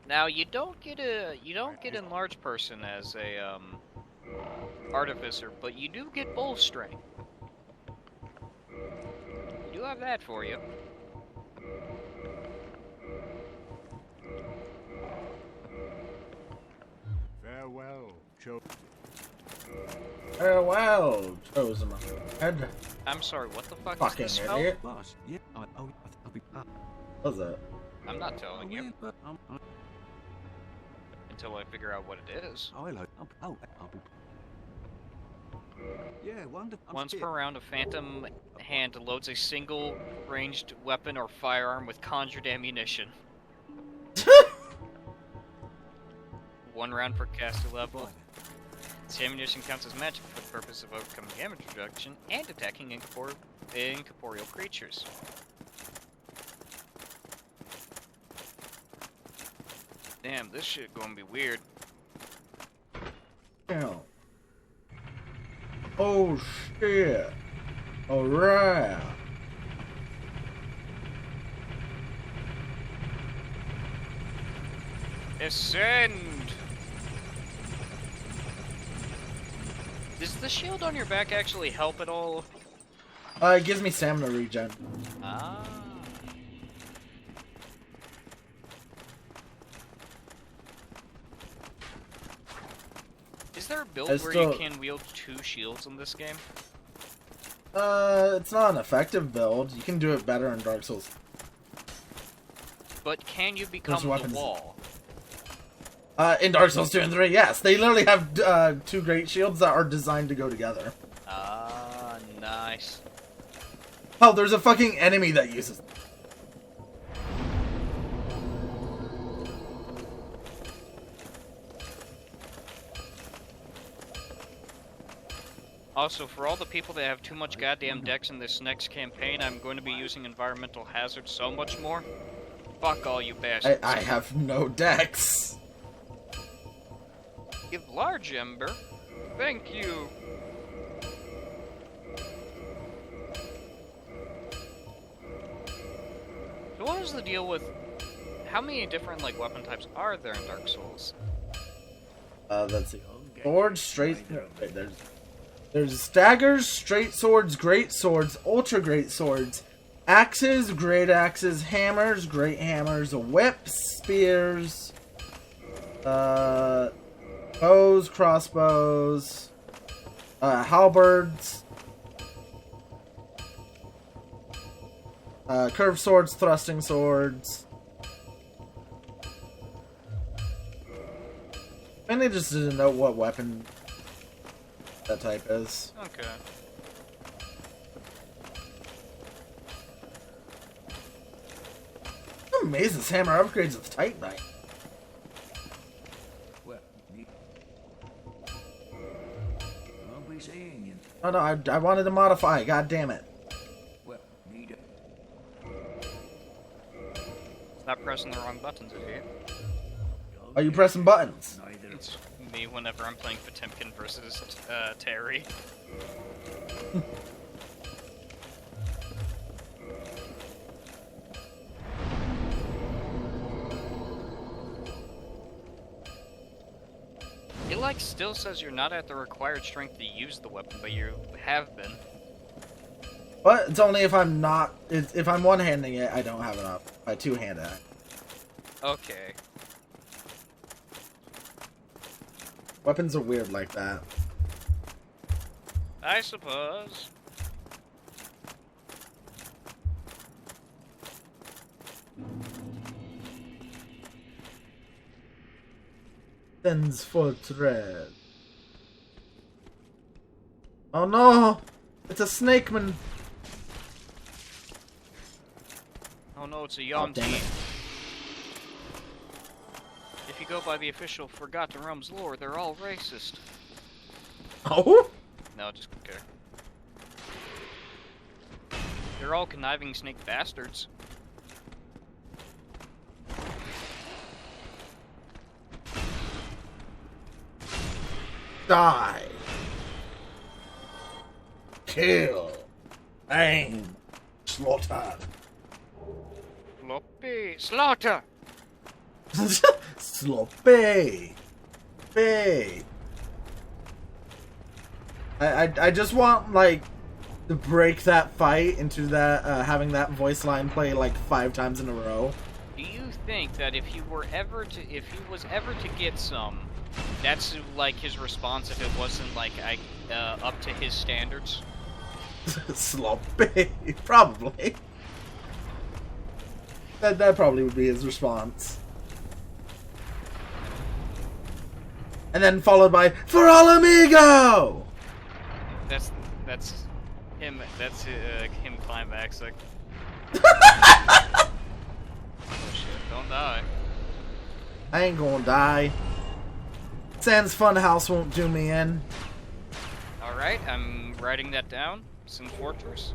Now you don't get enlarged person as a artificer, but you do get bull strength. You do have that for you. Farewell, Farewell, chosen head. I'm sorry, what the fuck Fucking is this spell? idiot. Boss, yeah, I'll be. What's that? I'm not telling you But, until I figure out what it is. oh, hello. I'll be. Yeah, wonderful. Once per round, a phantom hand loads a single ranged weapon or firearm with conjured ammunition. 1 round per caster level. This ammunition counts as magic for the purpose of overcoming damage reduction and attacking incorporeal creatures. Damn, this shit gonna be weird. Damn. Oh shit. Alright. Ascend! Does the shield on your back actually help at all? It gives me stamina regen. Ah. Is there a build where you can wield 2 shields in this game? It's not an effective build. You can do it better in Dark Souls. But can you become the wall? In Dark Souls 2 and 3, yes. They literally have 2 great shields that are designed to go together. Ah, nice. Oh, there's a fucking enemy that uses them. Also, for all the people that have too much goddamn dex in this next campaign, I'm going to be using environmental hazards so much more. Fuck all you bastards. I have no dex. Give large ember. Thank you. So what is the deal with... How many different, like, weapon types are there in Dark Souls? Let's see. Swords, straight... Wait, there's daggers, straight swords, great swords, ultra great swords, axes, great axes, hammers, great hammers, whips, spears, bows, crossbows, halberds, curved swords, thrusting swords. And they just didn't know what weapon that type is. Okay. I'm amazed this hammer upgrades with Titanite. Well, I'll be seeing you. Oh no, I wanted to modify, god damn it. Well, need it. Stop pressing the wrong buttons, idiot. Are you pressing buttons? It's me whenever I'm playing Potemkin versus Terry. mic still says you're not at the required strength to use the weapon, but you have been. But it's only if I'm not. If I'm one-handing it, I don't have it up. If I two-hand it. Okay. Weapons are weird like that. I suppose. Sends for thread. Oh no! It's a snakeman! Oh no, it's a Oh, Yom damn team. it. If you go by the official Forgotten Realms lore, they're all racist. Oh? No, just okay. They're all conniving snake bastards. Die. Kill. Aim. Slaughter. Floppy slaughter! Sloppy. Bay. I just want, like, to break that fight into that, having that voice line play, like, 5 times in a row. Do you think that if he was ever to get some, that's like his response if it wasn't like up to his standards? Sloppy. Probably. That probably would be his response. And then followed by, For all amigo! That's him. That's him climaxing. Oh shit! Don't die. I ain't gonna die. Sans Funhouse won't do me in. All right, I'm writing that down. Sin Fortress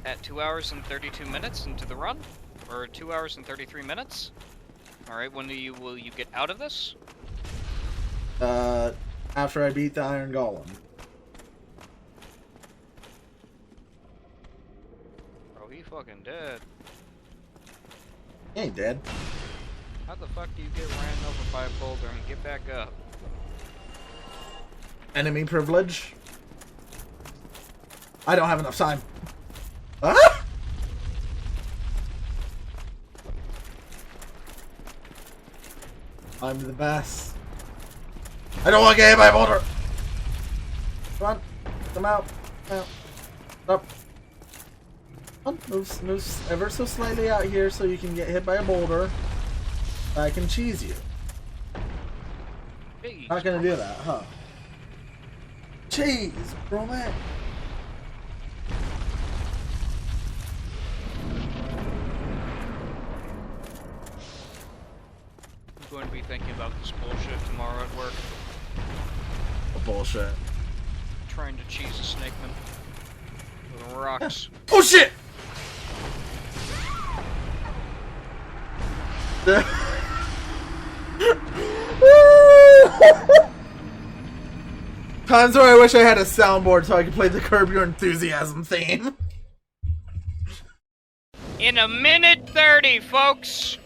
at 2 hours and 32 minutes into the run, or 2 hours and 33 minutes. All right, when will you get out of this? After I beat the Iron Golem. Oh, he fucking dead. He ain't dead. How the fuck do you get ran over by a boulder and get back up? Enemy privilege. I don't have enough time. Ah! I'm the best. I don't want to get hit by a boulder. Come on. Come out. Out. Up. Come on. Move ever so slightly out here so you can get hit by a boulder. I can cheese you. Jeez. Not gonna do that, huh? Cheese, bro, man. I'm going to be thinking about this bullshit tomorrow at work. Bullshit. Trying to cheese a snakeman with rocks. Oh shit! Times where I wish I had a soundboard so I could play the Curb Your Enthusiasm theme. In a minute 30, folks!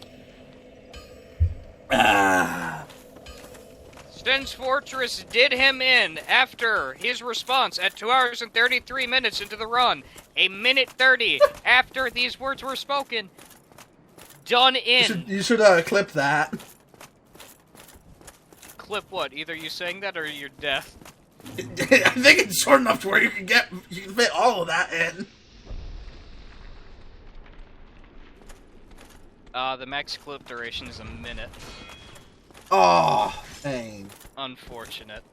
Sten's Fortress did him in after his response at 2 hours and 33 minutes into the run. A minute 30 after these words were spoken. Done in. You should clip that. Clip what? Either you saying that or your death. I think it's short enough to where you can fit all of that in. The max clip duration is a minute. Oh, pain. Unfortunate.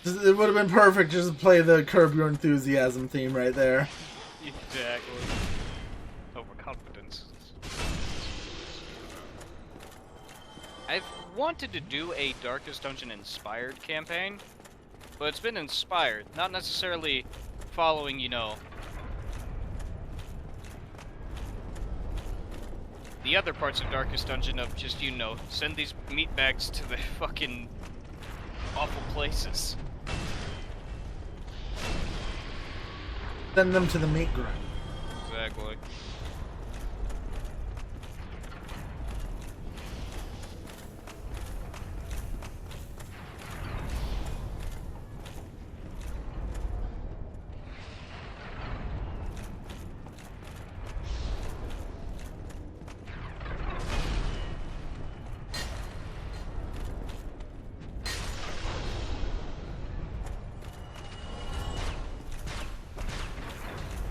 It would have been perfect just to play the Curb Your Enthusiasm theme right there. Exactly. Overconfidence. I've wanted to do a Darkest Dungeon inspired campaign, but it's been inspired, not necessarily following, you know, the other parts of Darkest Dungeon of just, you know, send these meat bags to the fucking awful places. Send them to the meat grind. Exactly.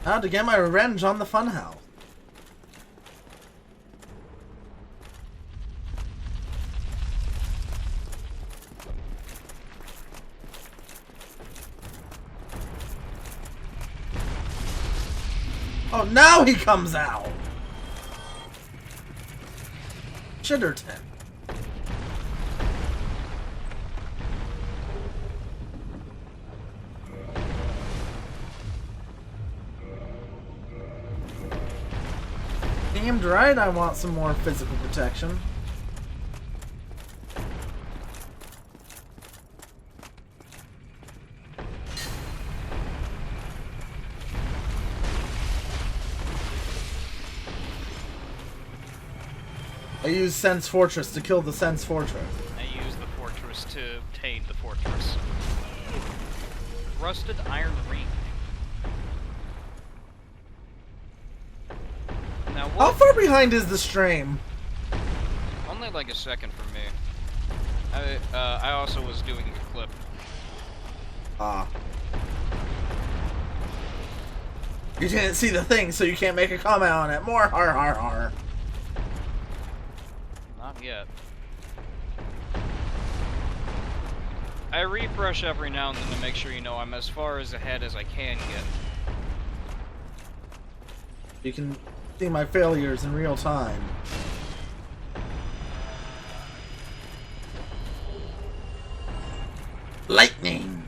Now to get my revenge on the funhouse. Oh, now he comes out! Chitterton. Damned right, I want some more physical protection. I use Sense Fortress to kill the Sense Fortress. I use the fortress to obtain the fortress. Rusted iron ring. Now How what? far behind is the stream? Only like a second for me. I also was doing a clip. Ah. You didn't see the thing, so you can't make a comment on it. More har har har. Not yet. I refresh every now and then to make sure, you know, I'm as far as ahead as I can get. You can see my failures in real time. Lightning!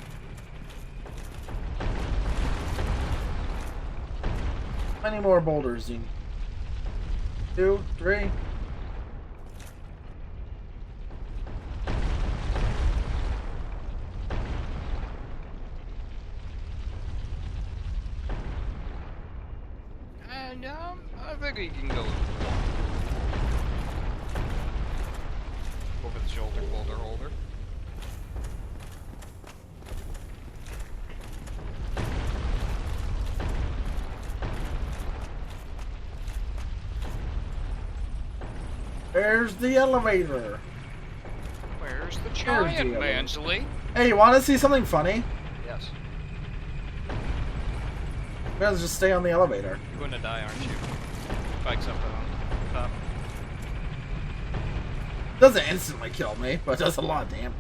How many more boulders do you need? 2, 3? And I think you can go over the shoulder boulder holder. There's the elevator. Where's the There's giant the Mansley? Hey, you want to see something funny? Yes. You guys just stay on the elevator. You're gonna die, aren't you? Spikes up on top. Doesn't instantly kill me, but does a lot of damage.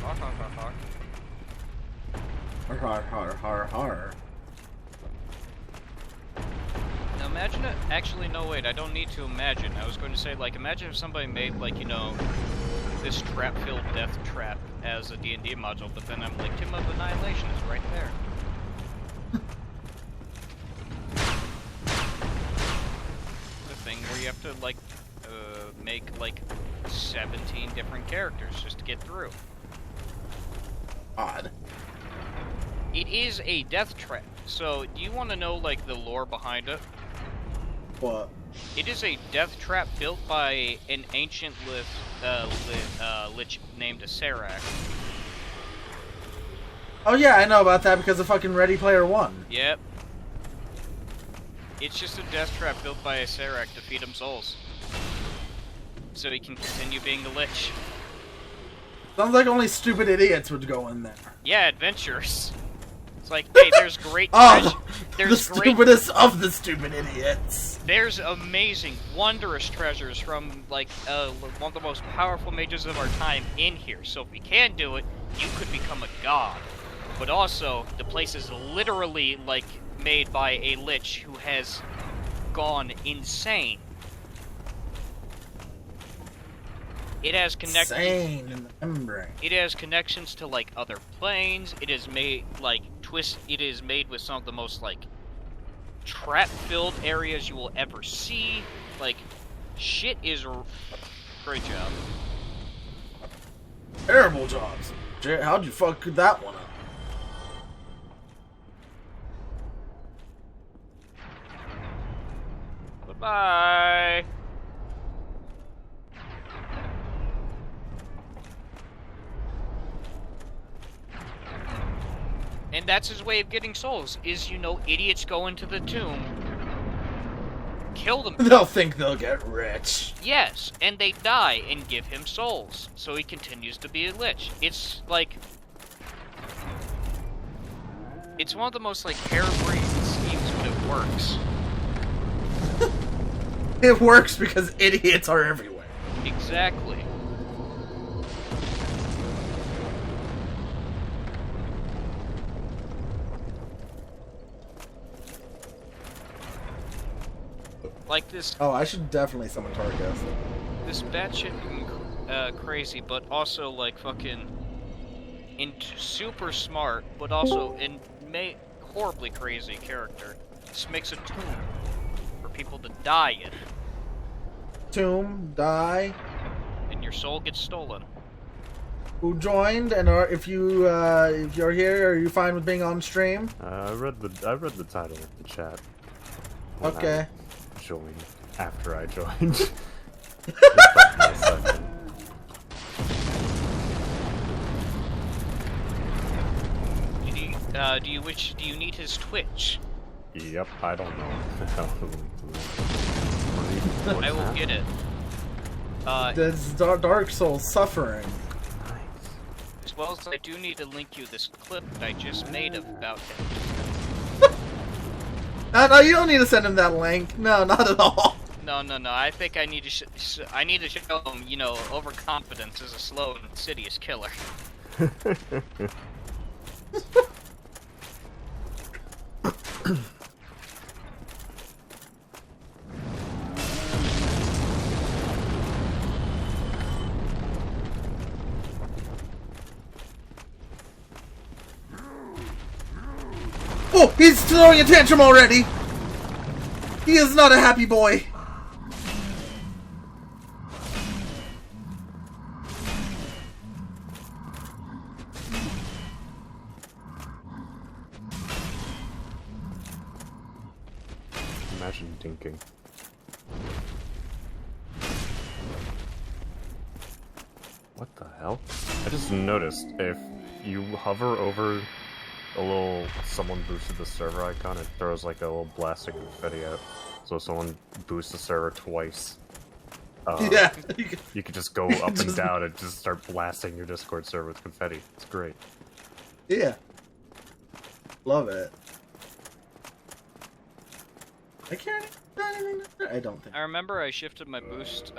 Har har har har. Har har har har har. Now imagine it. Actually, no, wait. I don't need to imagine. I was going to say, like, imagine if somebody made, like, you know, this trap-filled death trap as a D&D module, but then I'm like, Tomb of Annihilation is right there. The thing where you have to, like, make, like, 17 different characters just to get through. Odd. It is a death trap. So, do you want to know, like, the lore behind it? What? It is a death trap built by an ancient lich named Serac. Oh yeah, I know about that because of fucking Ready Player One. Yep. It's just a death trap built by a Serac to feed him souls. So he can continue being the lich. Sounds like only stupid idiots would go in there. Yeah, adventures. It's like, hey, there's great Oh, there's the great stupidest of the stupid idiots. There's amazing, wondrous treasures from, like, one of the most powerful mages of our time in here. So if we can do it, you could become a god. But also, the place is literally, like, made by a lich who has gone insane. It has connections. Insane in the membrane. It has connections to, like, other planes. It is made, like, It is made with some of the most, like, trap-filled areas you will ever see. Like, shit is great job. Terrible jobs. How'd you fuck that one up? Goodbye. And that's his way of getting souls, is, you know, idiots go into the tomb, kill them. They'll think they'll get rich. Yes, and they die and give him souls, so he continues to be a lich. It's like... It's one of the most, like, harebrained schemes, but it works. It works because idiots are everywhere. Exactly. Like this... Oh, I should definitely summon Tarkus. This batshit crazy, but also, like, fucking... super smart, but also horribly crazy character. Just makes a tomb for people to die in. Tomb, die. And your soul gets stolen. Who joined? And if you're here, are you fine with being on stream? I read the title of the chat. when Okay. I joined after I joined. Do you need his Twitch? Yep, I don't know. I will get it. That's Dark Souls suffering. As well as I do need to link you this clip that I just made about him. No, you don't need to send him that link. No, not at all. No. I think I need to show him, you know, overconfidence is a slow and insidious killer. Oh, he's throwing a tantrum already! He is not a happy boy. Imagine dinking. What the hell? I just noticed if you hover over a little someone boosted the server icon, it throws like a little blast of confetti out. So if someone boosts the server twice, Yeah. you could just go up and down and just start blasting your Discord server with confetti. It's great. Yeah. Love it. I can't do anything. I don't think. I remember I shifted my boost,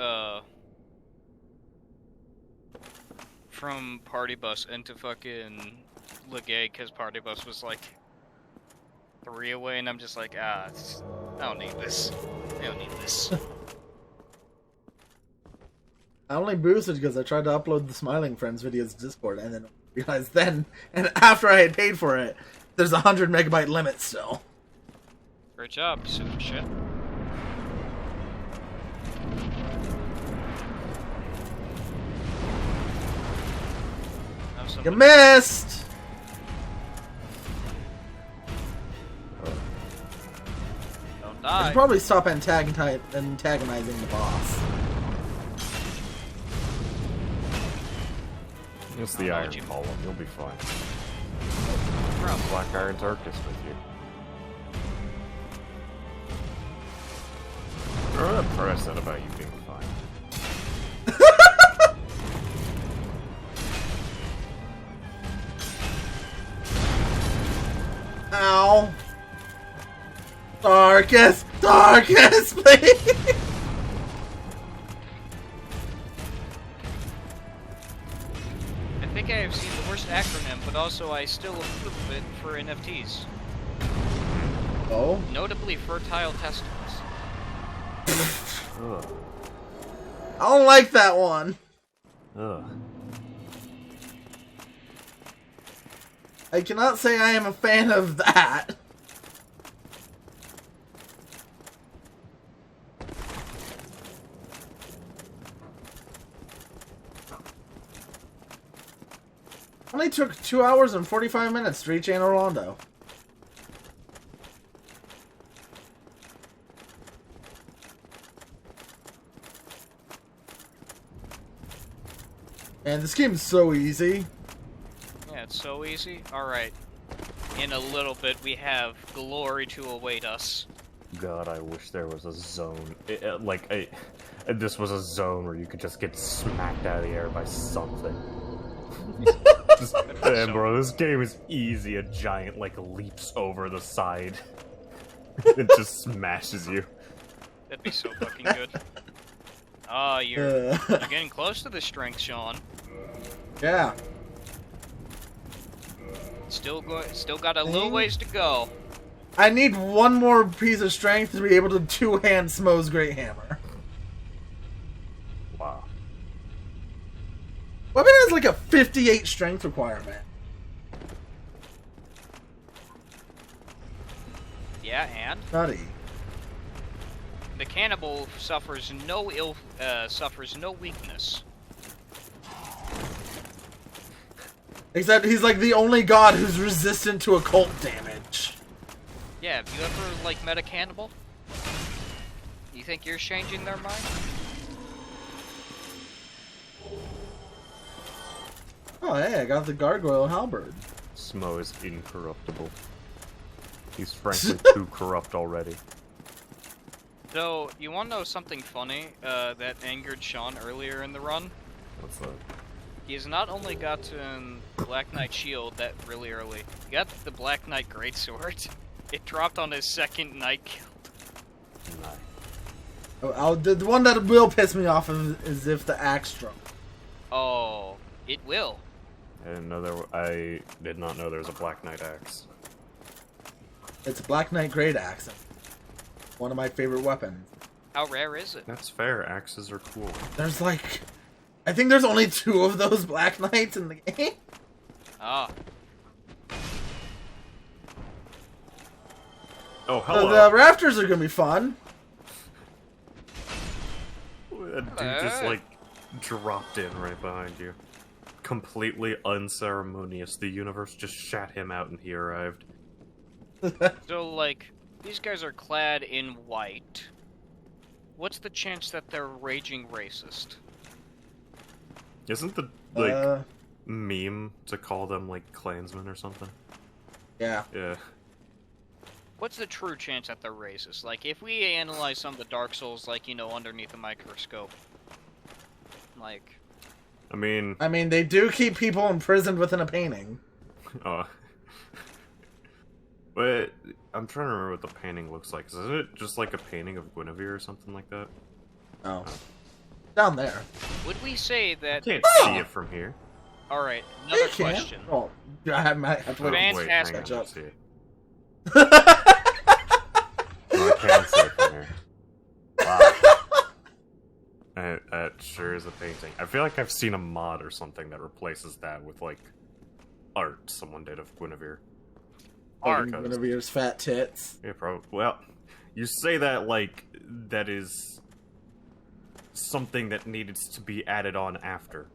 from Party Bus into fucking Legay, because Party Bus was like 3 away, and I'm just like, I don't need this. I don't need this. I only boosted because I tried to upload the Smiling Friends videos to Discord, and then realized and after I had paid for it, there's a 100 megabyte limit still. Great job, you silly shit. You missed! Don't I die. should probably stop antagonizing the boss. It's the Iron Golem, you'll be fine. Black Iron Tarkus with you. Remember that part I said about you being fine? Ow. Darkest, please! I think I have seen the worst acronym, but also I still approve of it for NFTs. Oh? Notably fertile testicles. Ugh. I don't like that one. Ugh. I cannot say I am a fan of that. Only took 2 hours and 45 minutes to reach Anne Orlando. And this game is so easy. Yeah, it's so easy. Alright. In a little bit, we have glory to await us. God, I wish there was a zone. This was a zone where you could just get smacked out of the air by something. Damn, bro, this game is easy. A giant, like, leaps over the side. It just smashes you. That'd be so fucking good. Oh, you're getting close to the strength, Sean. Yeah. Still got a little ways to go. I need one more piece of strength to be able to two-hand Smo's Great Hammer. Wow. Weapon has like a 58 strength requirement. Yeah, and Nutty. the cannibal suffers no weakness. Except he's like the only god who's resistant to occult damage. Yeah, have you ever, like, met a cannibal? You think you're changing their mind? Oh, hey, I got the gargoyle halberd. Smo is incorruptible. He's frankly too corrupt already. So, you want to know something funny that angered Sean earlier in the run? What's that? He's not only gotten Black Knight Shield that really early, he got the Black Knight Greatsword. It dropped on his second night kill. Nice. Oh, the one that will piss me off is if the axe dropped. Oh, it will. I did not know there was a Black Knight axe. It's a Black Knight Great Axe. One of my favorite weapons. How rare is it? That's fair. Axes are cool. There's like... I think there's only 2 of those Black Knights in the game. Ah. Oh, So hello. the rafters are gonna be fun. That dude just, like, dropped in right behind you. Completely unceremonious. The universe just shat him out and he arrived. So, like, these guys are clad in white. What's the chance that they're raging racist? Isn't the, like, meme to call them, like, Klansmen or something? Yeah. Yeah. What's the true chance that they're racist? Like, if we analyze some of the Dark Souls, like, you know, underneath a microscope, like... I mean, they do keep people imprisoned within a painting. But I'm trying to remember what the painting looks like. Is it just like a painting of Guinevere or something like that? Oh. Down there. Would we say that... Can't see it from here. Alright, You another can't. question. Oh, I might have to Oh, wait. wait, hang Fantastic. on, let's see it. No, I can't see it from here. Wow. That sure is a painting. I feel like I've seen a mod or something that replaces that with, like, art someone did of Guinevere. Art. Guinevere's fat tits. Yeah, probably. Well, you say that like that is something that needed to be added on after.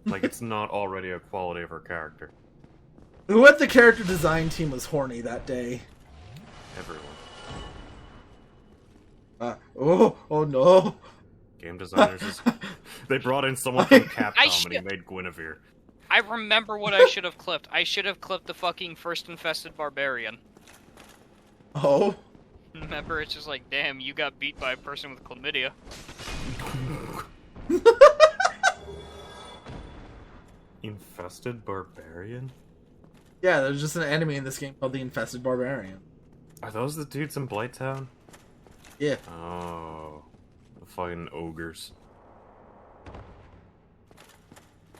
Like it's not already a quality of her character. Who at the character design team was horny that day? Everyone. Oh no. Game designers just... They brought in someone from Capcom and he made Guinevere. I remember what I should have clipped. I should have clipped the fucking first infested barbarian. Oh? Remember, it's just like, damn, you got beat by a person with chlamydia. Infested barbarian? Yeah, there's just an enemy in this game called the Infested Barbarian. Are those the dudes in Blighttown? Yeah. Oh. The fucking ogres.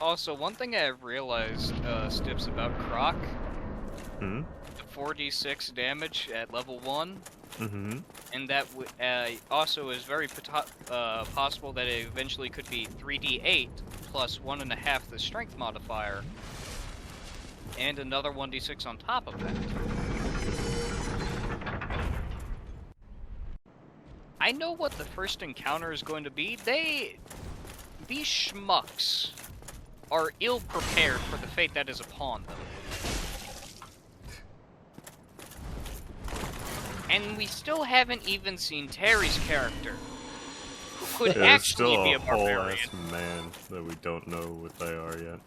Also, one thing I've realized, Stips, about Croc, Hmm? the 4d6 damage at level 1, Mm-hmm. and that also is very possible that it eventually could be 3d8 plus 1.5 the strength modifier, and another 1d6 on top of that. I know what the first encounter is going to be. These schmucks are ill-prepared for the fate that is upon them. And we still haven't even seen Terry's character, who could actually be a barbarian. Whole-ass man that we don't know what they are yet.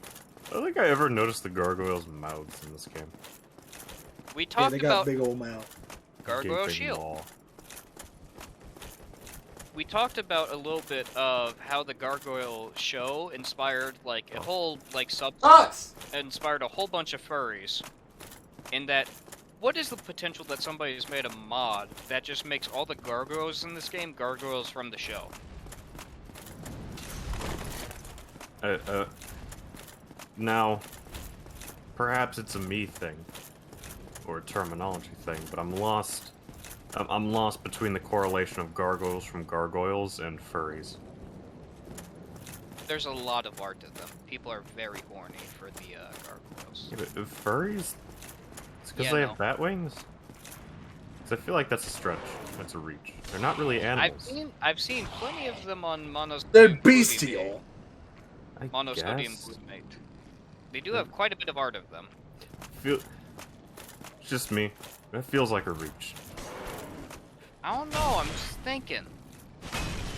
I don't think I ever noticed the gargoyles' mouths in this game. We Yeah, talked they got about big old mouth. Gargoyle Gaping Shield. maw. we talked about a little bit of how the gargoyle show inspired like a whole like inspired a whole bunch of furries. In that, what is the potential that somebody's made a mod that just makes all the gargoyles in this game gargoyles from the show? Now, perhaps it's a me thing, or a terminology thing, but I'm lost. I'm lost between the correlation of gargoyles from gargoyles and furries. There's a lot of art to them. People are very horny for the gargoyles. Yeah, but furries? It's because they have bat wings? Because I feel like that's a stretch. That's a reach. They're not really animals. I've seen plenty of them on monosodium. They're bestial. Monosodium glutamate. They do have quite a bit of art of them. It's just me. It feels like a reach. I don't know. I'm just thinking.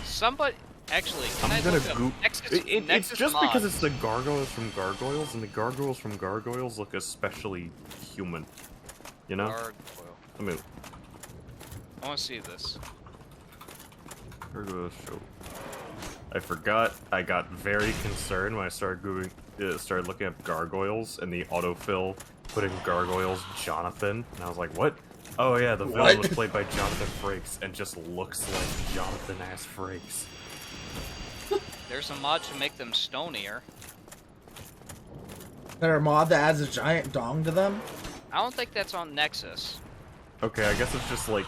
Somebody. Actually, can I'm I gonna look up Nexus, it's Nexus just mods. because it's the gargoyles from gargoyles, and the gargoyles from gargoyles look especially human. You know? Gargoyle. I mean, I want to see this. gargoyle show. I forgot. I got very concerned when I started started looking up gargoyles, and the autofill putting gargoyles Jonathan, and I was like, what? Oh yeah, the villain was played by Jonathan Frakes, and just looks like Jonathan ass Frakes. There's a mod to make them stonier. There a mod that adds a giant dong to them? I don't think that's on Nexus. Okay, I guess it's just like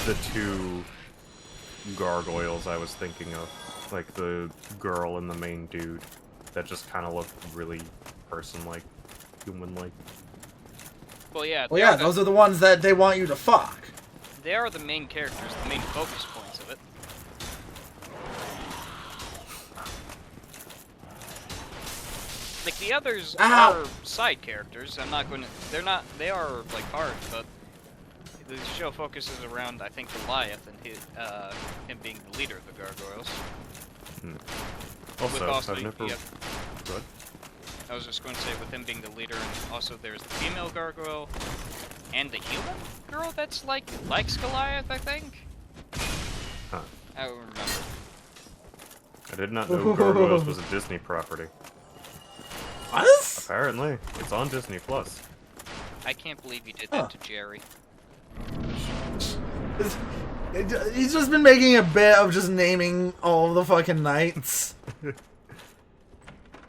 the two gargoyles I was thinking of. Like the girl and the main dude that just kind of look really person-like, human-like. Well, yeah. Well, yeah, those are the ones that they want you to fuck. They are the main characters, the main focus points of it. Like, the others are side characters. I'm not going to... They are, like, hard, but the show focuses around, I think, Goliath and him being the leader of the gargoyles. Also, I've never... Yep. Good. I was just going to say, with him being the leader, and also there's the female gargoyle, and the human girl that's, likes Goliath, I think? Huh. I don't remember. I did not know Gargoyles was a Disney property. What? Apparently. It's on Disney+. Plus. I can't believe you did that to Jerry. He's just been making a bit of just naming all the fucking knights.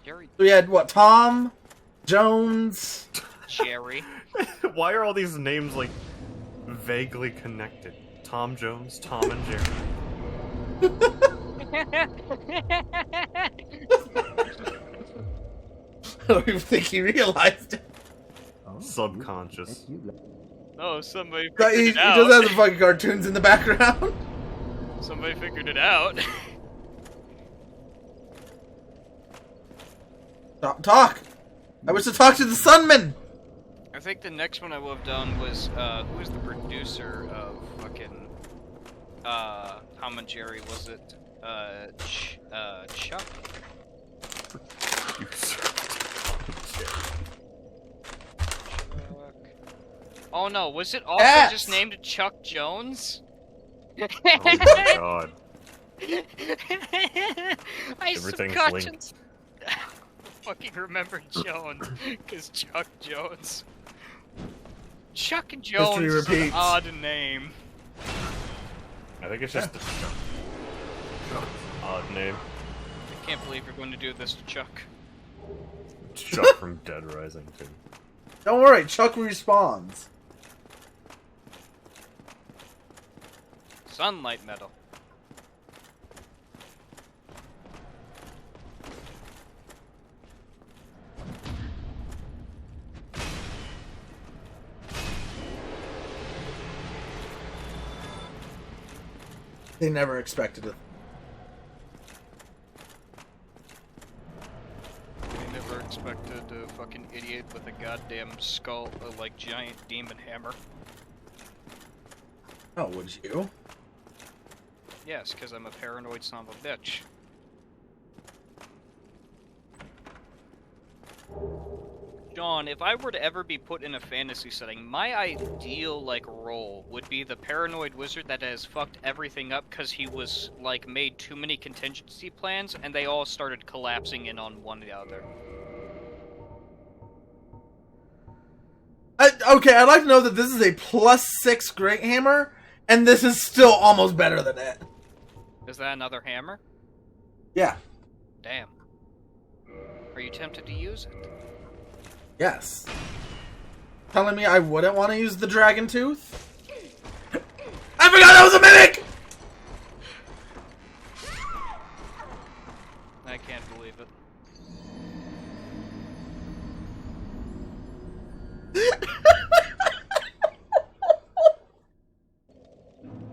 Jerry. We had, what, Tom? Jones? Jerry. Why are all these names, like, vaguely connected? Tom Jones, Tom and Jerry. I don't even think he realized it. Subconscious. Oh, somebody But figured he it out. does have the fucking cartoons in the background. Somebody figured it out. Talk! I wish to talk to the Sunman! I think the next one I would have done was, who was the producer of fucking, Tom and Jerry, was it, Chuck? Oh no, was it also just named Chuck Jones? Oh my god. Everything's linked. Fucking remember Jones, cause Chuck Jones. Chuck and Jones is an odd name. I think it's just a odd name. I can't believe you're going to do this to Chuck. Chuck from Dead Rising 2. Don't worry, Chuck respawns. Sunlight metal. They never expected it. I never expected a fucking idiot with a goddamn skull, like giant demon hammer. Oh, would you? Yes, because I'm a paranoid son of a bitch. Sean, if I were to ever be put in a fantasy setting, my ideal, like, role would be the paranoid wizard that has fucked everything up because he was, like, made too many contingency plans, and they all started collapsing in on one another. Okay, I'd like to know that this is a +6 Great Hammer, and this is still almost better than it. Is that another hammer? Yeah. Damn. Are you tempted to use it? Yes. Telling me I wouldn't want to use the Dragon Tooth? I forgot that was a mimic! I can't believe it.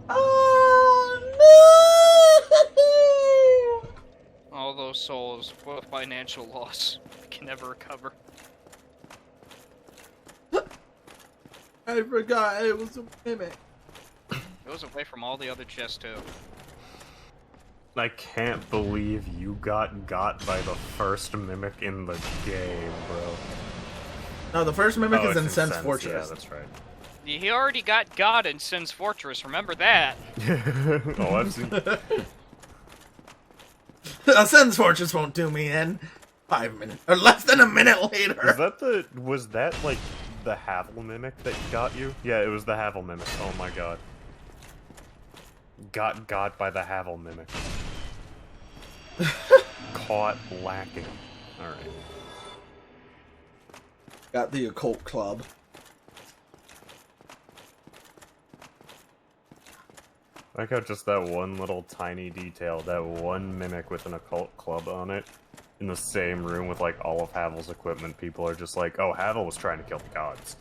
Oh no! All those souls, what a financial loss. I can never recover. I forgot it was a mimic. It goes away from all the other chests too. I can't believe you got by the first mimic in the game, bro. No, the first mimic is in it's Sen's Fortress. Yeah, that's right. He already got in Sin's Fortress, remember that? Oh, I've seen... Sen's Fortress won't do me in 5 minutes, or less than a minute later. Was that, like, the Havel mimic that got you? Yeah, it was the Havel mimic. Oh my god. Got by the Havel mimic. Caught lacking. Alright. Got the occult club. I like how just that one little tiny detail, that one mimic with an occult club on it, in the same room with like all of Havel's equipment, people are just like, oh, Havel was trying to kill the gods.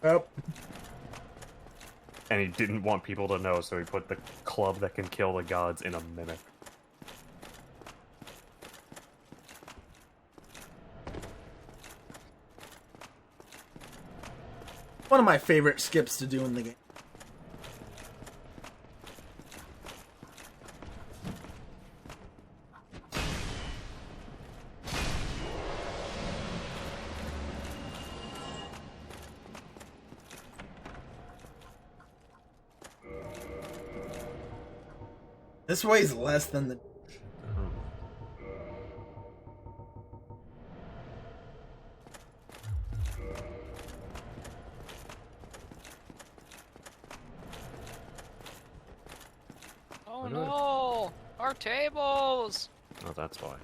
Yep. And he didn't want people to know, so he put the club that can kill the gods in a mimic. One of my favorite skips to do in the game. This weighs less than the... Oh no! Our tables! Oh, that's why.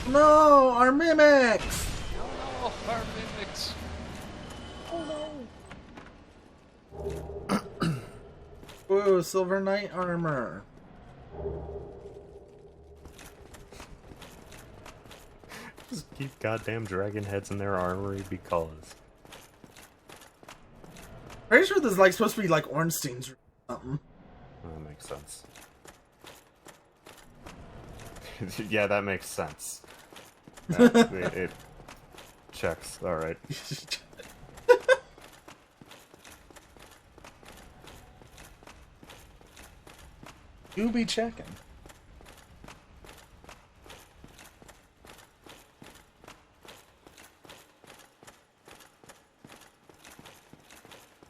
No! Our mimics! Oh no! Our mimics! Ooh, Silver Knight armor. Just keep goddamn dragon heads in their armory because. Pretty sure this is like supposed to be like Ornstein's or something. That makes sense. Yeah, that makes sense. It checks. Alright. You be checking.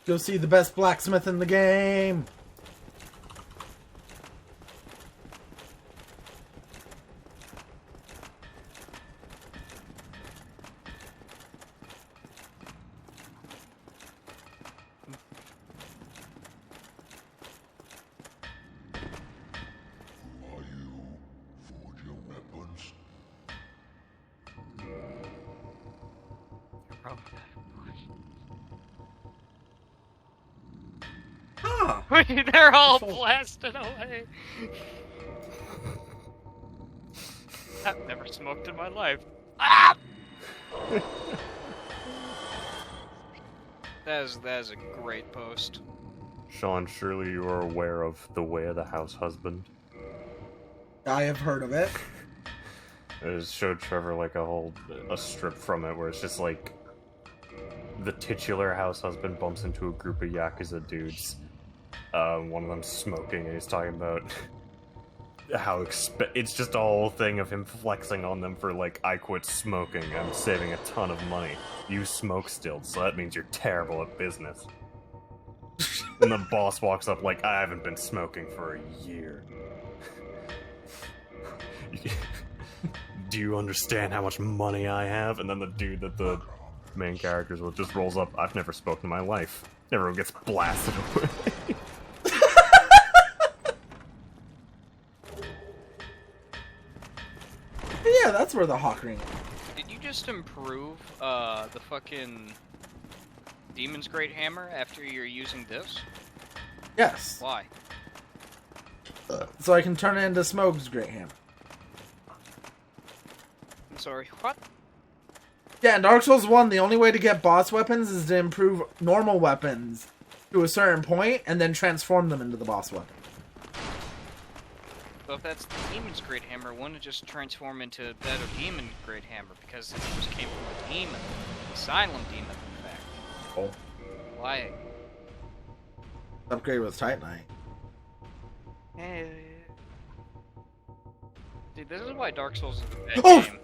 Go see the best blacksmith in the game. They're all blasted away. I've never smoked in my life. Ah! That is a great post. Sean, surely you are aware of The Way of the House Husband. I have heard of it. It showed Trevor like a strip from it where it's just like the titular house husband bumps into a group of Yakuza dudes. One of them smoking, and he's talking about it's just a whole thing of him flexing on them for like, I quit smoking, I'm saving a ton of money. You smoke still, so that means you're terrible at business. And the boss walks up like, I haven't been smoking for a year. Do you understand how much money I have? And then the dude that the main characters with just rolls up, I've never smoked in my life. Everyone gets blasted away. Yeah, that's where the hawk ring is. Did you just improve the fucking Demon's Great Hammer after you're using this? Yes. Why? So I can turn it into Smoke's Great Hammer. I'm sorry, what? Yeah, in Dark Souls 1, the only way to get boss weapons is to improve normal weapons to a certain point and then transform them into the boss weapon. But if that's the Demon's Great Hammer, wouldn't it just transform into a better Demon Great Hammer? Because it just came from a demon. The Asylum Demon, in fact. Oh. Why? Upgrade with Titanite. Dude, this is why Dark Souls is a bad Oh! game.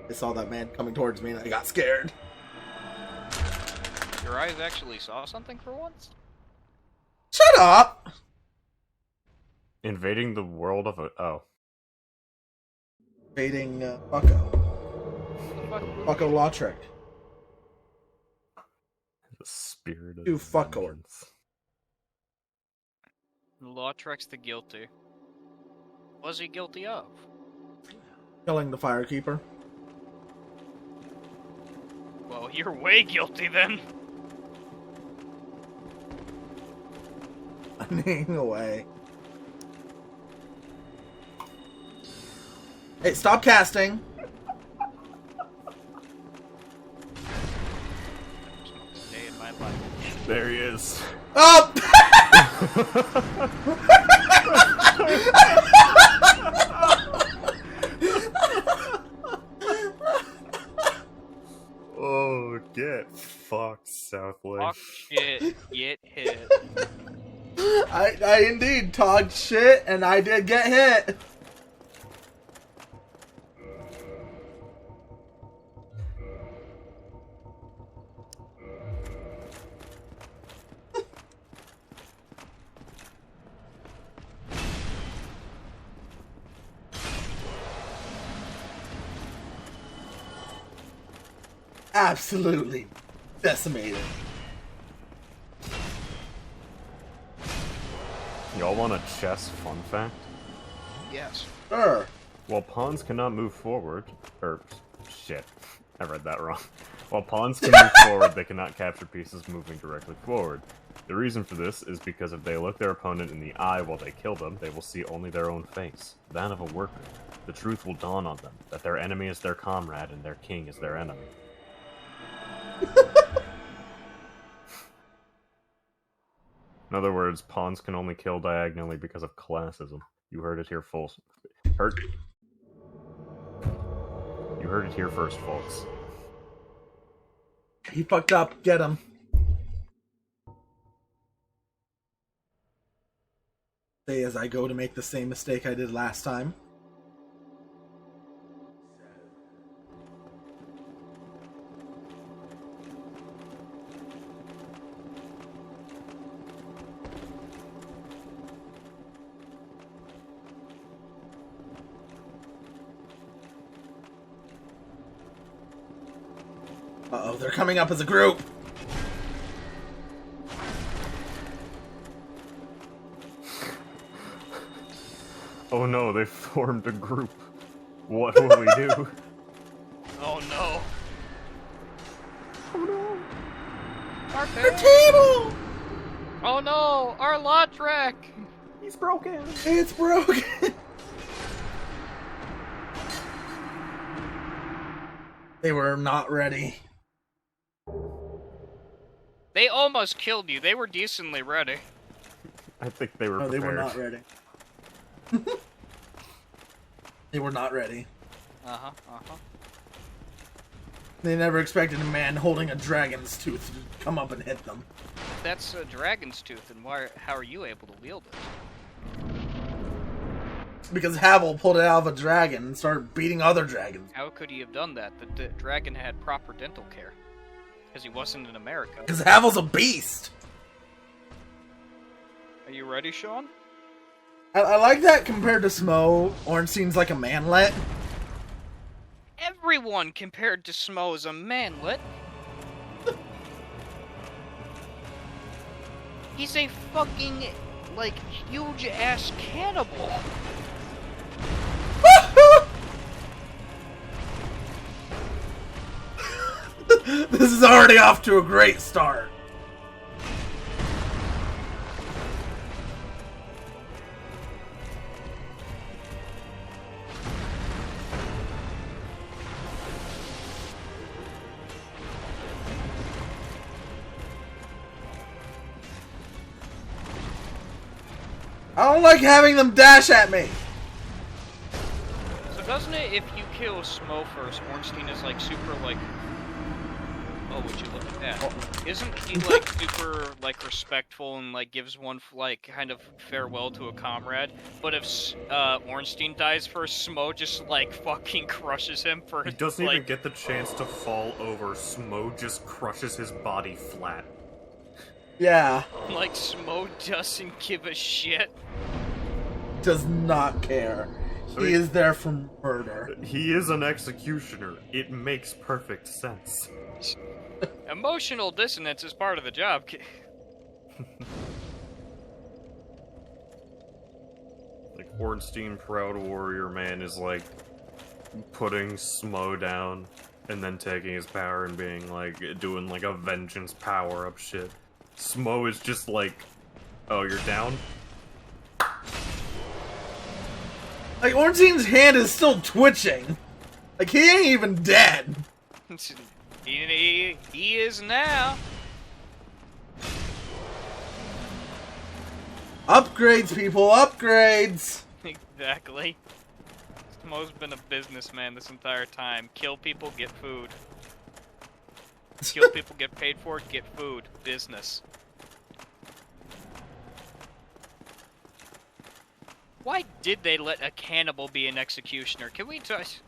I saw that man coming towards me and I got scared. Your eyes actually saw something for once? Shut up! Invading the world of a... Oh. Invading Bucko. Fuck. Bucko Lautrec. The spirit of You fucko. vengeance. Lautrec's the guilty. What was he guilty of? Killing the Firekeeper. Well, you're way guilty then. Running away. Hey, stop casting! Day in my life. There he is. Oh! Oh, get fucked, Southlake. Fuck shit, get hit. I indeed talked shit and I did get hit. Absolutely decimated. Y'all want a chess fun fact? Yes. Sure. While pawns cannot move forward, shit, I read that wrong. While pawns can move forward, they cannot capture pieces moving directly forward. The reason for this is because if they look their opponent in the eye while they kill them, they will see only their own face, that of a worker. The truth will dawn on them, that their enemy is their comrade and their king is their enemy. In other words, pawns can only kill diagonally because of classism. You heard it here You heard it here first, folks. He fucked up. Get him. Say as I go to make the same mistake I did last time. Uh-oh, they're coming up as a group! Oh no, they formed a group. What will we do? Oh no. Oh no! Our table! Oh no! Our Lautrec! He's broken! It's broken! They were not ready. They almost killed you. They were decently ready. I think they were No, prepared. they were not ready. They were not ready. Uh-huh, uh-huh. They never expected a man holding a dragon's tooth to come up and hit them. that's a dragon's tooth, and how are you able to wield it? Because Havel pulled it out of a dragon and started beating other dragons. How could he have done that? The dragon had proper dental care. Because he wasn't in America. Because Havel's a beast! Are you ready, Sean? I like that compared to Smo, Ornstein's like a manlet. Everyone compared to Smo is a manlet. He's a fucking, like, huge-ass cannibal. This is already off to a great start. I don't like having them dash at me. So doesn't it, if you kill Smo first, Ornstein is like super like, oh, would you look at that? Isn't he like super like respectful and like gives one like kind of farewell to a comrade? But if Ornstein dies first, Smo just like fucking crushes him for. He doesn't like, even get the chance to fall over. Smo just crushes his body flat. Yeah. Like Smo doesn't give a shit. Does not care. He is there for murder. He is an executioner. It makes perfect sense. Emotional dissonance is part of the job. Like, Ornstein, Proud Warrior Man, is like putting Smo down and then taking his power and being like, doing like a vengeance power-up shit. Smo is just like, oh, you're down? Like, Ornstein's hand is still twitching. Like, he ain't even dead. He is now. Upgrades, people, upgrades! Exactly. Smo's been a businessman this entire time. Kill people, get food. Kill people, get paid for it, get food. Business. Why did they let a cannibal be an executioner? Can we touch...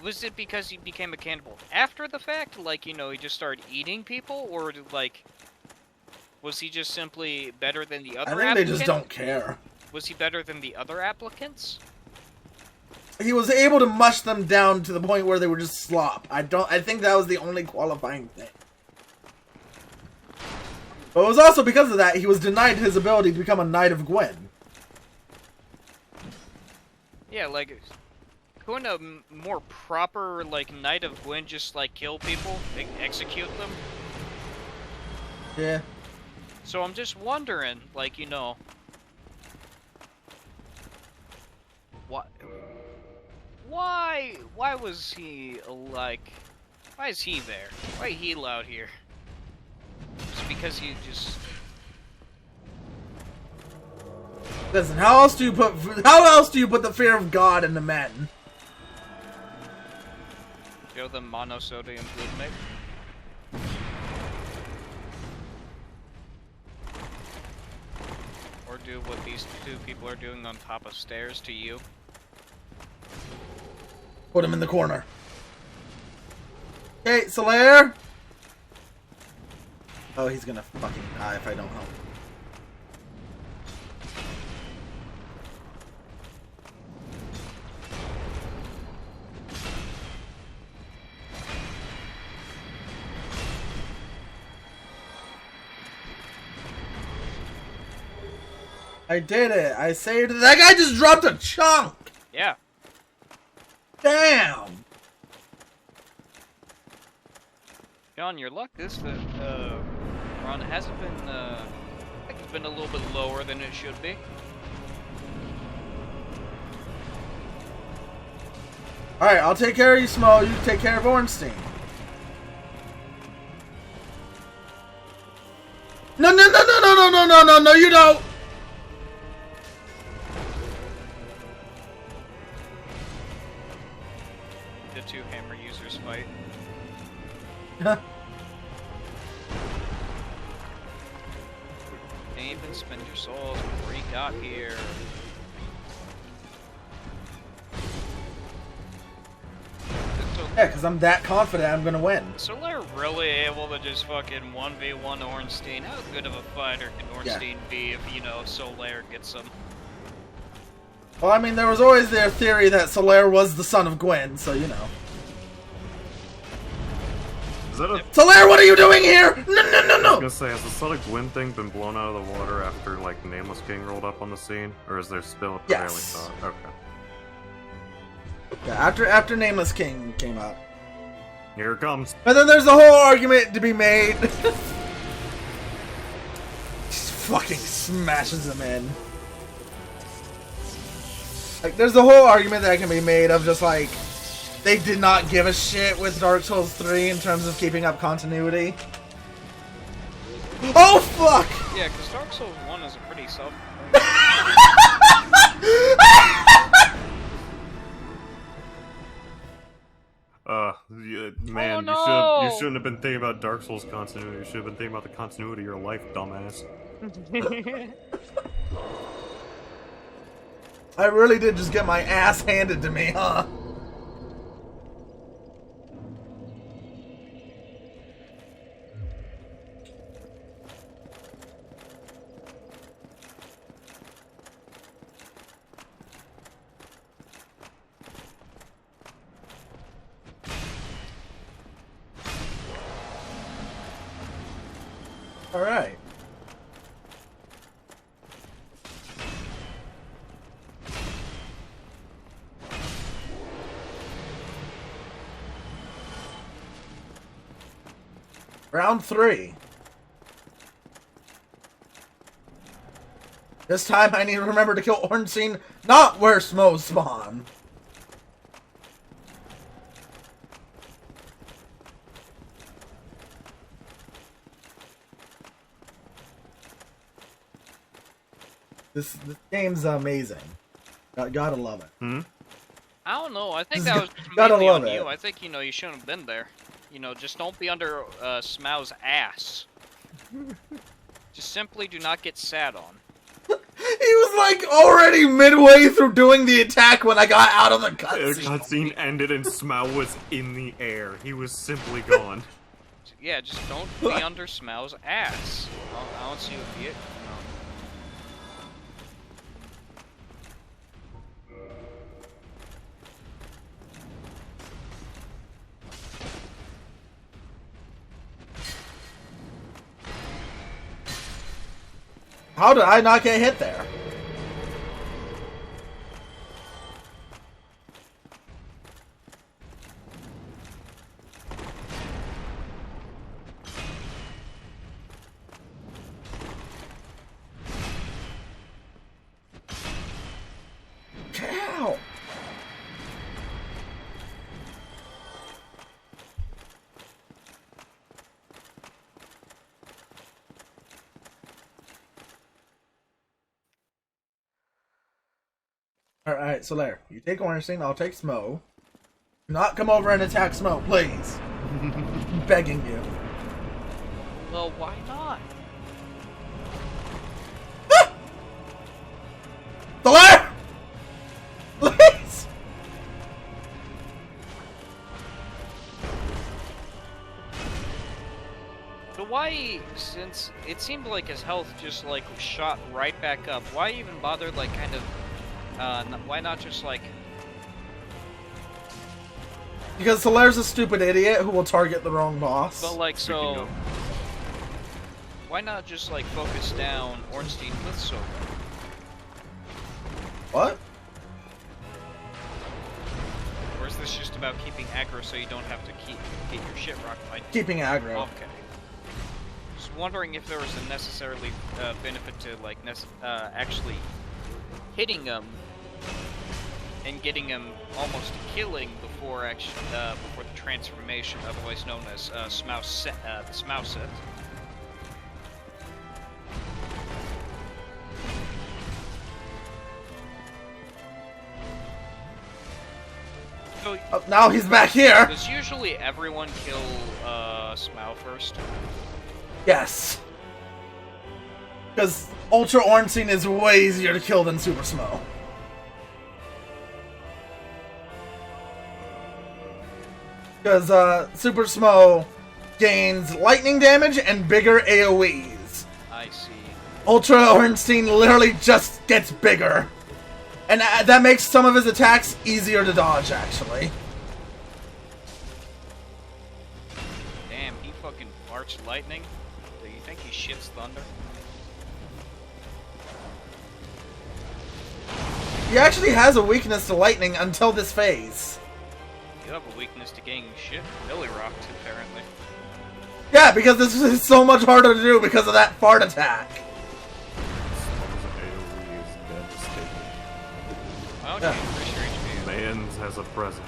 Was it because he became a cannibal after the fact? Like, you know, he just started eating people? Or, like... Was he just simply better than the other applicants? I think they just don't care. Was he better than the other applicants? He was able to mush them down to the point where they were just slop. I think that was the only qualifying thing. But it was also because of that he was denied his ability to become a Knight of Gwyn. Yeah, like, couldn't a more proper, like, Knight of Gwyn just, like, kill people? Execute them? Yeah. So I'm just wondering, like, you know... Why was he, like... Why is he there? Why is he allowed here? Just because he just... Listen, how else do you put the fear of God into men? Show them monosodium glutamate. Or do what these two people are doing on top of stairs to you. Put him in the corner. Okay, Solaire! Oh, he's gonna fucking die if I don't help. I did it. I saved it. That guy just dropped a chunk. Yeah. Damn. John, your luck this run hasn't been, I think it's been a little bit lower than it should be. Alright, I'll take care of you, Smo. You take care of Ornstein. No, you don't! The two hammer users fight. Didn't even spend your souls before you got here. Yeah, because I'm that confident I'm gonna win. So they're really able to just fucking 1v1 Ornstein. How good of a fighter can Ornstein be if, you know, Solaire gets him? Well, I mean, there was always their theory that Solaire was the son of Gwen, so you know. Is that a... Solaire, what are you doing here? No, no, no, I was no! gonna say, has the Sonic Wind thing been blown out of the water after, like, Nameless King rolled up on the scene? Or is there still a prevailing thought? Okay. Yeah, after Nameless King came out. Here it comes. But then there's a whole argument to be made. Just fucking smashes him in. Like, there's a whole argument that can be made of just like, they did not give a shit with Dark Souls 3 in terms of keeping up continuity. Oh fuck! Yeah, because Dark Souls 1 is a pretty self. Yeah, man, Oh, no! you shouldn't have been thinking about Dark Souls continuity. You should have been thinking about the continuity of your life, dumbass. I really did just get my ass handed to me, huh? All right. Round 3. This time I need to remember to kill Ornstein, not where Smo spawn. This game's amazing. Gotta love it. Hmm? I don't know. I think that was Gotta mainly love on it. you. I think, you know, you shouldn't have been there. You know, just don't be under Smau's ass. Just simply do not get sat on. He was like already midway through doing the attack when I got out of the The cutscene. cutscene ended and Smau was in the air. He was simply gone. Yeah, just don't be under Smau's ass. I don't see you be it. How did I not get hit there? Ow! Alright, so there. You take Ornstein, I'll take Smo. Do not come over and attack Smo, please. I'm begging you. Well, why not? Solaire! Please! But why, since it seemed like his health just like shot right back up, why even bother like kind of, why not just like... Because Solaire's a stupid idiot who will target the wrong boss. But like, Speaking so... of- Why not just like focus down Ornstein with Solaire? What? Or is this just about keeping aggro so you don't have to get your shit rocked by... Keeping aggro. Okay. Just wondering if there was a necessarily benefit to like actually hitting him and getting him almost to killing before before the transformation, otherwise known as the Smau set. So, Oh, now he's back here. does usually everyone kill Smau first? Yes. Because Ultra Ornstein is way easier to kill than Super Smo. Because Super Smo gains lightning damage and bigger AoEs. I see. Ultra Ornstein literally just gets bigger. And that makes some of his attacks easier to dodge, actually. Damn, he fucking farts lightning? Do you think he shits thunder? He actually has a weakness to lightning until this phase. You have a weakness to getting shit Billy rocked, apparently. Yeah, because this is so much harder to do because of that fart attack. Why don't you increase your HP? Mans has a presence.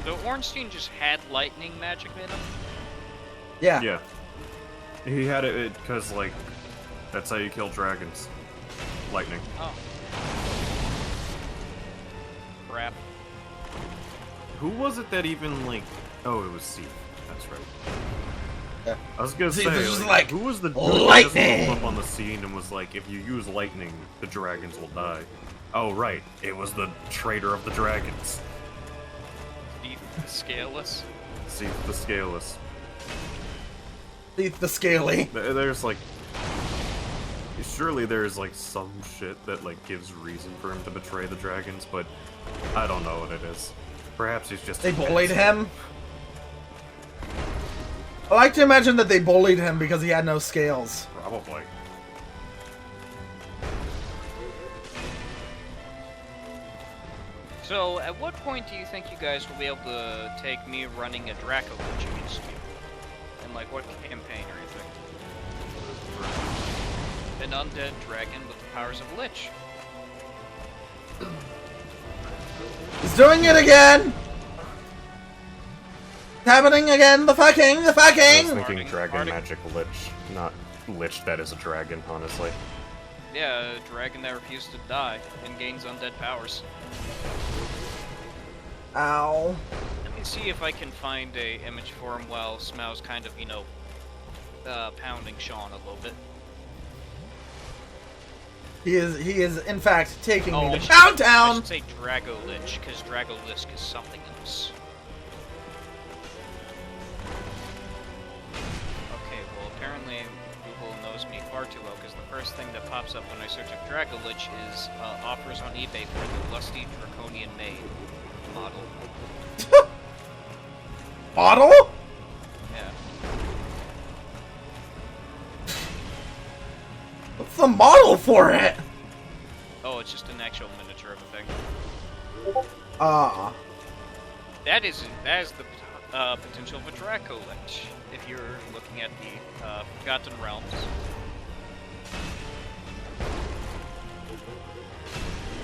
So Ornstein just had lightning magic in him? Yeah. Yeah. He had it because, like, that's how you kill dragons. Lightning. Oh. Crap. Who was it that even, like... Oh, it was Seath. That's right. Yeah. I was gonna Seath say, was just like, who was the dude that just lightning! rolled up on the scene and was like, if you use lightning, the dragons will die. Oh, right. It was the traitor of the dragons. The Scaleless? Seath the Scaleless. The Scaly. There's, like... Surely there's, like, some shit that, like, gives reason for him to betray the dragons, but I don't know what it is. Perhaps he's just... They bullied him? I like to imagine that they bullied him because he had no scales. Probably. So, at what point do you think you guys will be able to take me running a Draco Lich against you? And, like, what campaign or anything? An undead dragon with the powers of Lich. He's doing it again! It's happening again! The fucking! I was thinking dragon farting. magic lich, not lich that is a dragon, honestly. Yeah, a dragon that refused to die and gains undead powers. Ow. Let me see if I can find a image for him while Smau's kind of, you know, pounding Sean a little bit. He is in fact taking me I to should- Pound I Town! should say Drago Lich, because Drago Lich is something else. Okay, well apparently Google knows me far too well, because the first thing that pops up when I search up Drago Lich is offers on eBay for the Lusty Draconian Maid model. Bottle? Yeah. What's the model for it? Oh, it's just an actual miniature of a thing. Ah. That is the potential of a Draco Lich, if you're looking at the Forgotten Realms.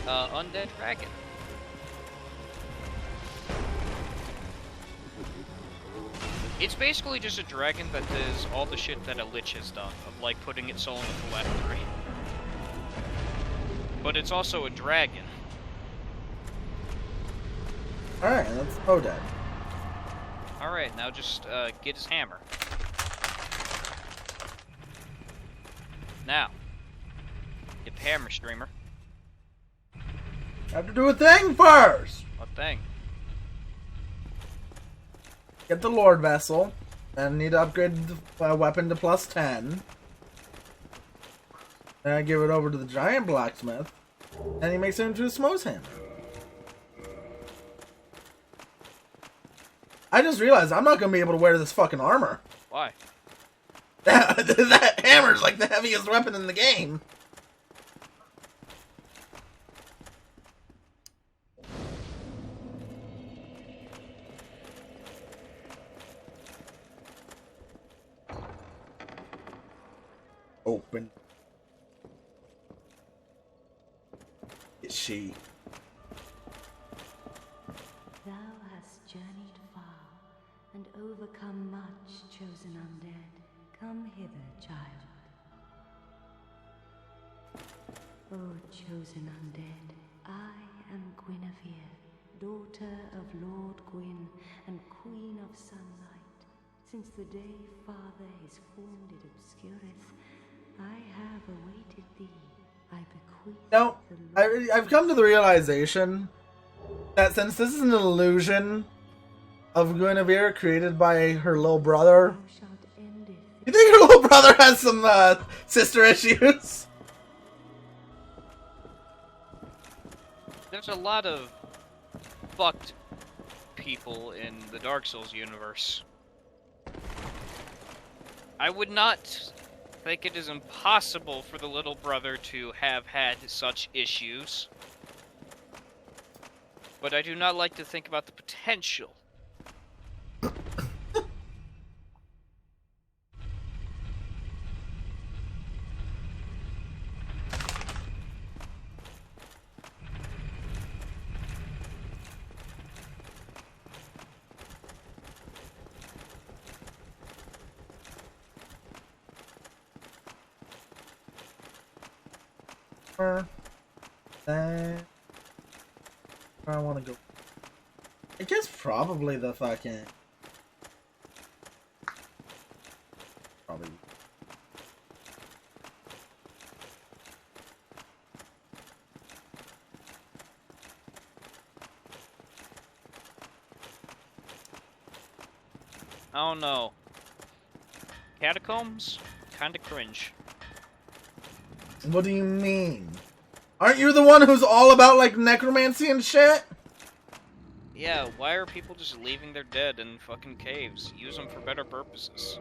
Undead Dragon. It's basically just a dragon that does all the shit that a Lich has done, of like putting its soul in the phylactery. But it's also a dragon. Alright, that's Odette. Alright, now just get his hammer. Now, get the hammer, streamer. Have to do a thing first! What thing? Get the Lord Vessel. Then need to upgrade the weapon to +10. Then I give it over to the giant blacksmith. And he makes it into a Smo's hammer. I just realized I'm not going to be able to wear this fucking armor. Why? That hammer's like the heaviest weapon in the game. Open. Is she? Thou hast journeyed far and overcome much, chosen undead. Come hither, child. O chosen undead, I Guinevere, daughter of Lord Gwyn and Queen of Sunlight. Since the day Father his form did obscureth, I have awaited thee. I bequeath No, the Lord. I've come to the realization that since this is an illusion of Guinevere created by her little brother, Thou shalt end it. you think her little brother has some sister issues? There's a lot of fucked people in the Dark Souls universe. I would not think it is impossible for the little brother to have had such issues. But I do not like to think about the potential. Where I want to go. I guess probably the fucking. Probably. I don't know. Catacombs? Kinda cringe. What do you mean? Aren't you the one who's all about like necromancy and shit? Yeah, why are people just leaving their dead in fucking caves? Use them for better purposes.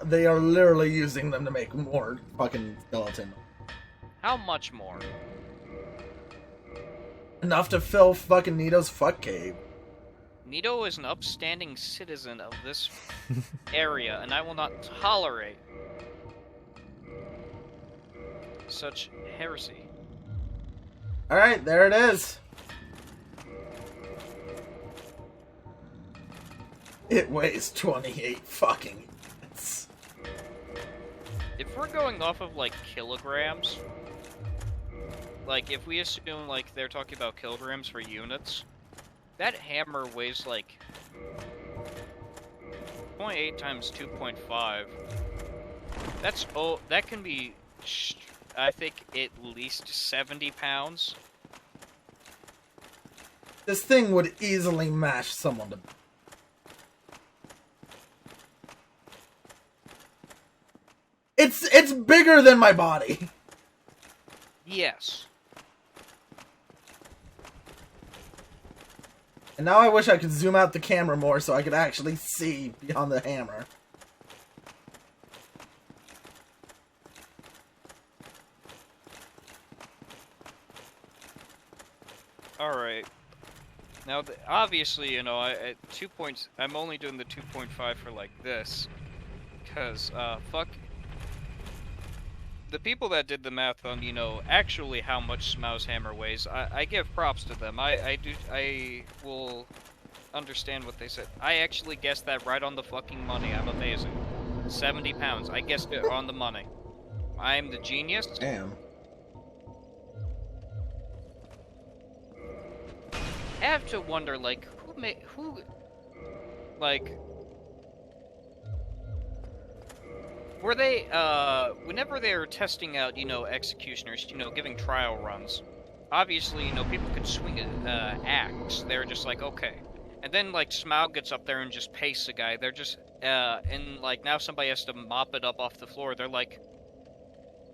They are literally using them to make more fucking skeleton. How much more? Enough to fill fucking Nito's fuck cave. Nito is an upstanding citizen of this area, and I will not tolerate such heresy. Alright, there it is. It weighs 28 fucking units. If we're going off of, like, kilograms, like, if we assume, like, they're talking about kilograms for units, that hammer weighs, like, 0.8 times 2.5. That's, oh, that can be, I think, at least 70 pounds. This thing would easily mash someone to... It's bigger than my body. Yes. And now I wish I could zoom out the camera more so I could actually see beyond the hammer. Alright. Now, obviously, you know, at 2 points, I'm only doing the 2.5 for, like, this. Because, fuck. The people that did the math on, you know, actually how much Smau's hammer weighs, I give props to them. I will understand what they said. I actually guessed that right on the fucking money. I'm amazing. 70 pounds. I guessed it on the money. I am the genius. Damn. I have to wonder, like, like, were they, whenever they were testing out, you know, executioners, you know, giving trial runs, obviously, you know, people could swing an axe. They're just like, okay. And then, like, Smaug gets up there and just pastes a guy. They're just, and, like, now somebody has to mop it up off the floor. They're like,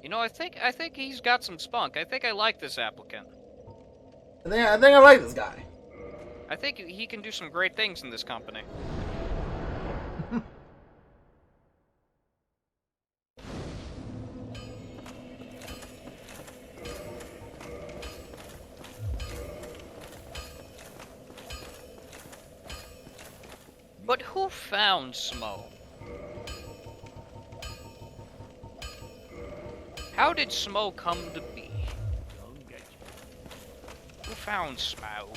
you know, I think he's got some spunk. I think I like this applicant. I think I like this guy. I think he can do some great things in this company. But who found Smo? How did Smo come to be? Who found Smaug?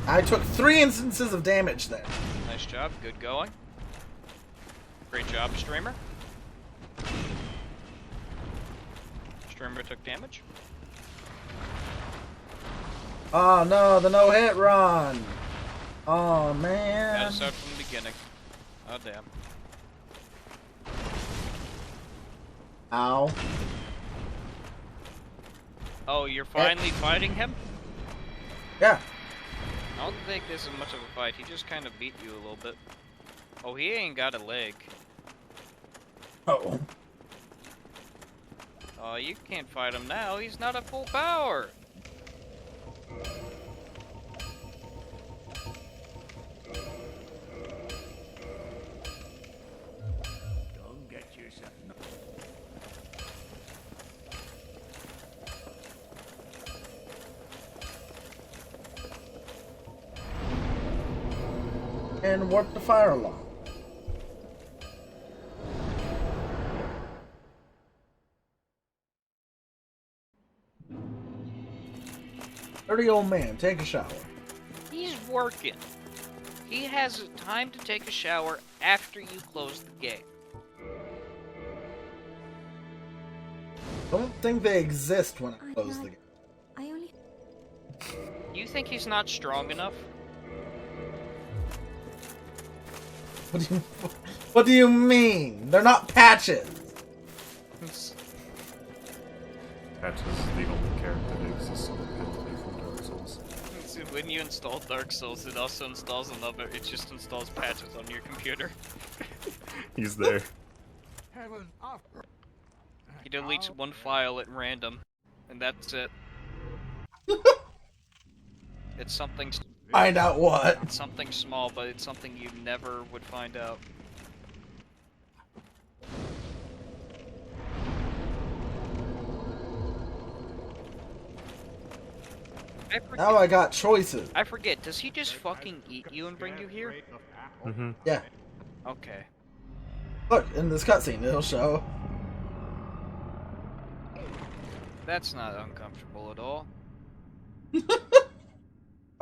I took 3 instances of damage there. Nice job. Good going. Great job, streamer. Streamer took damage. Oh no, the no-hit run. Oh man. Gotta start from the beginning. Oh damn. Ow. Oh, you're finally fighting him? Yeah. I don't think this is much of a fight. He just kind of beat you a little bit. Oh, he ain't got a leg. Oh. Oh, you can't fight him now. He's not at full power. Don't get yourself. And warp the fire alarm. Dirty old man, take a shower. He's working. He has time to take a shower after you close the game. Don't think they exist when I close the game. I only... You think he's not strong enough? What do you mean? They're not patches. Patches is the only character that exists on the pen from Dark Souls. So when you install Dark Souls, it also installs another. It just installs patches on your computer. He's there. He deletes one file at random, and that's it. It's something. Find out what? It's something small, but it's something you never would find out. Now I got choices. I forget, does he just fucking eat you and bring you here? Mm-hmm. Yeah. Okay. Look, in this cutscene, it'll show. That's not uncomfortable at all.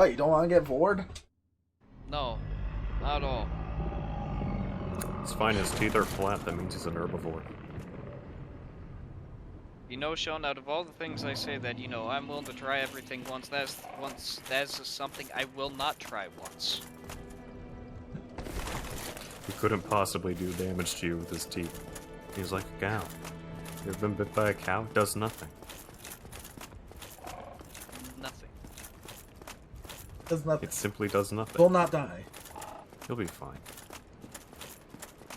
Oh, you don't want to get bored? No, not at all. It's fine, his teeth are flat, that means he's an herbivore. You know, Sean, out of all the things I say that, you know, I'm willing to try everything once, that's something I will not try once. He couldn't possibly do damage to you with his teeth. He's like a cow. You've been bit by a cow? It does nothing. Nothing. Does nothing. It simply does nothing. Will not die. He'll be fine.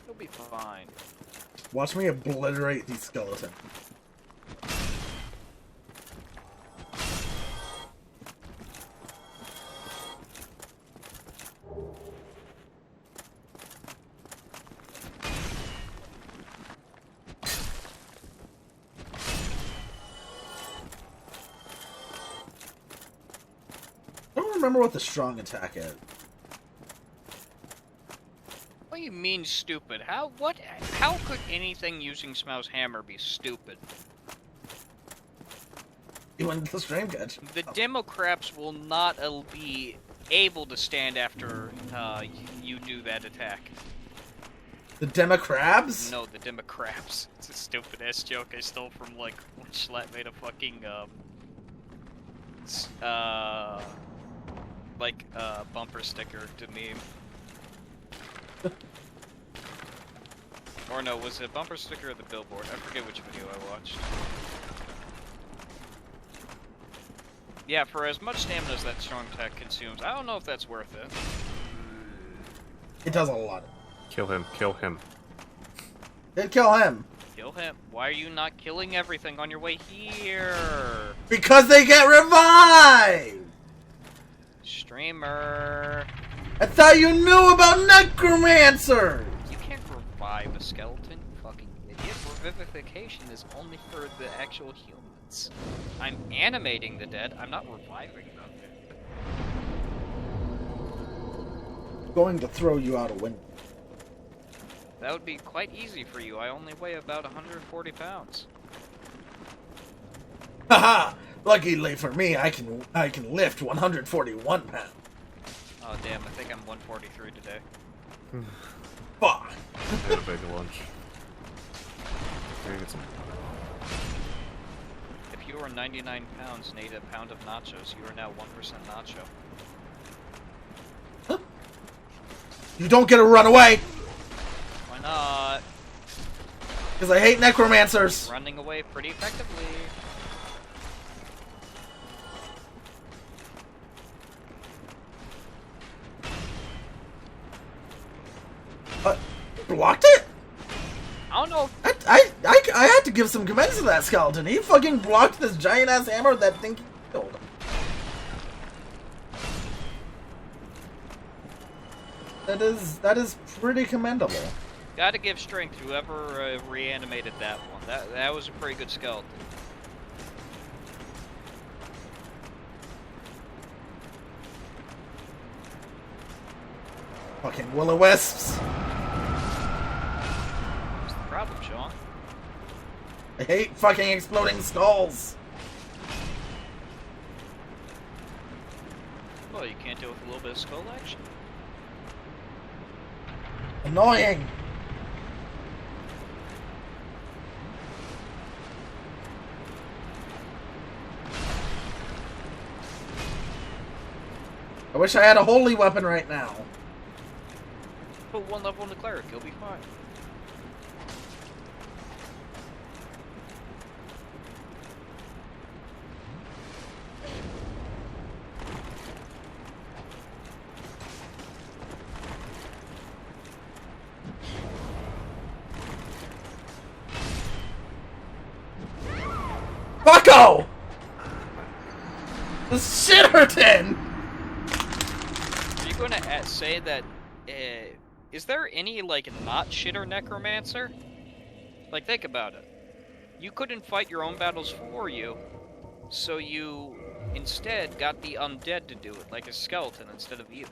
He'll be fine. Watch me obliterate these skeletons. I don't remember what the strong attack is. What do you mean stupid? How could anything using Smau's hammer be stupid? You went to the stream catch. The Democrats will not be able to stand after you do that attack. The Democrats? No, the Democrats. It's a stupid ass joke I stole from like when Schlatt made a fucking bumper sticker to meme. Or no, was it a bumper sticker or the billboard? I forget which video I watched. Yeah, for as much stamina as that strong attack consumes, I don't know if that's worth it. It does a lot. Kill him, kill him. Did kill him. Kill him. Why are you not killing everything on your way here? Because they get revived! Streamer. I thought you knew about necromancer! You can't revive a skeleton, you fucking idiot. Revivification is only for the actual humans. I'm animating the dead, I'm not reviving them. Going to throw you out a window. That would be quite easy for you. I only weigh about 140 pounds. Haha! Luckily for me, I can lift 141 pounds. Oh damn, I think I'm 143 today. Fuck. I had a big lunch. Here, get some. If you were 99 pounds and ate a pound of nachos, you are now 1% nacho. You don't get to run away! Why not? Because I hate necromancers! Running away pretty effectively. Blocked it? I don't know. I had to give some comments to that skeleton. He fucking blocked this giant ass hammer that thing killed. That is pretty commendable. Gotta give strength to whoever reanimated that one. That was a pretty good skeleton. Fucking will-o-wisps. What's the problem, Sean? I hate fucking exploding skulls. Well, you can't do it with a little bit of skull action. Annoying. I wish I had a holy weapon right now. Put one level on the cleric, you'll be fine. Bucko! The Shitterton! Are you going to say that, is there any, like, not shitter necromancer? Like, think about it. You couldn't fight your own battles for you, so you instead got the undead to do it, like a skeleton instead of you.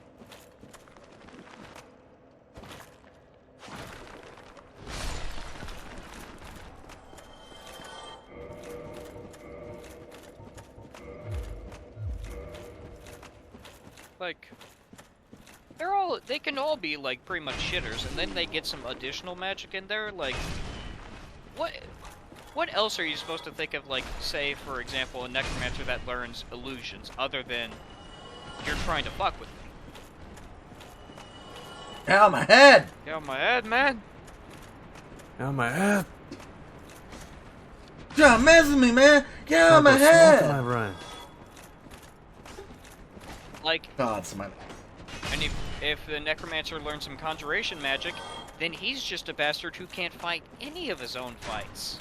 Like, they can all be, like, pretty much shitters, and then they get some additional magic in there, like, what else are you supposed to think of, like, say, for example, a necromancer that learns illusions, other than, you're trying to fuck with me? Get out of my head! Get out of my head, man! Get out of my head! Don't mess with me, man! Get out of my head! Like, God, somebody. And if the necromancer learns some conjuration magic, then he's just a bastard who can't fight any of his own fights.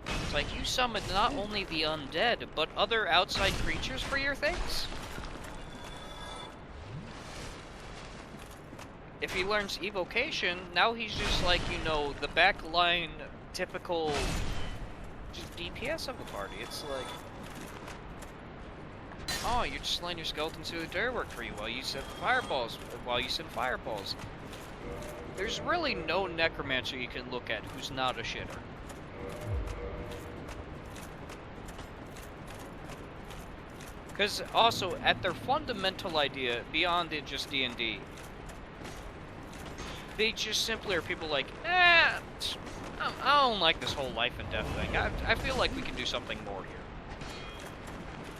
It's like, you summoned not only the undead, but other outside creatures for your things? If he learns evocation, now he's just like, you know, the backline typical just DPS of a party. It's like, oh, you're just letting your skeletons do the dirty work for you while you send fireballs. There's really no necromancer you can look at who's not a shitter. Because also, at their fundamental idea, beyond it just D&D, they just simply are people like, I don't like this whole life and death thing. I feel like we can do something more here.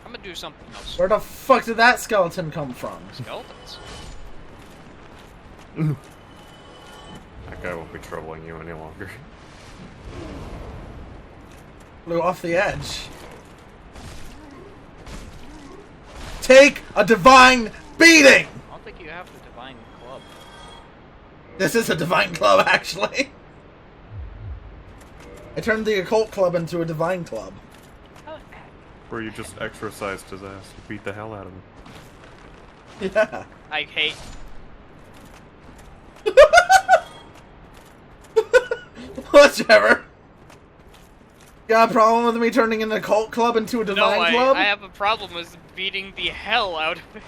I'm gonna do something else. Where the fuck did that skeleton come from? Skeletons. That guy won't be troubling you any longer. Flew off the edge. Take a divine beating! I don't think you have the divine club. This is a divine club, actually. I turned the occult club into a divine club. Where you just exorcised his ass. You beat the hell out of him. Yeah. I hate... Whichever. Got a problem with me turning an occult club into a divine club? I have a problem with beating the hell out of it.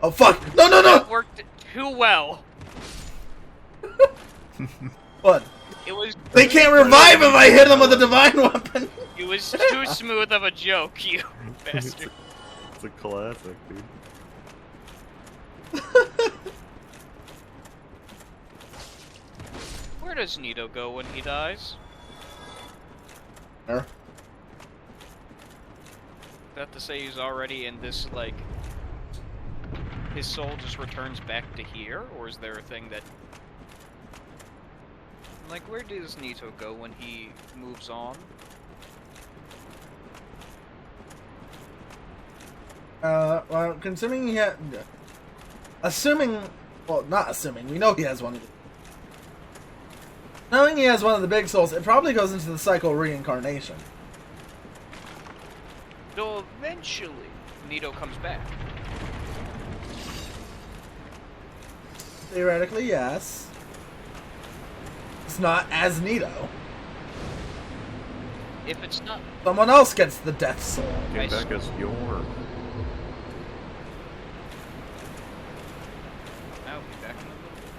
Oh fuck! No, no, no! It worked too well. What? It was... They can't revive if I hit them with a divine weapon! It was too smooth of a joke, you bastard. It's a classic, dude. Where does Nito go when he dies? There. Is that to say he's already in this, like... His soul just returns back to here? Or is there a thing that... Like, where does Nito go when he moves on? Well, considering he had... Assuming... Well, not assuming. We know he has one. Knowing he has one of the big souls, it probably goes into the cycle of reincarnation. Though eventually, Nito comes back. Theoretically, yes. It's not as Nito. If it's not... Someone else gets the death soul. Get back as your... I'll be back in a little bit.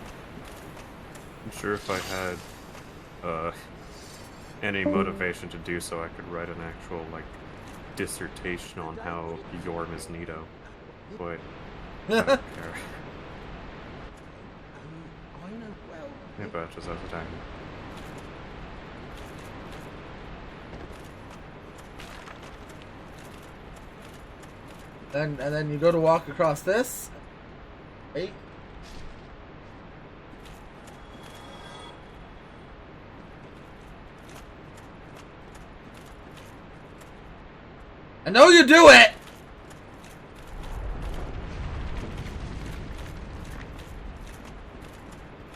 I'm sure if I had any motivation to do so, I could write an actual like dissertation on how Yorm is Nito. But I don't care. I know well. Yeah, but just have the time. And then you go to walk across this. Hey. I know you do it!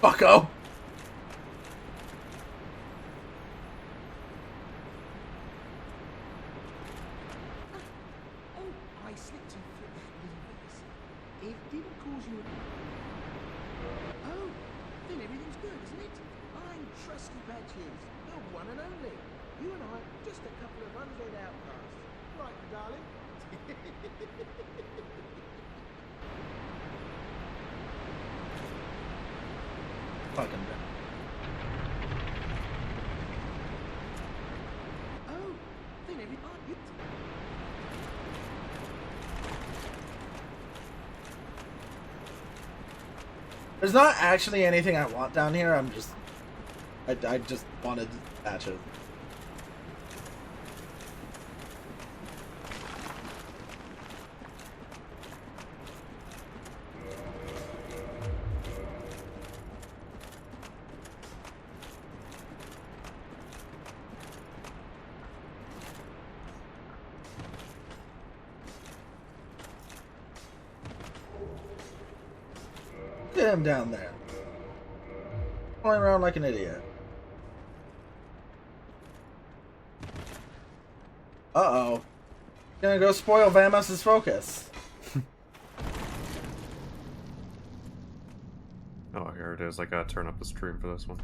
Fucko. Oh, I slipped and flipped that universe. It didn't cause you... Oh, then everything's good, isn't it? I'm Trusty Patches, the one and only. You and I, just a couple of undead outcasts. Right, darling? Fucking Oh, then every... Oh, you... There's not actually anything I want down here. I'm just... I just wanted patches. Get him down there. Going around like an idiot. Uh-oh. Gonna go spoil Vamos's focus. Oh, here it is. I gotta turn up the stream for this one.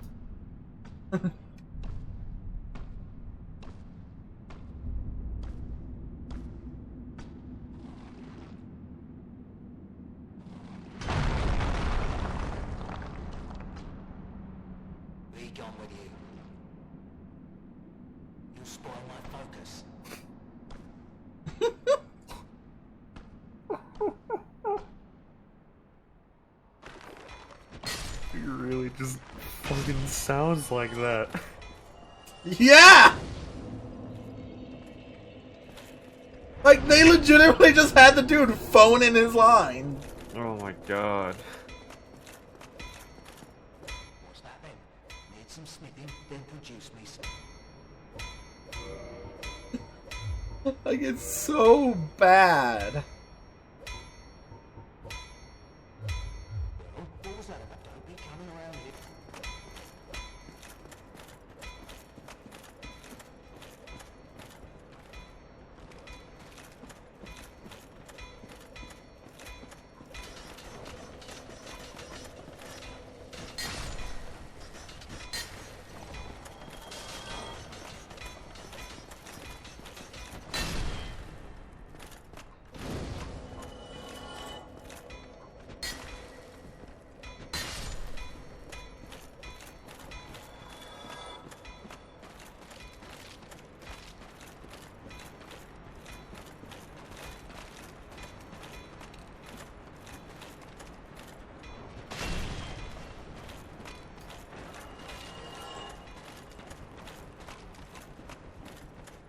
Be gone with you. You spoil my focus. He really just fucking sounds like that. Yeah! Like, they legitimately just had the dude phone in his line. Oh my god. What's that then? Need some smithing, then produce me some. Like, it's so bad. What was that about? Don't be coming around here.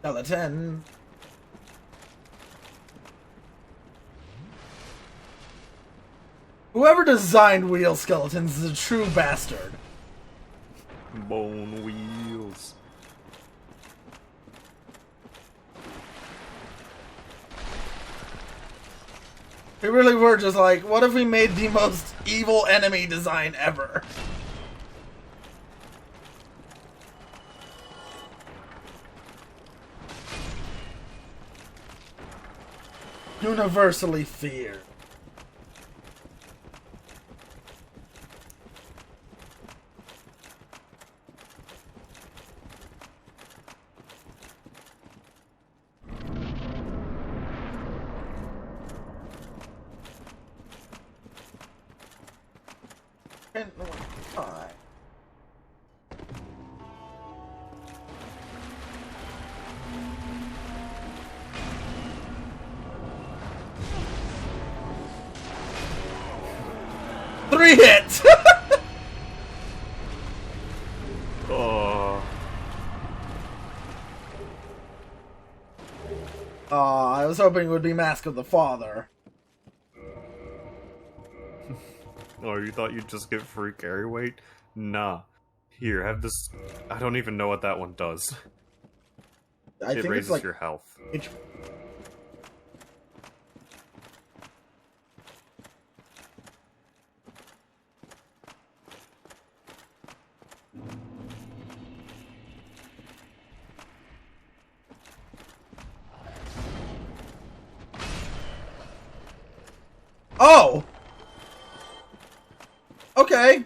skeleton. Whoever designed wheel skeletons is a true bastard. Bone wheels. They really were just like, what if we made the most evil enemy design ever? Universally feared. And why? Three hits! Oh. Aw, I was hoping it would be Mask of the Father. Oh, you thought you'd just get free carry weight? Nah. Here, have this. I don't even know what that one does. I It think raises it's like your health. Oh! Okay.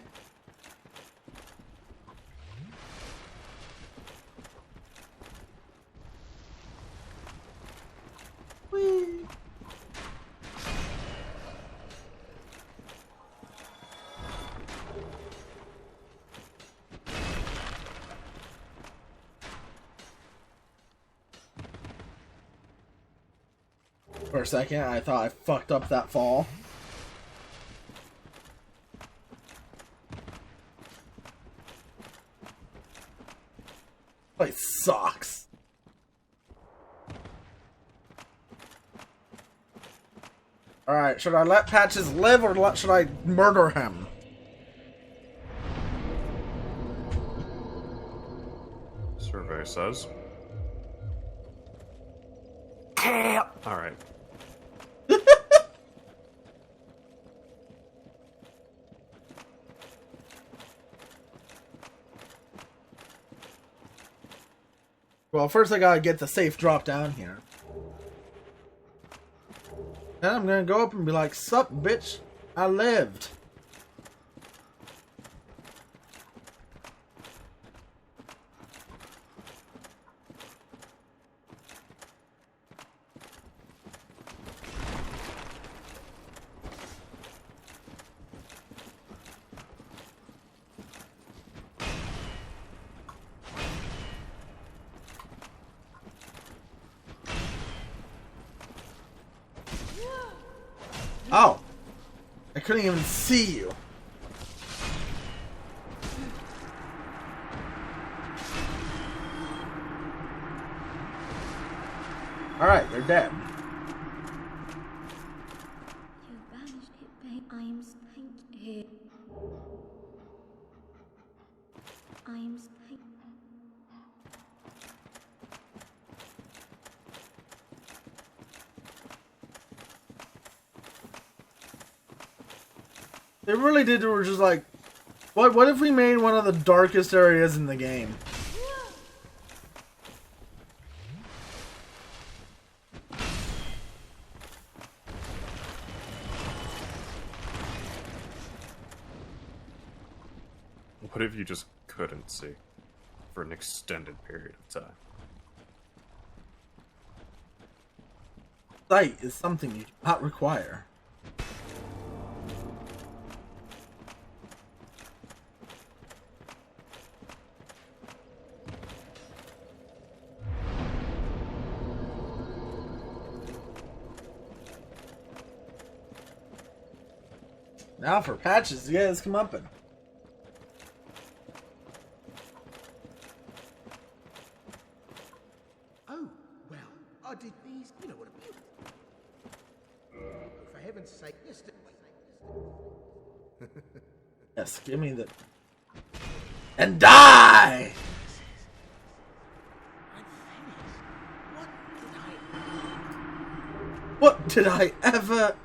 Whee. For a second, I thought I fucked up that fall. Place sucks. Alright, should I let Patches live or should I murder him? Survey says. Alright. Well, first I gotta get the safe drop down here. Then I'm gonna go up and be like, sup, bitch, I lived. Oh! I couldn't even see you. Alright, they're dead. You banished it, babe. I am thank you. I am thank. They really did, were just like, what if we made one of the darkest areas in the game? What if you just couldn't see for an extended period of time? Sight is something you do not require. Now for Patches, yeah, let's come up in. Oh, heaven's sake, you're still... Yes, give me the... And die! What did I ever...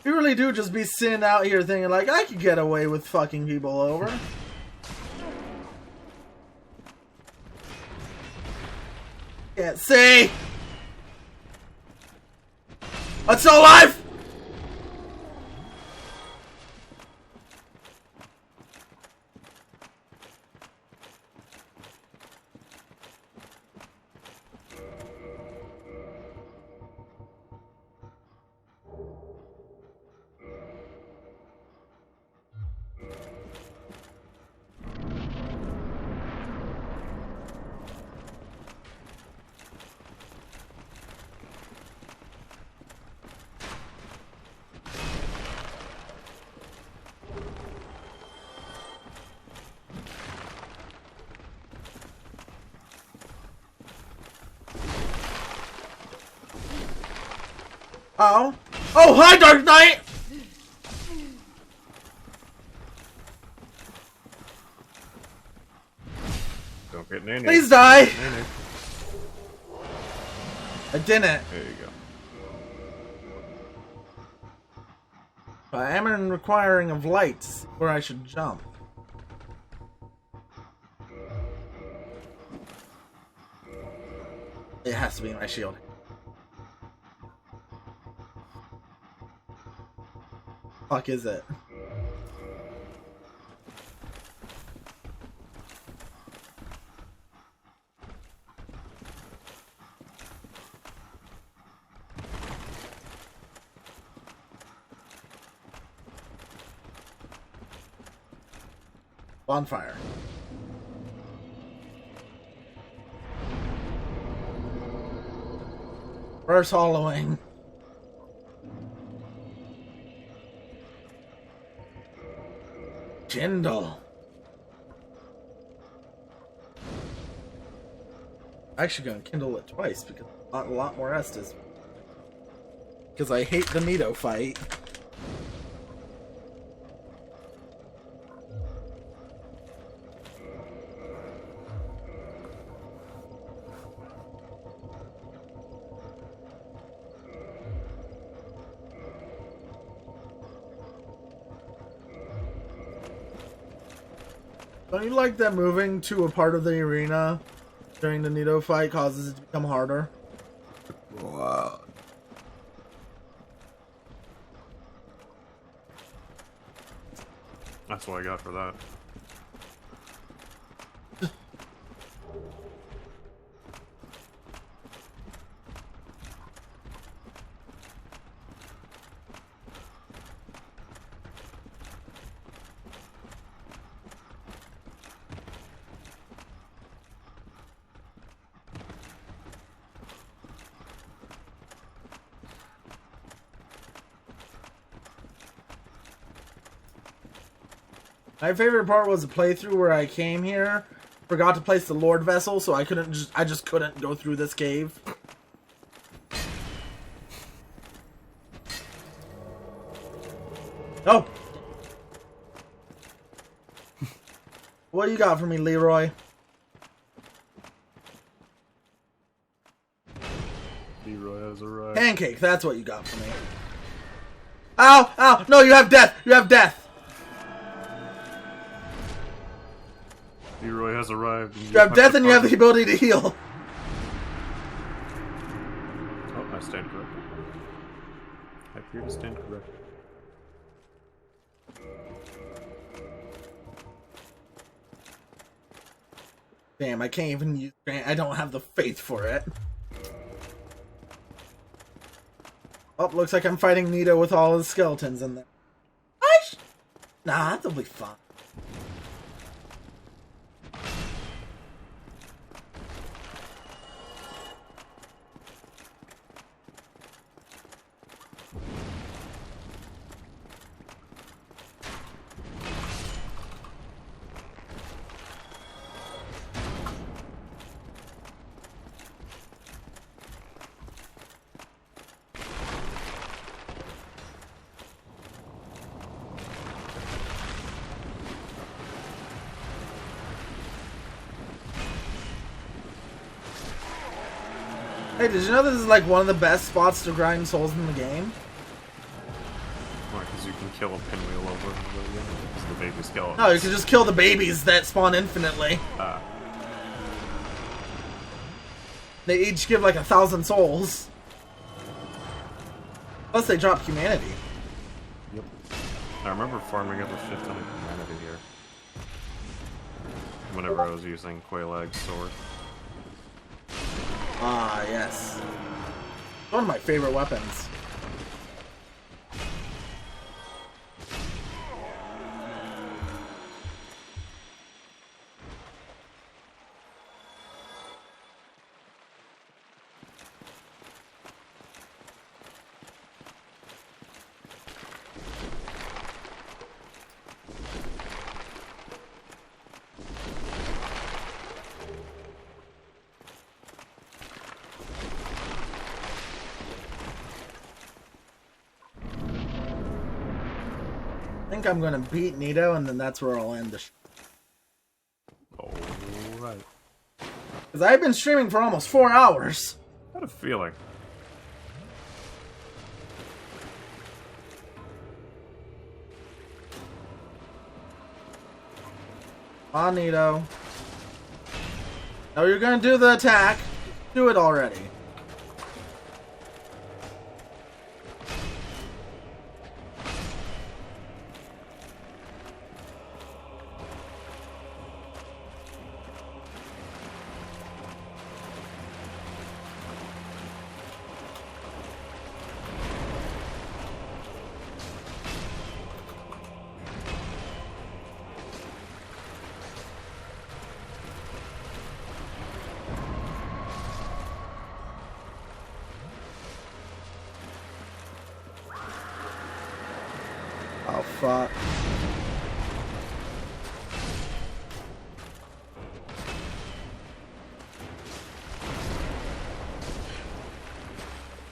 You really do just be sitting out here thinking like, I could get away with fucking people over. Can't see! I'm still alive! Oh. Oh, hi, Dark Knight! Don't get nanny. Please die! Nanny. I didn't. There you go. I am in requiring of lights where I should jump. It has to be my shield. Fuck is it? Bonfire. First hollowing. Kindle. I'm actually gonna kindle it twice because a lot more Estus. Because I hate the Nito fight. Don't you like that moving to a part of the arena during the Nito fight causes it to become harder? Wow. That's what I got for that. My favorite part was the playthrough where I came here, forgot to place the Lord Vessel, so I just couldn't go through this cave. Oh! What do you got for me, Leroy? Leroy has arrived. Pancake, that's what you got for me. Ow! Ow! No, you have death! You have death! Leroy has arrived. You have death and you have the ability to heal. Oh, I stand corrected. I appear to stand corrected. Damn, I can't even use Grant. I don't have the faith for it. Oh, looks like I'm fighting Nito with all his skeletons in there. Nah, that'll be fun. Hey, did you know this is like one of the best spots to grind souls in the game? Why? Because you can kill a pinwheel over and over again. Because the baby skeletons. No, you can just kill the babies that spawn infinitely. They each give like 1,000 souls. Plus they drop humanity. Yep. I remember farming up a shit ton of humanity here. Whenever I was using Quailag's sword. Ah, yes. One of my favorite weapons. I think I'm gonna beat Nito, and then that's where I'll end the Alright. Because I've been streaming for almost 4 hours. I had a feeling. Ah, Nito. Oh, you're gonna do the attack. Do it already. Oh, fuck.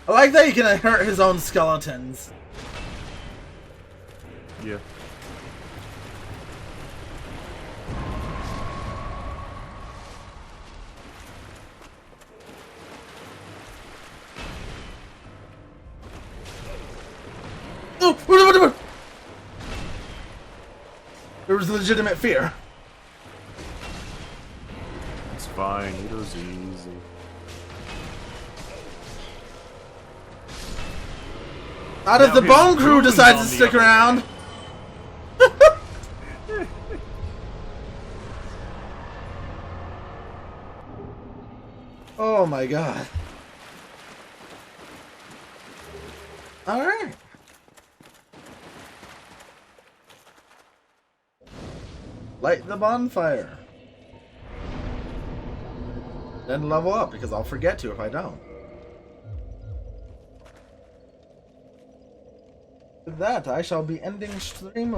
I like that he can hurt his own skeletons. Yeah. Oh, there was legitimate fear. It's fine, it was easy. How does the Bone Crew decide to stick around? Oh my god. Alright. Light the bonfire. Then level up, because I'll forget to if I don't. With that, I shall be ending stream.